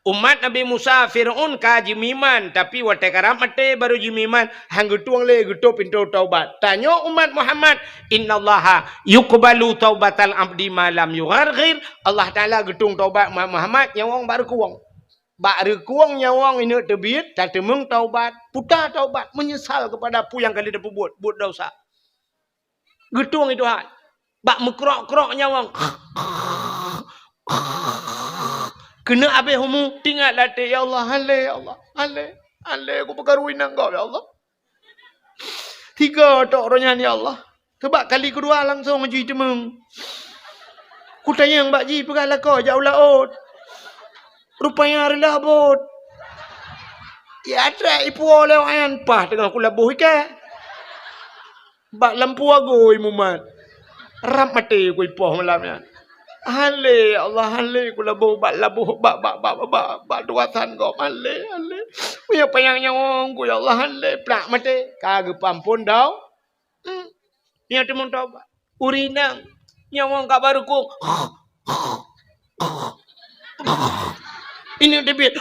Umat Nabi Musa Fir'un kaji iman. Tapi watai karam mati baru iman. Hang getuang le getup pintu taubat. Tanya umat Muhammad. Innallaha yuqbalu taubatal abdi malam yugharghir. Allah Ta'ala getung taubat Muhammad. Nyawang baru kuang. Baru kuang nyawang ini terbit. Tak temung taubat. Putar taubat. Menyesal kepada apa yang kali dia buat. Buat dosa. Getung itu hal. Bak mekrok-krok nyawang. Kena habis humu. Tinggal latih. Ya Allah. Halai ya Allah. Halai. Aku perkaruin engkau ya Allah. 3 tok orangnya ya Allah. Sebab kali kedua langsung mencuci temung. Ku tanya yang Mbak Ji. Pergalah kau jauh laut. Rupanya hari labut. Ya ada ipu oleh wayan. Pah tengah aku labuh ikan. Bak lampu aku imumat. Rap mati aku ipuh malamnya. Halai Allah halai aku labuh. Bak labuh. Bak duasan kau. Halai. Punya payangnya aku ya Allah halai. Plak mati. Kagak pampun tau. Ni ada mun tau. Urinang. Nyawang kak baru ku. Ini debit.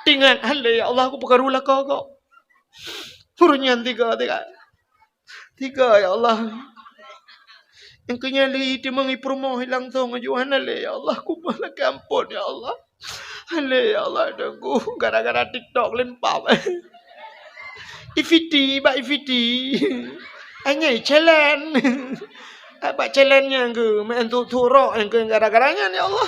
Tinggal halai ya Allah aku perkarulah kau. Hurunyan 3 ya Allah. Yang kenyali itu mengipromo hilang tong ajuan halai ya Allah aku malah kampun ya Allah. Halai ya Allah aku gara-gara TikTok lempap. Ifiti. Hanya challenge. Apa challenge-nya ke? Main turok yang ke gara-garanya ya Allah.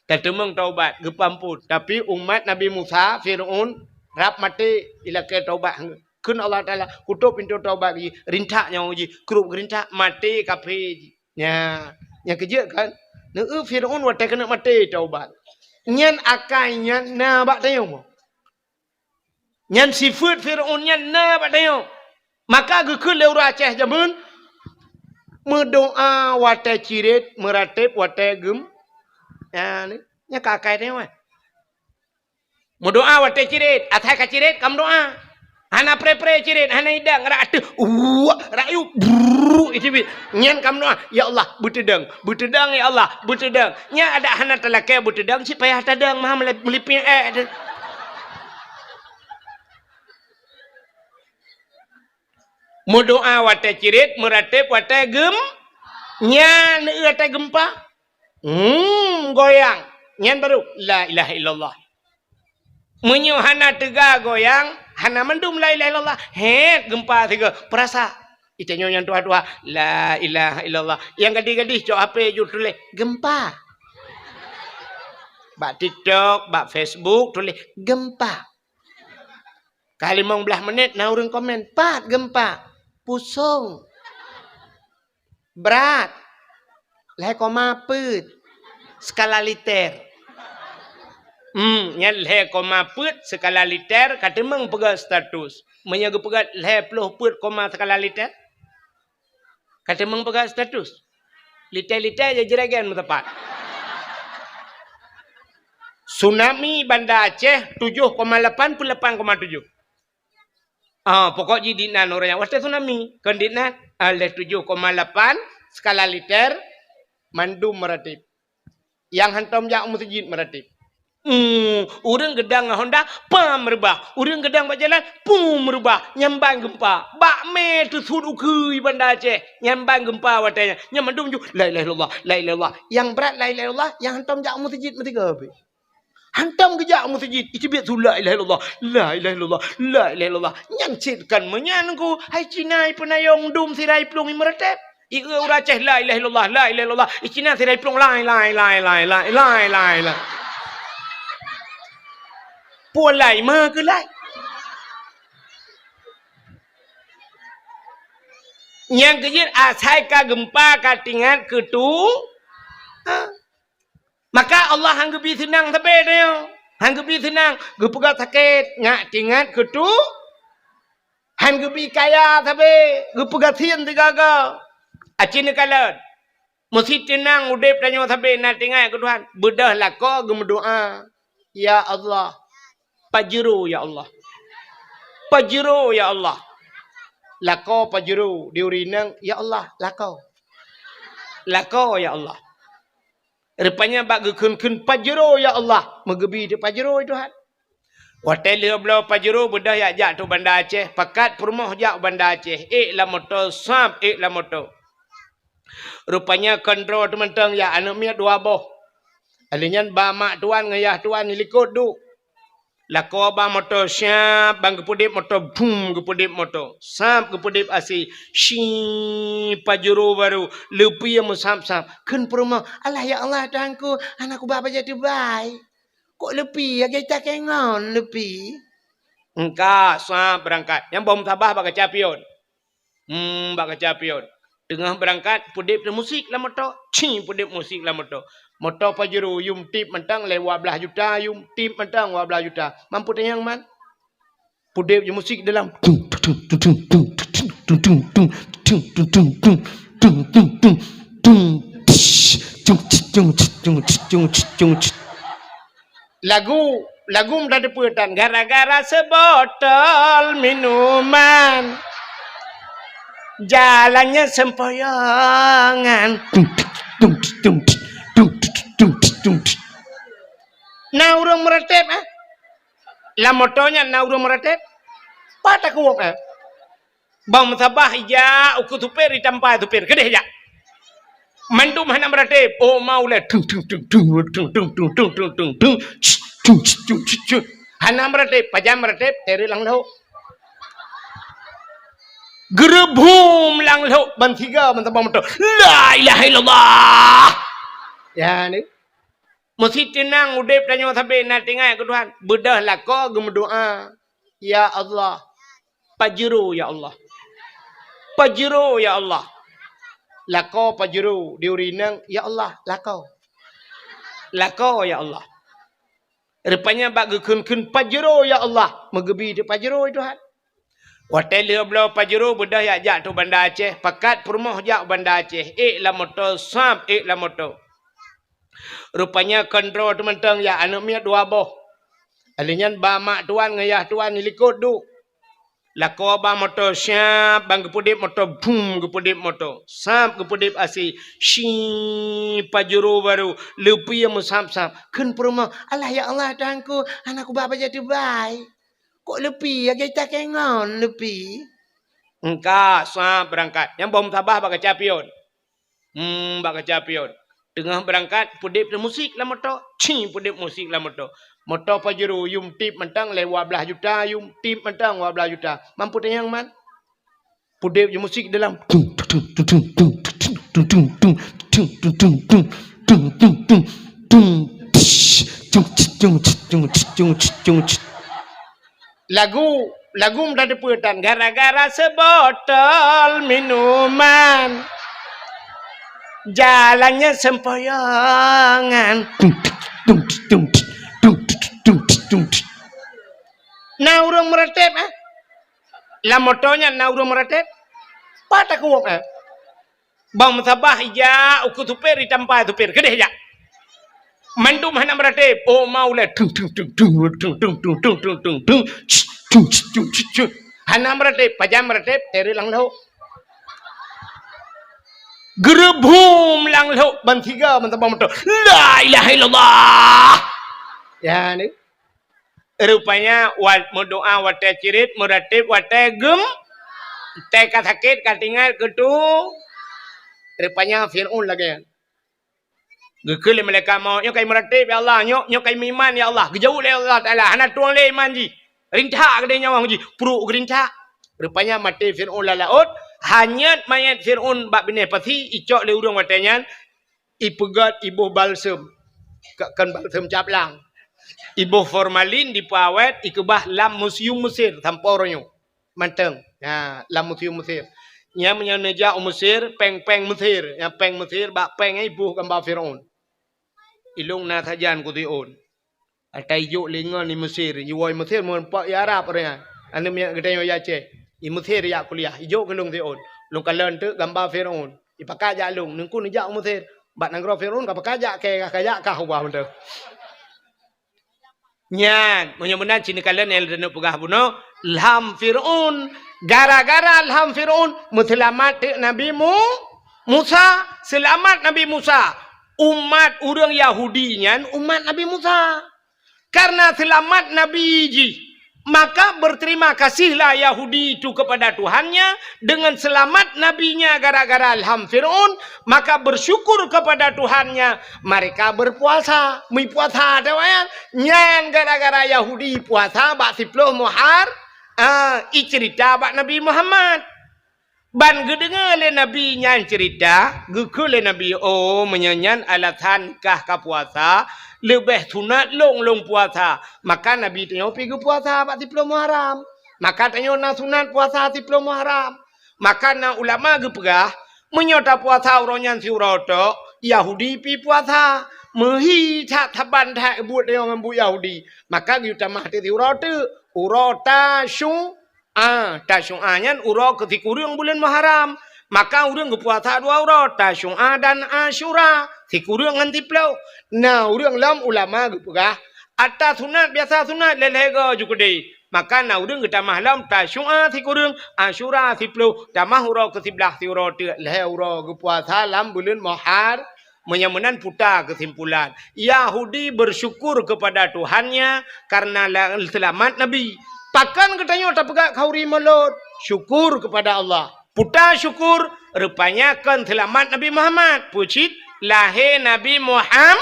Kata meng taubat gepampun. Tapi umat Nabi Musa, Firaun rap mati ila ke taubat. Kun Allah Taala kutup pintu taubat ji, rintak nyawa ji, kerup rintak mati kafe ji. Nya kerja kan. Neu Firaun wate kena mati taubat. Nyan akai nyan na bak tayong. Nyan sifat Firaun nyan na bak tayong. Maka gekul leura Aceh jamun mendoa wate cirit meratip wate gem. Ya ni nya kakai tayong. Mendoa wate cirit, atai ka cirit kam doa. Hana pre-pre cirit, hana idang ra atuh. Rayu bru itu bi. Nyan kam doa, ya Allah betedang ya Allah, betedang. Nya ada hana telake betedang si payah tadang mah melipin Mendoa wate cirit, meratip wate gem. Nya neu wate gempa. Goyang. Nyan baru la ilaha illallah. Menyu hana tega goyang, hana mendum la ilaha illallah. Gempa tiga perasa. Itanya yang tua-tua la ilaha illallah. Yang gadis-gadis cok HP ju tulis gempa. Bak TikTok, bak Facebook tulis gempa. Kali 15 menit na urang komen, "Pat gempa." Pusung. Berat. Leh koma put. Skala liter. Nya leh koma put skala liter kata meng pegat status. Menyaga pegat leh puluh put koma skala liter. Kata meng pegat status. Liter-liter je jeragan tepat. Tsunami Banda Aceh 7,8 pun 8,7. Pokok jadi nan orang yang wasta tsunami. Kondina leh 7,8 skala liter mandum meratip. Yang hantam jak masjid meratip. Urang gedang Honda pam merubah. Urang gedang berjalan pum merubah. Nyambang gempa. Bak me tu sud ukui Banda Aceh. Nyambang gempa watanya. Nyamandum ju la ilaha illallah, la ilaha illallah. Yang berat la ilaha illallah, yang hantam jak masjid metiga habis. Hantam kejak masjid. Itu biar tu la ilaha illallah, la ilaha illallah, la ilaha illallah. Nyancitkan menyanku. Hai Cina penayong dum sirai plung meratip. Ika ura Aceh la ilaha illallah, la ilaha illallah. Cina sirai plung lai. Pulai mah ke lai. Yang kejir asai ka gempa katingan ketung. Maka Allah hanggebi senang tabe dia. Hanggebi senang. Gepegat sakit. Ngak tingat ketung. Hanggebi kaya tabe. Gepegat sian tigaga. Acina kalat. Mesti tenang udep tanya tabe. Nak tingat ke Tuhan. Bedah lah kau gemedoa. Ya Allah. Pajero ya Allah. Pajero ya Allah. Lakau pajero diurinang ya Allah lakau. Lakau ya Allah. Rupanya bak gekun pajero ya Allah. Megebi di pajero Tuhan. Hotel dia belau pajero bedah ya jak tu Banda Aceh. Pakat perumah jak Banda Aceh. La motor sab la motor. Rupanya kontrol teman-teman ya anak miat dua boh. Alinyan ba mak tuan ngayah tuan likut du. Lako ba motor siap bang gepudip motor boom gepudip motor sap gepudip asi shi pajero baru lepi yang sap kun perumah Allah ya Allah Tuhanku anakku bapa jadi baik kok lepi ya kita kengon lepi engkau sap berangkat yang bom tabah bak capion bak capion tengah berangkat pudip musik lah motor pudip musik lah motor motor pajero yum tip mentang lewat 12 juta yum tip mentang 12 juta mampu tayang man pudip je musik dalam lagu mendadak putan gara-gara sebotol minuman jalannya sempoyongan na urang meratip la motonya na urang meratip patah kuwak bang sabah ija uku tupir ditampai tupir kedeh ja mandum hana meratip oh mau le hana meratip pajam meratip teri lang lau gerebum lang lau ban tiga ban sabah motor la ilaha illallah ya ni Mesti tenang udip tanya sampai nak tinggal ke Tuhan. Bedah lah kau berdoa. Ya Allah. Pajru ya Allah. Pajru ya Allah. Lako pajru diurinang ya Allah lako. Lako ya Allah. Rupanya bak gekun-kun pajru ya Allah. Megebi di pajru Tuhan. Hotel dia belau pajru bedah ya jak tu Bandar Aceh. Pakat perumah jak Bandar Aceh. La motor sam la motor. Rupanya kontrol teman-teman ya anak miat dua boh. Alinyan ba mak tuan ngayah tuan nilikut du. Lako ba motor siap bang kepudip motor boom kepudip motor. Sap kepudip asi. Shi pajuru baru lepi yang musam-sam. Kun perumah. Allah ya Allah tuanku anakku bapa jadi baik. Kok lepi ya kita kengon lepi. Engkau sap berangkat. Yang bom tabah bak capion. Bak capion. Tengah berangkat, pudip musik lah motor. Pudip musik lah motor. Motor pajero, yum tip mentang lewat belah juta, yum tip mentang lewat belah juta. Mampu tanya yang man? Pudip musik dalam. Lagu mendadak putan. Gara-gara sebotol minuman. Jalannya sempoyongan. Nah urang meretep lah motonya nah urang meretep. Patah kuwak Bang sabah ya uku tupir ditampai tupir kedeh ya. Mandu mana meretep. Oh mau le Hana meretep pajam meretep teri lang lau. Gerebum lang lo bantiga mentabang motor. La ilaha illallah. Ya ni. Rupanya wat doa wate cirit meratib wate gem. Teka sakit katingal ketu. Rupanya Fir'aun lagi. Gekul mereka mau nyok kai meratib ya Allah, nyok kai iman ya Allah. Gejauh le Allah Taala. Hana tuang le iman ji. Rinca gede nyawang ji. Puru gerinca. Rupanya mati Fir'aun lalaut. Hanya mayat Fir'aun bak benih pasti icok le urang watanya ipegat ibu balsam kan balsam caplang ibu formalin dipawet ikebah lam museum Mesir tanpa orangnya manteng ya lam museum Mesir nya menyeja Mesir peng Mesir ya peng Mesir bak peng ibu gambar Fir'aun ilung na tajan ku tiun atai juk lingon ni Mesir yuoi Mesir mun pak ya Arab orangnya anu miak gedeyo ya Aceh Mesir ya kuliah hijau kelung Fir'aun lung kalen tu gambar Fir'aun ipakai ja lung nungku ni jak Mesir bat nangro Fir'aun ka pakai ja ke kaya ka ubah mentu nyan menyebenan cini kalen el denu pegah buno lam Fir'aun gara-gara lam Fir'aun muslimat Nabi Musa selamat Nabi Musa umat urang Yahudi nyan umat Nabi Musa karena selamat Nabi ji maka berterima kasihlah Yahudi itu kepada Tuhannya dengan selamat nabinya gara-gara ilham Fir'aun maka bersyukur kepada Tuhannya mereka berpuasa puasa dewan nyan gara-gara Yahudi puasa bak 10 Muharram cerita bak Nabi Muhammad ban gedengar le Nabi nyan cerita gekul le Nabi oh menyanyan alatan kah ka puasa lebih sunat long puasa. Maka Nabi tanya pergi puasa 10 Muharram. Maka tanya nak sunat puasa 10 Muharram. Maka nak ulama ke pegah menyota puasa orangnya si uroto Yahudi pi puasa. Mehi tak taban tak buat dia orang bu Yahudi. Maka kita mah ti uroto urota syu ta syu nya uro ketika urang bulan Muharram. Maka urang ke puasa 2 urota syu dan Asyura. Si kurang nganti plau. Nah, urang lam ulama gepegah. Atas sunat biasa sunat lelega juga deh. Maka nah urang kita mahlam tasyua si kurang Asyura si plau. Tamah urang ke 11 si urang leh urang gepuasa lam bulan Muharram. Menyamunan putar kesimpulan. Yahudi bersyukur kepada Tuhannya karena selamat Nabi. Pakan katanya tak pegak kauri melot. Syukur kepada Allah. Putar syukur rupanya kan selamat Nabi Muhammad. Pucit lahir Nabi Muhammad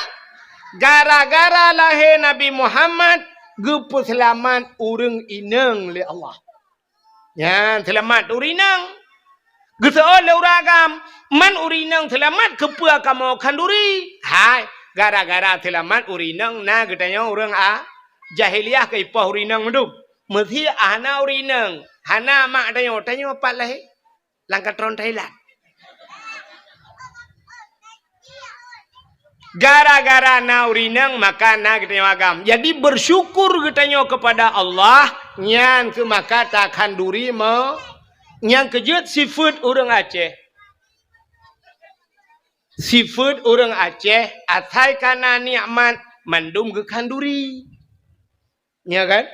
gara-gara lahir Nabi Muhammad gepu selamat urang inang le Allah ya selamat urinang geso le uragam man urinang selamat kepa kamu kanduri hai Gara-gara telamat urinang na katanya orang jahiliah ke ipah urinang mendum. Mesti ana urinang. Hana mak tanya apa lah langkatron Thailand. Gara-gara na urinang maka na katanya agam. Jadi bersyukur katanya kepada Allah nyan ke maka takkan duri mau nyang kejut seafood orang Aceh. Seafood orang Aceh atai kana nikmat mandum ke kanduri. Ya kan?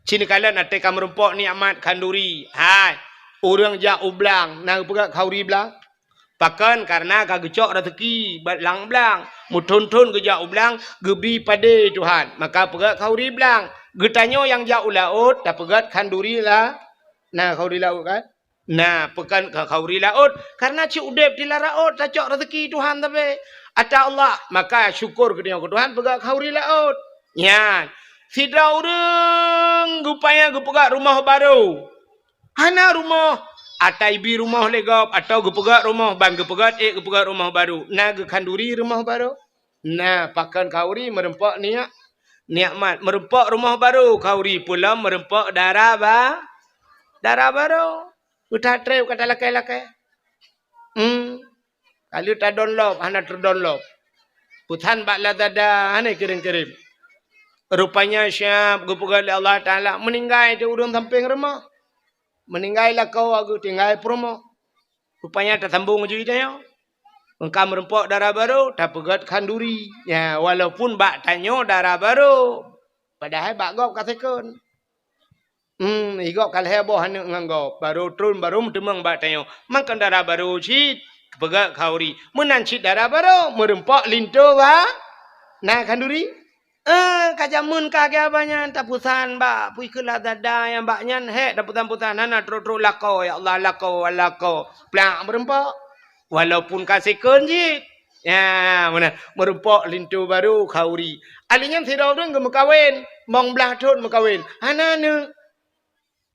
Cina kalian atai kam rempok nikmat kanduri. Hai, orang jak ublang, nang pegak kauri blang. Pakan karena kagecok rezeki batlang blang. Muton-ton ke jak ublang, gebi pada Tuhan. Maka pegak kauri blang. Getanyo yang jak ulaut, dah pegat kanduri lah. Nah, kauri laut kan? Nah, pekan kauri laut karena cik udep di laut tak cok rezeki Tuhan tapi ada Allah maka syukur ke Tuhan pegak kauri laut. Ya, sidra urang gupaya gupegak rumah baru. Hana rumah atai bi rumah legop atau gupegak rumah bang gupegak gupegak rumah baru. Nah, kanduri rumah baru. Nah, pakan kauri merempak nikmat merempak rumah baru kauri pula merempak darah baru. Udah trip kata lakai-lakai. Kalau tak download, hana terdownload. Putan bakla dada, hana kirim-kirim. Rupanya syab, gupugali Allah Ta'ala. Meninggal di urung samping rumah. Meninggal lah kau, aku tinggal promo. Rupanya tak sambung je dia. Engkau merempok darah baru, tak pegat kanduri. Ya, walaupun bak tanya darah baru. Padahal bak gop katakan. Igok kalau heboh hanya nganggap baru turun baru mentemang batanya makan darah baru cit pegak kauri menancit darah baru merempak lintu nah kanduri kajamun kage abanya tapusan ba pui kela dada yang baknya taputan nana tro lako ya Allah lako plak merempak walaupun kasih kunjit ya mana merempak lintu baru kauri alinya tidak orang gemekawin mong belah tun mekawin hanane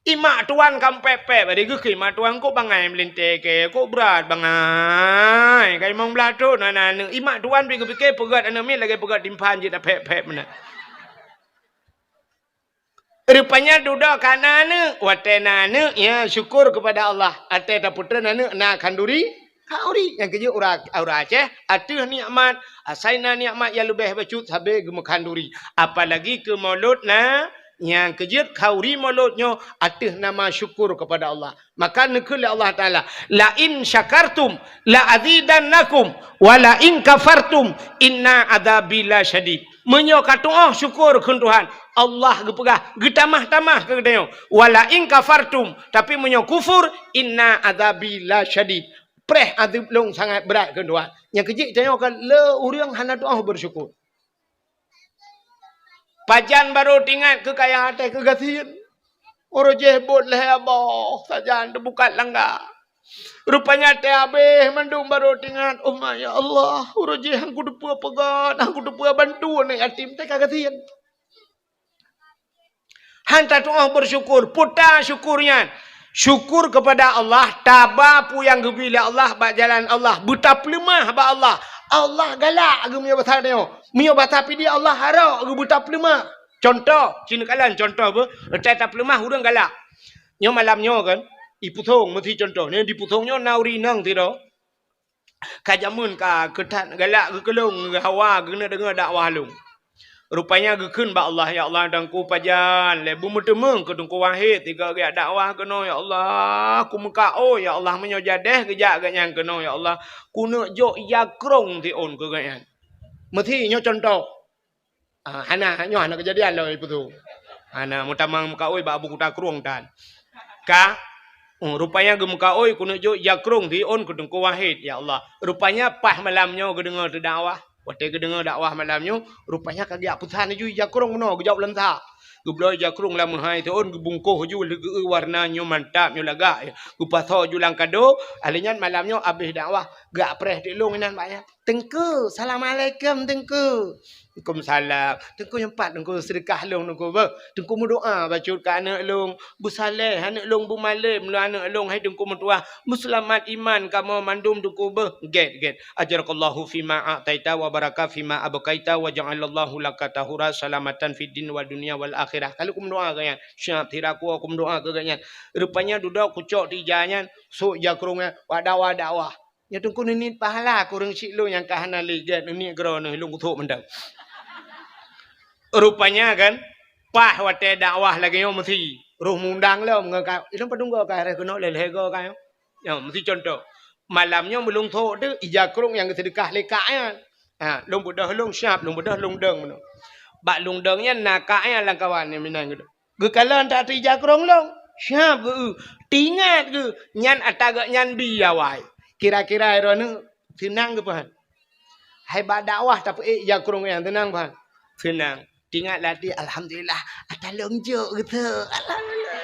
imak tuan kam pepe bari ke imak tuan ko bangai melinte ke ko berat bangai kai mong blato nana imak tuan pi ke pegat ana mi lagi pegat timpan je dah pepe mana rupanya duda kanana watena ya syukur kepada Allah ate ta putra nana na kanduri kauri yang keje ura Aceh atuh nikmat asaina nikmat yang lebih bacut sabe gem kanduri apalagi ke maulud na yang kejut kauri mulutnya atas nama syukur kepada Allah. Maka nekul Allah Ta'ala. La in syakartum la azidannakum wa la in kafartum inna adabi la syadid. Menyo kata syukur ke Tuhan. Allah gepegah getamah-tamah ke dia. Wa la in kafartum tapi menyo kufur inna adabi la syadid. Preh adab long sangat berat ke Tuhan. Yang kejut tanya kan le urang hana doa bersyukur. Pajan baru tinggal ke kaya hati kegasian. Orang jebot lah abah. Sajan terbuka langgar. Rupanya teh habis mandung baru tinggal. Oh ya Allah. Orang jeh aku dupua pegat. Aku dupua bantu ni yatim teh kegasian. Hantar doa bersyukur. Putar syukurnya. Syukur kepada Allah. Tabapu yang gebila Allah. Bak jalan Allah. Betap lemah bak Allah. Allah galak aku punya bahasa dia. Punya bahasa dia Allah harap aku buta lemah. Contoh, Cina kalian contoh apa? Tak lemah orang galak. Nyo malamnya kan, iputhong mesti contoh. Ni diputhongnya nauri nang tidak. Kajamun ka ketat galak ke kelung hawa kena dengar dakwah lung. Rupanya gekun ba Allah ya Allah dan ku pajan lebu mutemeng ke tungku wahid tiga gak dakwah kena ya Allah ku muka oh ya Allah menyo jadeh gejak ganyang kena ya Allah ku nak jok yakrong ti on ke ganyang mesti nyo contoh hana nyo hana kejadian lah itu tu hana mutamang muka oi ba abu ku takrong tan ka rupanya ge muka oi ku nak jok yakrong ti on ke tungku wahid ya Allah rupanya pah malamnya ke dengar dakwah. Waktu ke dengar dakwah malamnya, rupanya kagak putan ju ya kurang meno gejauh lentah. Gebloi jakrung lah mahai tu on gebungkuh ju warnanya mantap nyo laga. Gupatho ju lang kado, alinyan malamnya habis dakwah gak preh dilung inan baknya. Tengku, assalamualaikum tengku. Waalaikumsalam. Tengku yang empat tengku sedekah long tengku ba. Tengku berdoa bacut ke anak long, bu saleh anak long bu malim lu anak long hai tengku mentua. Muslimat iman kamu mandum tengku ba. Get. Ajarakallahu fima a'taita wa baraka fima abqaita wa ja'alallahu laka tahura salamatan fid din wa dunya wal akhirah. Kalau kum doa ganyan, syap tiraku kum doa ke ganyan. Rupanya duduk kucok di jangan, so jakrungnya wadawa. Ya tengku ni pahala kurang sik lu yang kahana ligat ni gerono lu kutuk mendang. Rupanya kan pah wate dakwah lagi yo mesti roh mundang lo ngaka itu padunggo ka re kono lelego ka yo ya mesti contoh malamnya belum tho tu ijakrung yang sedekah lekaknya long budah long syap long budah long deng meno bak long dengnya nakaknya lang kawan ni minang gitu ge kalan tak ijakrung long syap ge tingat ge nyan ataga nyan biawai kira-kira ero nu senang ke pan hai ba dakwah tapi ijakrung yang tenang pan senang. Tingat latih, alhamdulillah, atalong jo gitu. Alhamdulillah.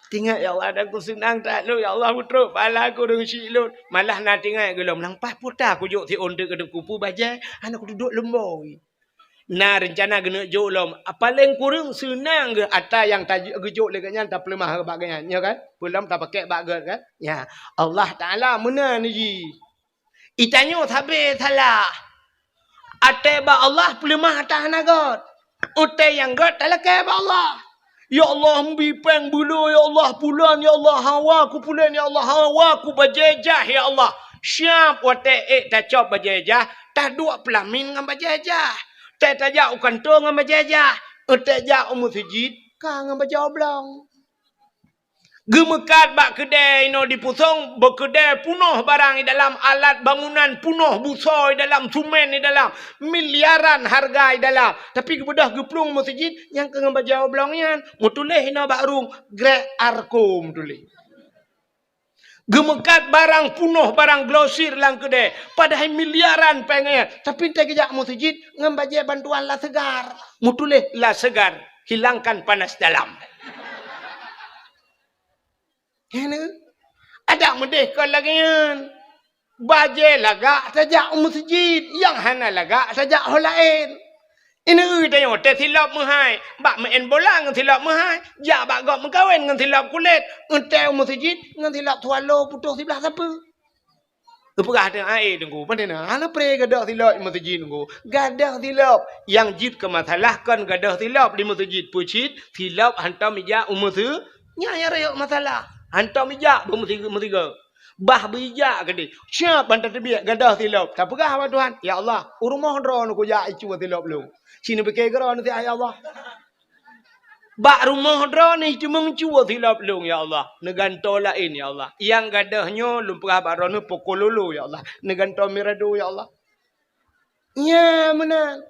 Tingat ya Allah, aku senang tak lu ya Allah putra, pala aku dengan silun. Malah nak tingat gelom langpah putar aku juk ti onde ke kupu bajai, anak aku duduk lemboi. Nah rencana gena juk lom, paling kurang senang ke ata yang tajuk gejuk leganya tak pelemah ke bagaian, ya kan? Pulang tak pakai bagat kan? Ya, Allah Taala mana ni ji? Itanyo tabe salah. Ate ba Allah pelemah atas nagot. Ute yang got talake ba Allah. Ya Allah mbipeng bulu ya Allah pulan ya Allah hawa ku pulan ya Allah hawa ku bajejah ya Allah. Siap wate ta cop bajejah ta dua pelamin ngam bajejah. Ta tajak kantor ngam bajejah. Ute jak masjid ka ngam bajau blong. Gemekat bak kedai no dipusong berkedai punuh barang di dalam alat bangunan punuh busa di dalam sumen di dalam miliaran harga di dalam tapi kemudah geplung masjid yang kena bajau blongnya mutulih no baru grek arkom tulih gemekat barang punuh barang glosir lang kedai padahal miliaran pengen tapi tak kejak masjid ngam bajai bantuan lah segar mutulih lah segar hilangkan panas dalam. Ini ada merdeka lagi kan. Bajai lagak saja masjid. Yang hana lagak saja orang lain. Ini tanya te silap mahai. Bak main bola ngan silap mahai. Jak bak gak mengkawin ngan silap kulit. Ente masjid ngan silap tualo putus sebelah siapa. Perah ada air tunggu. Pandai nak. Hala pre gadah silap di masjid tunggu. Gadah silap. Yang jid kemasalahkan gadah silap di masjid. Pucit silap hantar meja umur tu. Nyaya rayuk masalah. Hantar mijak bertiga. Bah bijak ke dia. Siap hantar terbiak gadah silap. Tak pegah apa Tuhan. Ya Allah. Rumah drone aku jak icu silap belum. Sini pakai gerak nanti ya Allah. Bak rumah drone ni cuma mencuba silap belum ya Allah. Neganto lain ya Allah. Yang gadahnya lumpah bak drone pukul lulu ya Allah. Neganto mirado ya Allah. Ya mana.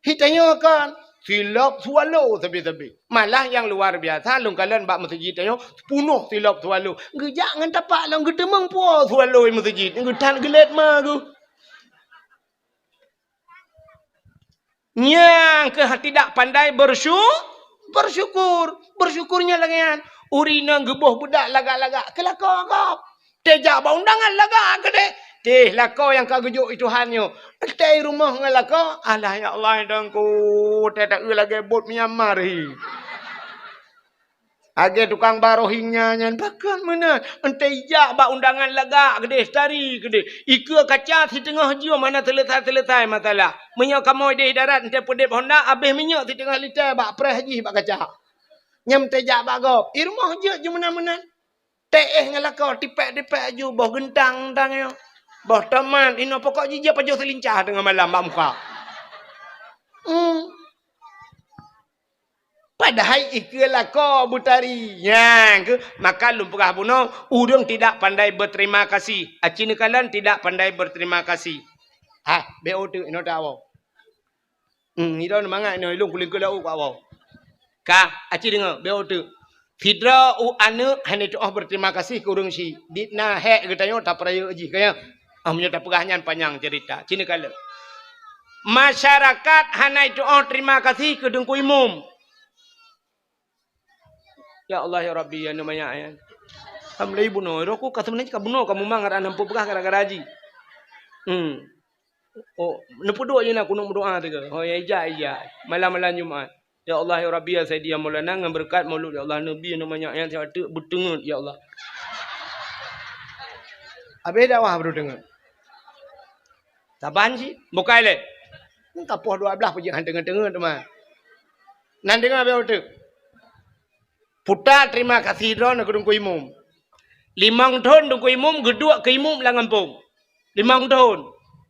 Hitanya kan. Silap swallow tapi. Malah yang luar biasa long kalian bak masjid tanya punuh silap swallow. Gejak ngan tapak long gedemeng po swallow masjid. Ngetan gelet mah tu. Yang ke tidak pandai bersyukur. Bersyukurnya lagi kan. Urina gebuh budak lagak-lagak. Kelakau kau. Tejak ba undangan lagak ke dek. Teh lakau yang kau gejuk itu hanyo. Teh rumah ngalakau. Alah ya Allah dangku. Teh tak lagi bot Myanmar hi. Age tukang barohingnya nyan bahkan mana. Ente jak ba undangan lagak gede stari gede. Ika kaca di tengah jiwa mana selesai masalah. Minyak kamu di darat ente pedep Honda habis minyak di tengah liter bak preh haji bak kaca. Nyam teh jak bak gop. I rumah je mana-mana. Teh ngalakau tipek-tipek aju boh gentang tangyo. Boh teman, ini pokok jijak pajo selincah tengah malam mak muka. Padahal ikalah kau butari. Yang maka lumpurah bunuh, urung tidak pandai berterima kasih. Acina kalian tidak pandai berterima kasih. Beo tu ino tahu. Ino mangai ino ilung kuling kulau kau. Aci dengar beo tu. Fidra anu hanya doa berterima kasih ke urung si. Ditna hek katanya tak peraya aji kaya. Punya tak perahnya panjang cerita. Cina kala. Masyarakat hanai doa terima kasih ke dengku imum. Ya Allah ya Rabbi ya namanya ayat. Kamlay buno. Roko kasebenarnya ka buno kamu mangar anam pupukah gara-gara haji. Oh, nepudo je nak kuno berdoa tu ke. Oh ya ija. Malam-malam Jumaat. Ya Allah ya Rabbi ya Sayyidi ya Maulana dengan berkat maulud ya Allah Nabi namanya ayat saya tu berdengar ya Allah. Habis dakwah baru dengar. Taban sih, bukai le. Ni kapoh 12 pergi dengar-dengar teman. Nan dengar apa tu? Puta terima kasih ron aku dungku imum. 5 tahun dungku imum, gedua ke imum lah ngampung. 5 tahun.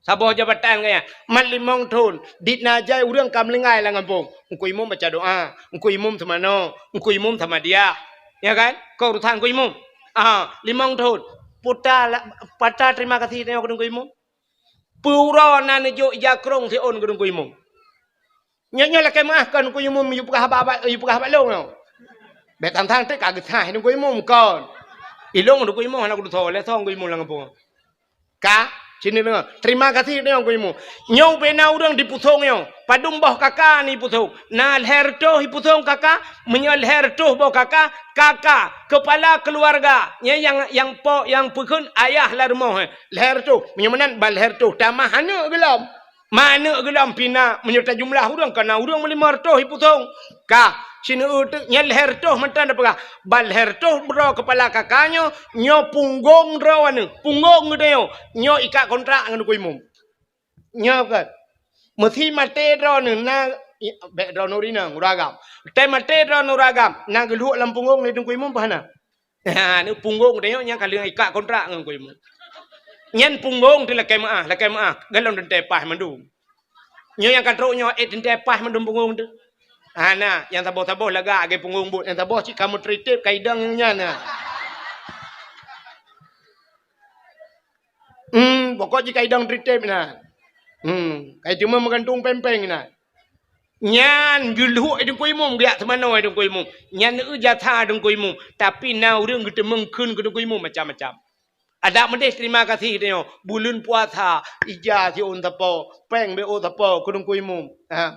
Saboh jabatan kaya. Man 5 tahun. Dit najai urang kamlengai lah ngampung. Dungku imum baca doa. Dungku imum sama no. Dungku imum sama dia. Ya kan? Kau urutan dungku imum. 5 tahun. Puta terima kasih aku dungku imum. Pura na nejo jakrong si on gedung kuimum. Nyonya lah kemah kan kuimum yu pukah apa long no. Be tam thang te ka gthai dung kuimum kon. Ilong dung kuimum na kudu thole thong kuimum lang po. Ka sini dengar. Terima kasih dia kuimum. Nyau bena urang di puthong yo. Padung boh kakak ni puthong. Na leher toh hi puthong kakak, menyal leher toh boh kakak kepala keluarga yang pekun ayah lah rumah leher tu menyemenan bal leher tu tamah mana gelam pina menyerta jumlah urang kana urang melimar tu hiputong ka sini nyal leher tu mentan apa bal leher tu bro kepala kakaknya nyo punggung rawan punggung dia nyo ikat kontrak dengan kuimum nyo kan mesti mate ron na background orina uragam temate ron uragam nang geluak lam punggung ni dung kuimum pahana ha ni punggung dia nya kali ikat kontrak dengan kuimum nyen punggung tu la kemaah galon den tepah mandu nyo yang katrok nyo den tepah mandum punggung tu ha na yang taboh-taboh laga age punggung but yang taboh cik kamu tritip kaidang nya na pokok cik kaidang tritip na kai cuma menggantung pempeng na nyan guluh edung kuimum dia semano edung kuimum nyan jatha edung kuimum tapi na urang kita mengkun edung kuimum macam-macam ada mendes terima kasih dia bulan puasa ija si on tapo peng be o tapo edung kuimum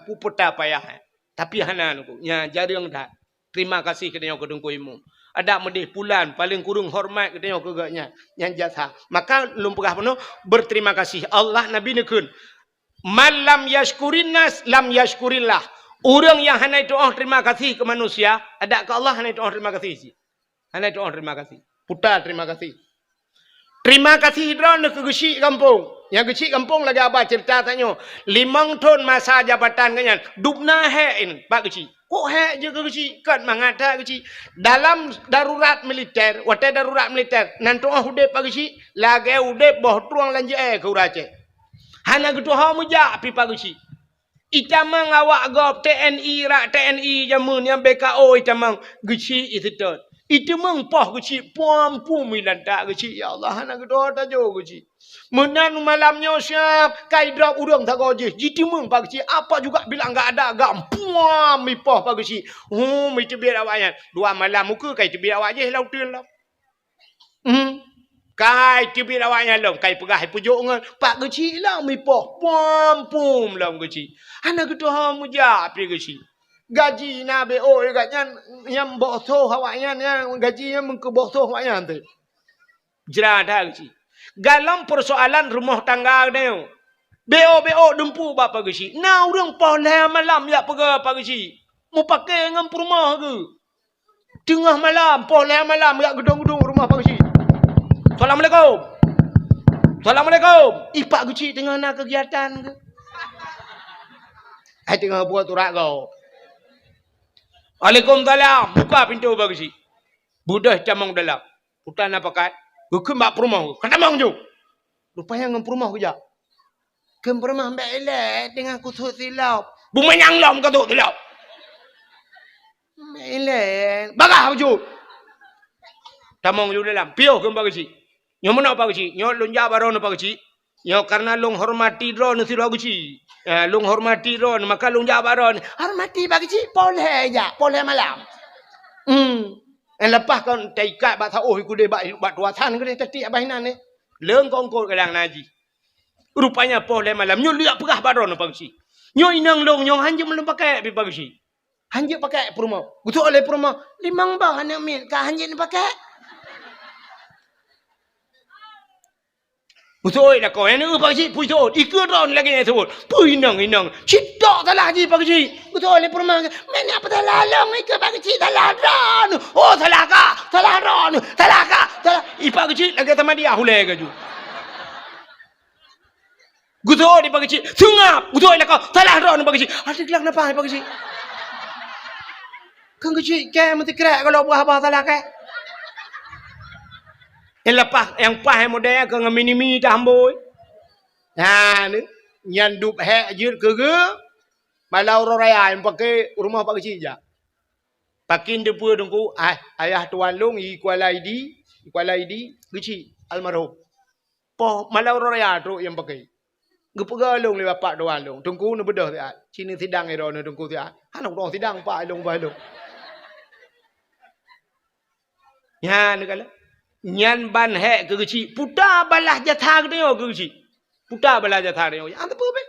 puputa payah tapi hanan ku nya jarang dah terima kasih ke dia edung kuimum ada mendes bulan paling kurung hormat ke dia kegaknya nyan jatha maka lum pegah penuh berterima kasih Allah nabi nekun man lam yashkurin nas lam yashkurillah. Orang yang hanai doa terima kasih ke manusia, ada ke Allah hanai doa terima kasih sih. Hanai doa terima kasih. Putar terima kasih. Terima kasih drone ke gesi kampung. Yang gesi kampung lagi apa cerita tanya. 5 tahun masa jabatan kanyan. Dubna he Pak gesi. Kok he je ke gesi? Kan mangata gesi. Dalam darurat militer, watai darurat militer, nanti udep Pak gesi, lagi udep boh truang lanje ke urace. Hana gitu ha muja pi pagusi. Itamang awak gop TNI rak TNI jamun yang BKO itamang gisi itu tot. Itu meng poh gisi puam pumilan tak gisi ya Allah hana gitu ta jo gisi. Menan malamnya siap kai drop urang tak goje. Jitu meng pagusi apa juga bilang enggak ada gam puam mi poh pagusi. Mi tebir awaknya. 2 malam muka kai tebir awak je lautin lah. Kai tibir awaknya long kai pegah pujuk ngan pak geci lah mi poh pum long geci ana gitu ha muja pi geci gaji na be o gatnya nyam boh tho awaknya gaji nya mengke boh tho awaknya ante jerada geci dalam persoalan rumah tangga dia BO dempu bapa geci na urang poh le malam ya pegah pak geci mu pakai ngam rumah ke tengah malam poh le malam ya gedung-gedung rumah pak geci. Assalamualaikum. Assalamualaikum. Ipak guci tengah nak kegiatan ke? Hai tengah buat turak kau. Waalaikumsalam. Buka pintu bagi si. Budah camang dalam. Putan apa kat? Hukum bak perumah. Katamang ju. Rupanya ngam perumah kerja. Kem perumah mbak elek dengan kusut silau. Bumanyang lam katuk silau. Mbak elek. Bagah baju. Tamang ju dalam. Piuh kem bagi si. Nyo mana apa geci? Nyo lunja baron apa geci? Nyo karena lung hormati drone si lo geci. Lung hormati drone maka lunja baron. Hormati bagi geci boleh aja, boleh malam. Lepas kan taikat bat oh iku de bat tuasan ke tadi abahinan ni. Leung kongkol kadang naji. Rupanya boleh malam. Nyo liak pegah baron apa geci? Nyo inang long nyo hanya belum pakai pi bagi geci. Hanjit pakai perumah. Betul oleh perumah. 5 bah anak mil. Kak hanjit ni pakai. Betul lah kau. Yang ni Pak Cik. Betul. Ikut tahun lagi yang sebut. Inang. Citak salah haji Pak Cik. Betul oleh perumah. Mana apa salah long. Ikut Pak Cik. Salah ron. Oh salah kak. Salah ron. Salah kak. Salah. Pak Cik lagi sama dia. Hulai ke ju. Betul di Pak Cik. Sungap. Betul lah kau. Salah ron Pak Cik. Ada kelak kenapa Pak Cik? Kan kecil kan mesti kerak kalau buah apa salah kan. Yang lepas yang pas yang model ke mini dah amboi. Nah ni nyan dup hek je ke malau raya yang pakai rumah Pak Kecil je. Pakin depa dengku ayah tuan long Kuala ID kecil almarhum. Poh malau raya tu yang pakai. Gepega long le bapak tuan long. Tungku ne bedah tiat. Cini sidang ero ne tungku tiat. Hanok dong sidang pak long bah long. Ya ni kala. Nyan ban hek ke kecil. Puta balah jatah ke dia ke kecil. Puta balah jatah dia. Yang apa be?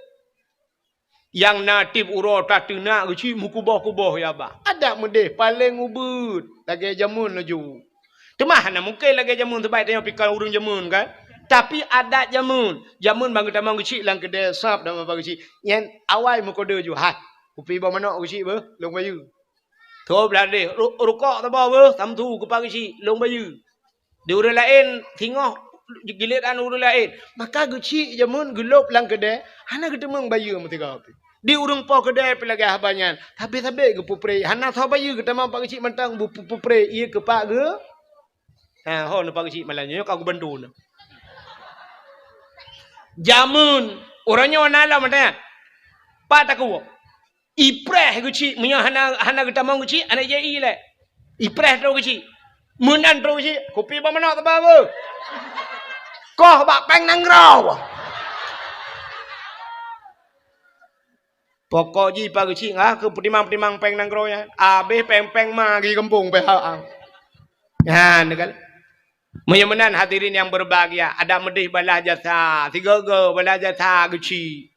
Yang natif uro tatuna kecil mukubah-kubah ya ba. Ada mendeh paling ubud. Lagi jamun laju. Temah na mungkin lagi jamun terbaik dia pikal urung jamun kan. Tapi ada jamun. Jamun bang tamang kecil lang kedai sap nama bang kecil. Yang awal mukoda ju. Ha. Upi ba manok kecil be? Long bayu. Thô belade rukok ta ba be? Samtu ke pagi kecil long bayu. Di urang lain tengok giliran urang lain. Maka kecil jamun gelop lang kedai. Hana ketemang bayu mesti kau. Di urang po kedai pelagi habanyan. Habis-habis ke pupre. Hana tho bayu ketemang pak kecil mentang pupre ia ke pak ke. Ha ho na pak kecil malanya kau bantu na. Jamun orangnya wanala matanya. Pak tak kuat. Ipreh kecil punya hana ketemang kecil anak je ile. Ipreh tu kecil. Munan tu kecil. Kopi ba mana tak apa. Kau bak peng nang raw. Pokok ji pak kecil ngah ke petimang peng nang raw ya. Abe peng ma gi kampung pe ha. Ya negal. Menyamanan hadirin yang berbahagia. Ada medih balah jasa. 3 balah jasa kecil.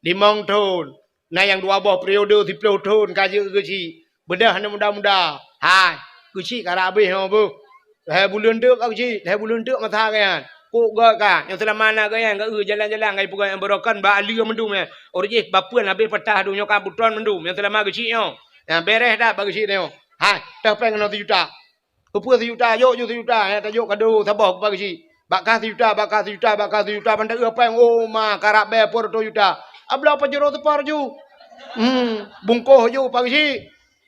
5 tahun. Nah yang 2 buah periode 10 tahun kaji kecil. Bedah ni muda-muda. Hai. Kecil kara habis apa? Hai bulan tu kecil. Hai bulan tu mata kan. Kok gak kan. Yang selama mana kan. Gak jalan-jalan. Gak pegang yang berokan. Ba ali mendum ya. Orang bapuan habis petah dunia kabutuan mendum. Yang selama kecil yo. Yang beres dah bagi kecil yo. Hai. Dah pengen 1 juta. Apa 1 juta, yuk 1 juta, ya tajuk kado sabah kepada si. Bakal 1 juta, bakal 1 juta, pandai apa yang ma karab be por 2 juta. Abla apa jero tu par ju. Bungkoh ju pagi si.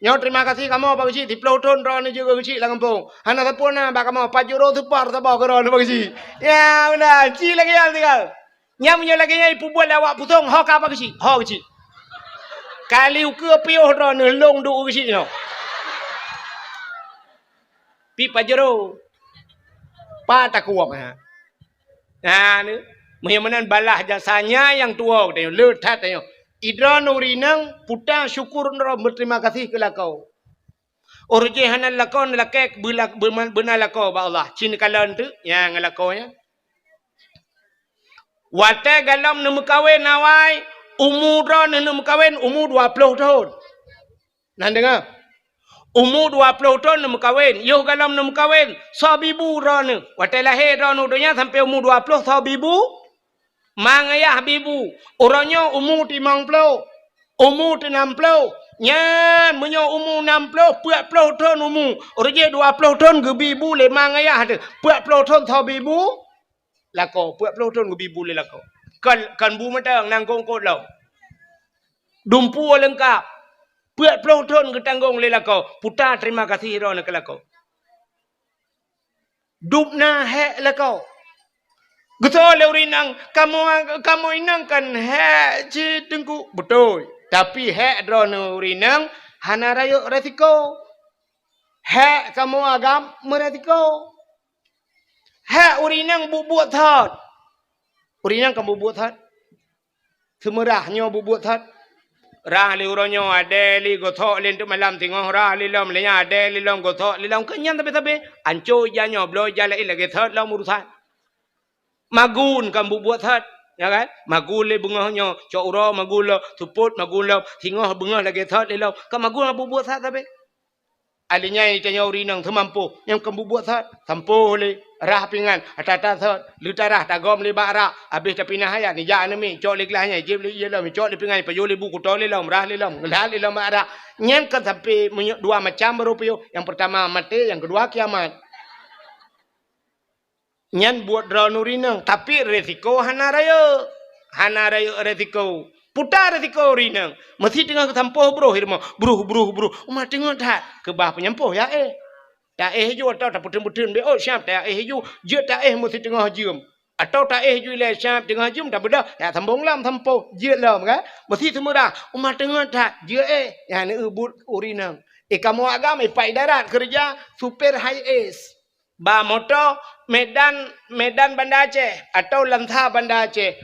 Nyo terima kasih kamu pagi si, 10 tahun ron juga kecil lah kampung. Hana sapuna bak kamu pajero tu par sabah keron pagi si. Ya benar, ci lagi yang tinggal. Nyam punya lagi yang ibu buat lawak pusong hok apa kecil? Hok kecil. Kali uke piuh ron long du kecil no. Pi pajero. Pa tak kuat ha. Nah ni menyamanan balah jasanya yang tua dia letat dia. Idra nurinang puta syukur nro berterima kasih ke lakau. Orje hanan lakau lakek benar lakau ba Allah. Cin kalan tu yang lakau nya. Wate galam nemu kawin nawai umur ron nemu kawin umur 20 tahun. Nan dengar? Umur 20 tahun nemu kawin. Yo galam nemu kawin. Sabibu ron. Wate lahir ron udunya sampai umur 20 sabibu. Mangayah bibu. Orangnya umur 50. Umur 60. Nyan menyo umur 60. 40 tahun umur. Orangnya 20 tahun ke bibu le mangayah tu. 40 tahun sabibu. Lako. 40 tahun ke bibu le lako. Kan bu matang nang kongkot lau. Dumpu lengkap. 40 tahun ke tanggung le lako. Putar terima kasih ron ke lako. Dupna hek lako. Betul leurinang kamu inang kan hek ci tengku betul. Tapi hek drone urinang hana rayo resiko. Hek kamu agam meresiko. Hek urinang bubuat thot. Urinang kamu bubuat thot. Semerahnya bubuat thot. Rah li uronyo ade li gothok len tu malam tengok rah li lom lenya ade li lom gothok li lom kenyan tapi anco janyo blo jala ilage thot lom urusan. Magun kan buat thot. ya kan magule bungahnya cokro magula tuput magula hingah bungah lagi thot lelau ka magula buat sat tapi alinya itanya urinang termampu yang kamu buat sat sampo le rah pingan atata thot lutarah tagom le bara habis tapi nah ya ni ja nami cok le kelahnya jib le yelah mi cok le pingan payo le buku to le lam rah le lam nglah le lam bara nyen kan sampai dua macam berupio yang pertama mati yang kedua kiamat nyan buat drone urinang tapi resiko hana raya resiko putar resiko urinang mesti tengah ketampoh bro hirma bro umah tengah tak ke bah penyampoh ya tak ju atau tak putun be oh siap tak ju je tak mesti tengah jum atau tak ju le siap tengah jum tak bedah ya sambung lam tampoh je lam kan mesti semua dah umah tengah tak je ya ni but urinang kamu agam pai darat kerja super high ace ba motor Medan Banda Aceh atau Lantha Banda Aceh.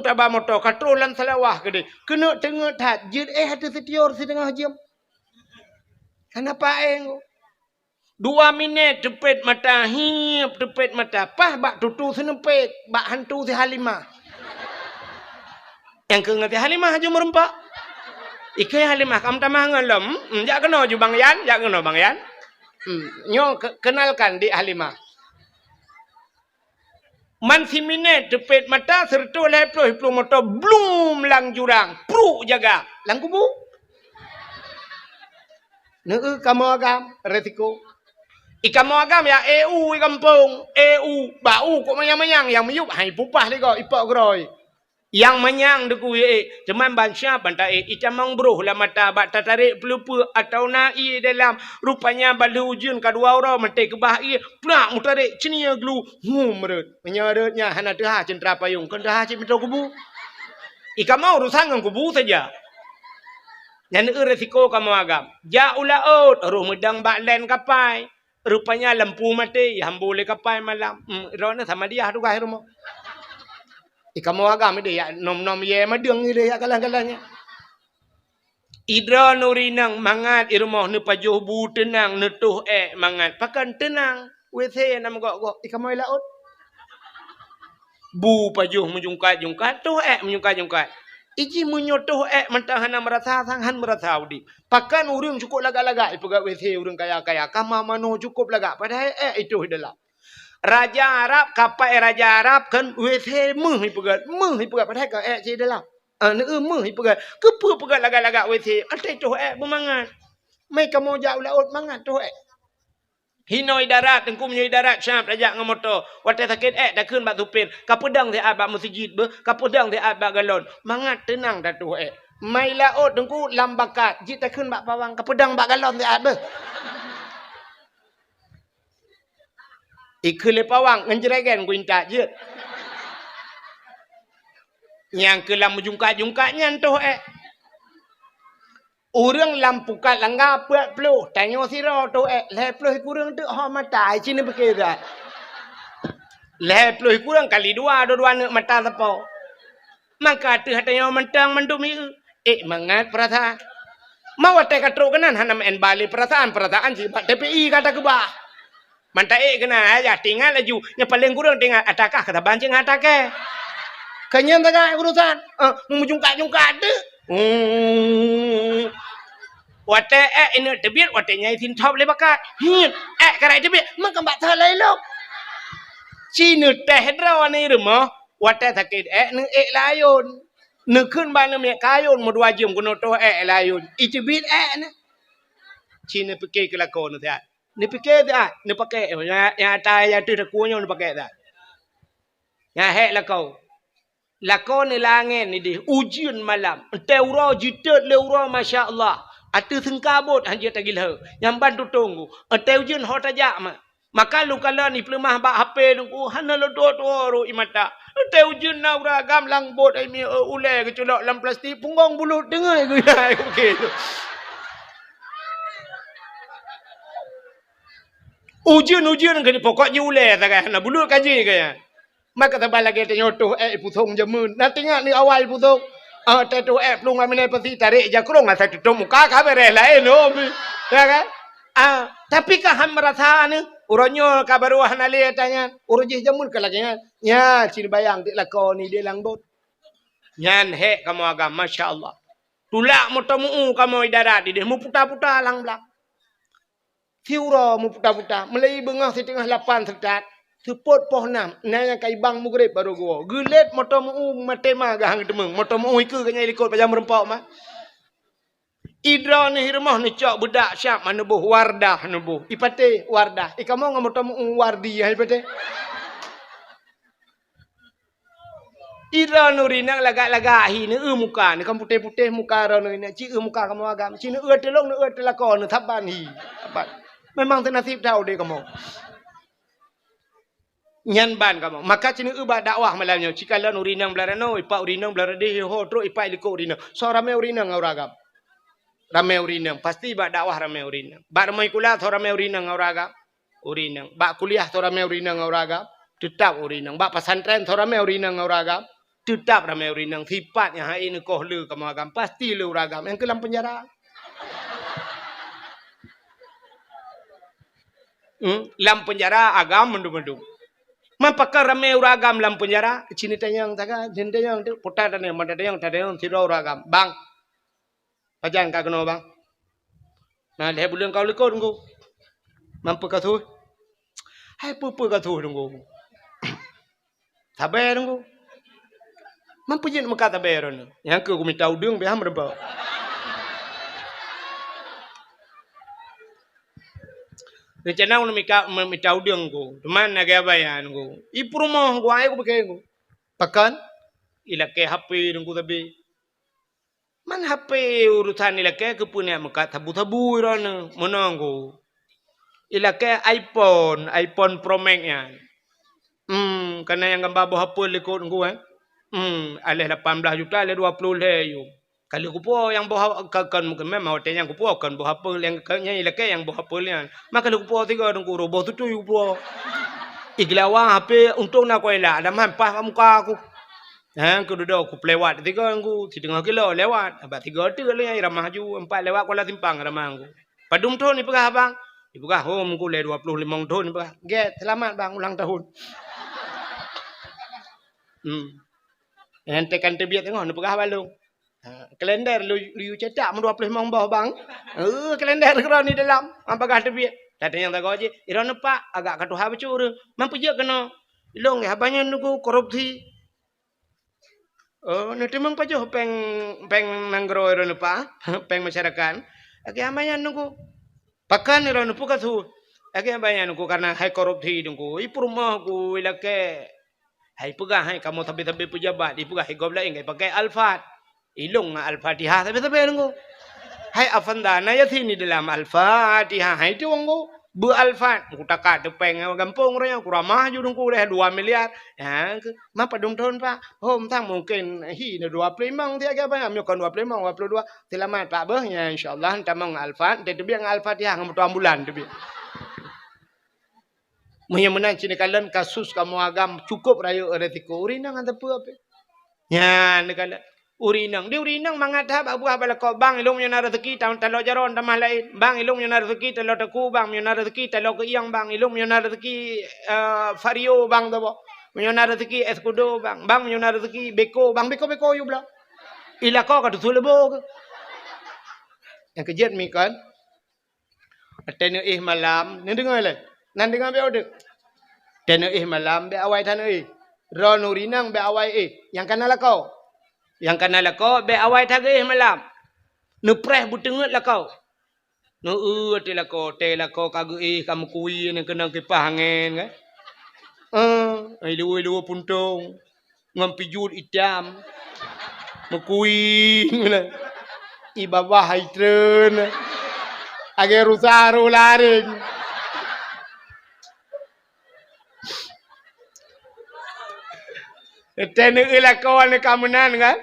Tabah motor katro lan salawah gede. Kena tengah tak jid hati setior si tengah jam. Kenapa engko? 2 minit tepet mata hiap tepet mata pah bak tutu senepet bak hantu si Halimah. Yang ke ngati Halimah aja merempak. Ikai Halimah kam tamah ngalem. Jak kena ju Bang Yan, jak kena Bang Yan. Nyo kenalkan di Halimah. Man si minit tepet mata serta leploh motor blum lang jurang pru jaga lang kubu. Kamu agam resiko. Kamu agam ya EU kampung EU bau kok mayang yang meyup hai pupah le ko ipak groi. Yang menyang deku cuman bansya bantai icamang bro lah mata bak tarik pelupa atau nai dalam rupanya balu ujian kedua orang mentai ke bahai pula mutarik cenia glu merut menyaratnya hana dah centra payung kan dah cip metro kubu ika mau urusan dengan kubu saja yang resiko kamu agam ja ulaut roh medang bak len kapai rupanya lampu mati yang boleh kapai malam rona sama dia tu kah rumah kamu agam dia ya nom ye madeng dia ya kalang-kalangnya. Idra nurinang mangat irmoh ne pajuh bu tenang ne tuh mangat pakan tenang WC nam gok kamu laut. Bu pajuh menjungkat tuh menjungkat. Iji menyotoh mentahana merasa sanghan merasa udi. Pakan urang cukup lagak-lagak pegak WC urang kaya-kaya kama mano cukup lagak padahal itu dalam. Raja Arab kapai Raja Arab kan WC meh pegat padahal ka je dalam. Meh pegat. Kepa pegat lagak-lagak WC. Antai tu bermangat. Mai kamu jauh laut mangat tu Hinoi darat tengku menyoi darat syam rajak ngam motor. Watai sakit dah keun bak supir. Ka pedang de abak masjid be, ka pedang de abak galon. Mangat tenang dah tu Mai laut tengku lambakat. Jit tak keun bak pawang ka pedang bak galon de abak. Ikele pawang ngenjregen kuinta je. Yang kelam jungkat-jungkatnya tu Urang lampukat langgar pelu tanyo sira tu leploh kurang tu ha mata cini berkira. Leploh kurang kali dua nak mata tepo. Maka tu hatanya mentang mendumi mangat perasaan. Mau te katro kanan hanam en bali perasaan si TPI kata ke bah. Manta kena aja tinggal laju nya paling kurang tinggal atakah kata bancing atake. Kanyan tagay urusan memujungkat-jungkat tu. Wate ini tebir wate nyai tin top le bakat. Karai tebir mak kambak thalai lok. Cina teh draw ni rumah wate sakit ni layon. Ni keun ban ni kayon mo 2 jam kono to layon. Itebir ni. Cina fikir kelakon tu ni fikir dah ni pakai yang atai yang tu takunya ni pakai dah. Yang lakau. Lakon ni langit ni di ujian malam. Teuro jitet leuro masya-Allah. Atu sengkabut hanya tagilha. Yang bantu tunggu. Ate ujian hot aja mah. Maka lu kala ni pelemah bak HP nunggu hana lo ro imata. Ate ujian na ura gam lang bot ai mi ule keculok lam plastik punggong bulut dengai ku ya okey tu. Ujian kan pokoknya ule tak hana bulut kaji kaya. Maka tabal lagi tengok tu pusong jamun. Nanti ngak ni awal pusong. Tu pelung amine pasti tarik je kurung satu tu muka ka bere lain no. Ya kan? Tapi kah ham merasa ni Uronyo ka baruah nali tanya. Urujih jamun ka lagi nya. Ya, cini bayang dik lako ni dia langbot. Nyan he kamu agam masya-Allah. Tulak mo tamu kamu idarat di dia mu puta-puta lang blak. Tiura mu puta-puta. Melai bengah setengah 8 sekat. Sepot poh 6. Nanya kai bang mugrib baru gua. Gelet mo tamu matema gahang demeng. Mo tamu iku kanya likut pajam rempok mah. Idra ni rumah ni cok budak siap manubuh wardah nubuh. Ipate wardah. Ikamu ngamu tamu wardi ipate. Idra nuri nang lagak-lagak hi ni muka ni kamu putih-putih muka ra ni ci muka kamu agam. Ci ni telong ni telakon ni thaban hi. Memang tenasib tahu deh kamu. Nyan ban kamu. Maka ci ni dakwah malamnya. Cikala nuri nang belarano ipa urinang belarade ho tro ipa iliko urinang. So rame urinang auragam. Ramai urinang. Pasti bak dakwah ramai urinang. Bak ramai kuliah tu ramai urinang auragam. Urinang. Bak kuliah tu ramai urinang auragam. Tetap urinang. Bak pesantren tu ramai urinang auragam. Tetap ramai urinang. Sifat yang hari ini kau lu kamu agam. Pasti lu uragam. Yang kelam penjara. Lam penjara agam mendung-mendung. Mapakar ramai uragam lam penjara. Cini tanyang taga. Cini tanyang tu. Putar tanyang. Mata tanyang. Tanyang. Tidak uragam. Bang. Pajan kau kena bang. Nah, dia bulan kau lekor tunggu. Mampu kau tu. Hai pupu kau tu tunggu. Sabar tunggu. Mampu je nak sabar ni. Yang aku minta udung biar merba. Rencana aku minta udung ku. Teman nak bayar tunggu. Ipu rumah ku aku pakai ku. Pakan. Ilakai HP tunggu tapi. Man HP urusan ilakai ke punya muka tabu-tabu rana menanggu. Ilakai iPhone Pro Max nya. Karena yang gambar HP lekot ngku alih 18 juta alih 20 le yo. Kalau kupo yang bawa kan mungkin memang hotel yang kupo kan bawa HP yang kanya ilakai yang bawa HP nya. Maka kalau kupo tiga ngku roboh tu kupo. Iglawa HP untuk nak kuela ada mampah muka aku. Aku duduk aku lewat tiga aku 3 kilo lewat abang 3 tu le ramah ju 4 lewat Kuala Simpang ramah aku padum tu ni pegah bang ibu kah home ku le 25 tahun ni pegah get selamat bang ulang tahun ente kan terbiat tengok ni pegah balung kalender lu cetak 25 bawah bang kalender kira ni dalam apa kah terbiat tadi yang tak gaji iron pak agak katuha becur mampu je kena ilong ya banyak nuku korupsi. Oh, nanti memang pajo peng nanggro ero nupa, peng masyarakat. Aki amanya nunggu. Pakan ero nupu katu. Aki amanya nunggu karena hai korupsi nunggu. Ipu rumah ku ilake. Hai pegah hai kamu tapi pejabat. Ipu hai gobla ingai pakai Alfat. Ilung Al-Fatihah tapi nunggu. Hai afandana ya sini dalam Al-Fatihah. Hai tu nunggu. Alfat, aku takak tepeng gampung raya, aku ramah je dongku dah 2 miliar. Ya, mapa dong tahun pak? Oh, tang mungkin hi na 25 dia ke apa? Ambil kan 25, 22. Selamat pak bahnya insyaallah entah mong Alfat, dia biang Al-Fatihah ngam ambulan tu bi. Menang cini kalian kasus kamu agam cukup raya resiko urinang antara apa? Ya, nekala urinang. Dia urinang mangadhab abu abal ko bang ilung nyana rezeki tahun talo jaron tamah lain. Bang ilung nyana rezeki talo teku bang nyana rezeki talo ke iyang bang ilung nyana rezeki vario bang tabo. Nyana rezeki eskudo bang. Bang nyana rezeki beko bang beko you bla. Ila ko ka tu lebo. Yang kejet mi kan. Atene malam, ni dengar le. Nan dengar be odek. Atene malam be awai tan ron urinang be awai yang kanala kau. Yang kena lakau, be awai tagay malam. Nupreh butengut lakau. Te lakau kagui kamu kui ni kena kipah angin kan. Ai luwe puntung. Ngampijut itam. Mekui ngene. Ibabah haitreun. Age rusaru laring. Tene lakau ni kamunan kan.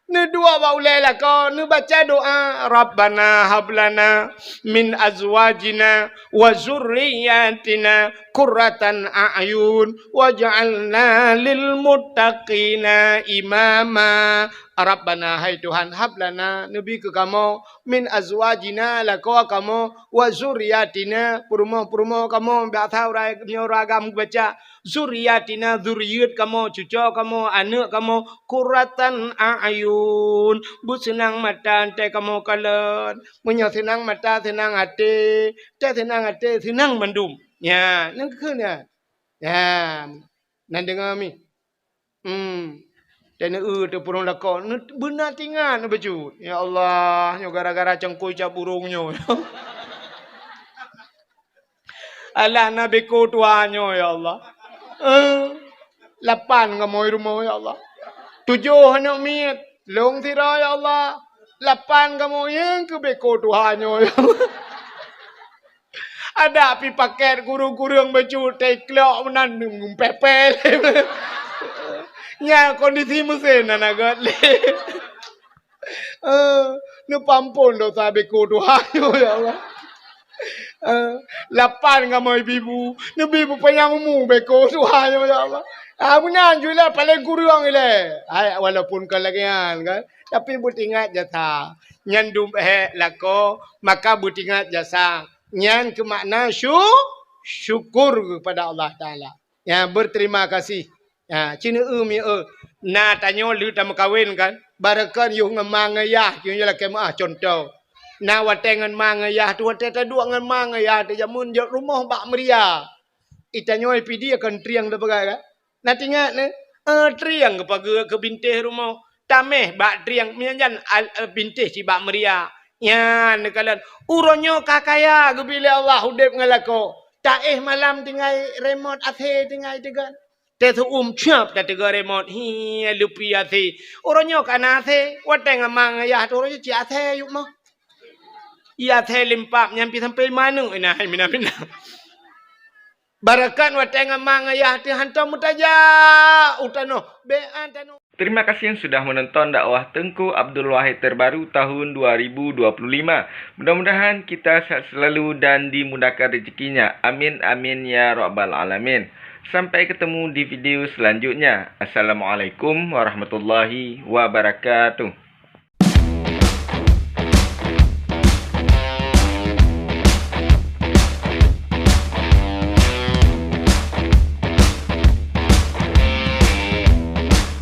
Ni dua baulai lah kau. Ni baca doa. Rabbana hablana min azwajina wa zurriyatina qurratan a'yun waj'alna lil muttaqina imama. Rabbana hai Tuhan hablana nabi ke kamu min azwajina lako kamu wa zuriyatina purumo kamu bathau rai ragam baca zuriyatina zuriyat kamu cucu kamu anak kamu kuratan ayun bu senang mata ante kamu kalen punya senang mata senang hati senang mendum ya nang kena ya nan dengar mi dan tu purung lakon benar tinggal baju. Ya Allah, nyo gara-gara cengkui cap burungnya. Allah nabi ko tuanyo ya Allah. 8 ngamoy rumah ya Allah. 7 anak miat long tira ya Allah. 8 ngamoy yang ke beko tuanyo ya Allah. Ada api paket guru-guru yang baju teklok menan pepel. Ya kondisi mesin anak le. Nu pampun do sabe ko Tuhan ya Allah. 8 kamu ibu, nu ibu penyamu beko Tuhan ya Allah. Munan juga paling kurang ile. Walaupun kelagian kan, tapi butingat jasa. Nyan dum lako, maka butingat jasa. Nyan ke makna syukur kepada Allah Taala. Ya berterima kasih. Ya, cina mi na tanyo lu tam kawin kan. Barakan yung mangayah yung yala kemah contoh. Na watengan mangayah tu wateta dua ngan mangayah te jamun jok rumah bak meria. Itanyo pidi akan triang de bagai kan. Na tingat ne triang ke pagi ke bintih rumah. Tameh bak triang mianjan bintih si bak meria. Ya ne kalan uronyo kakaya ke bila Allah hudip ngalako. Taeh malam tinggal remote athe tinggal tegan. Tetu chap dah tegar remote hi lupi ati orangnya kana ate wateng amang ya tu orangnya ci ate yuk mah iya ate limpak nyampi sampai mana ina mina barakan wateng amang ya ti hantam mutaja utano be antano. Terima kasih yang sudah menonton dakwah Tengku Abdul Wahid terbaru tahun 2025. Mudah-mudahan kita sehat selalu dan dimudahkan rezekinya. Amin amin ya rabbal alamin. Sampai ketemu di video selanjutnya. Assalamualaikum warahmatullahi wabarakatuh.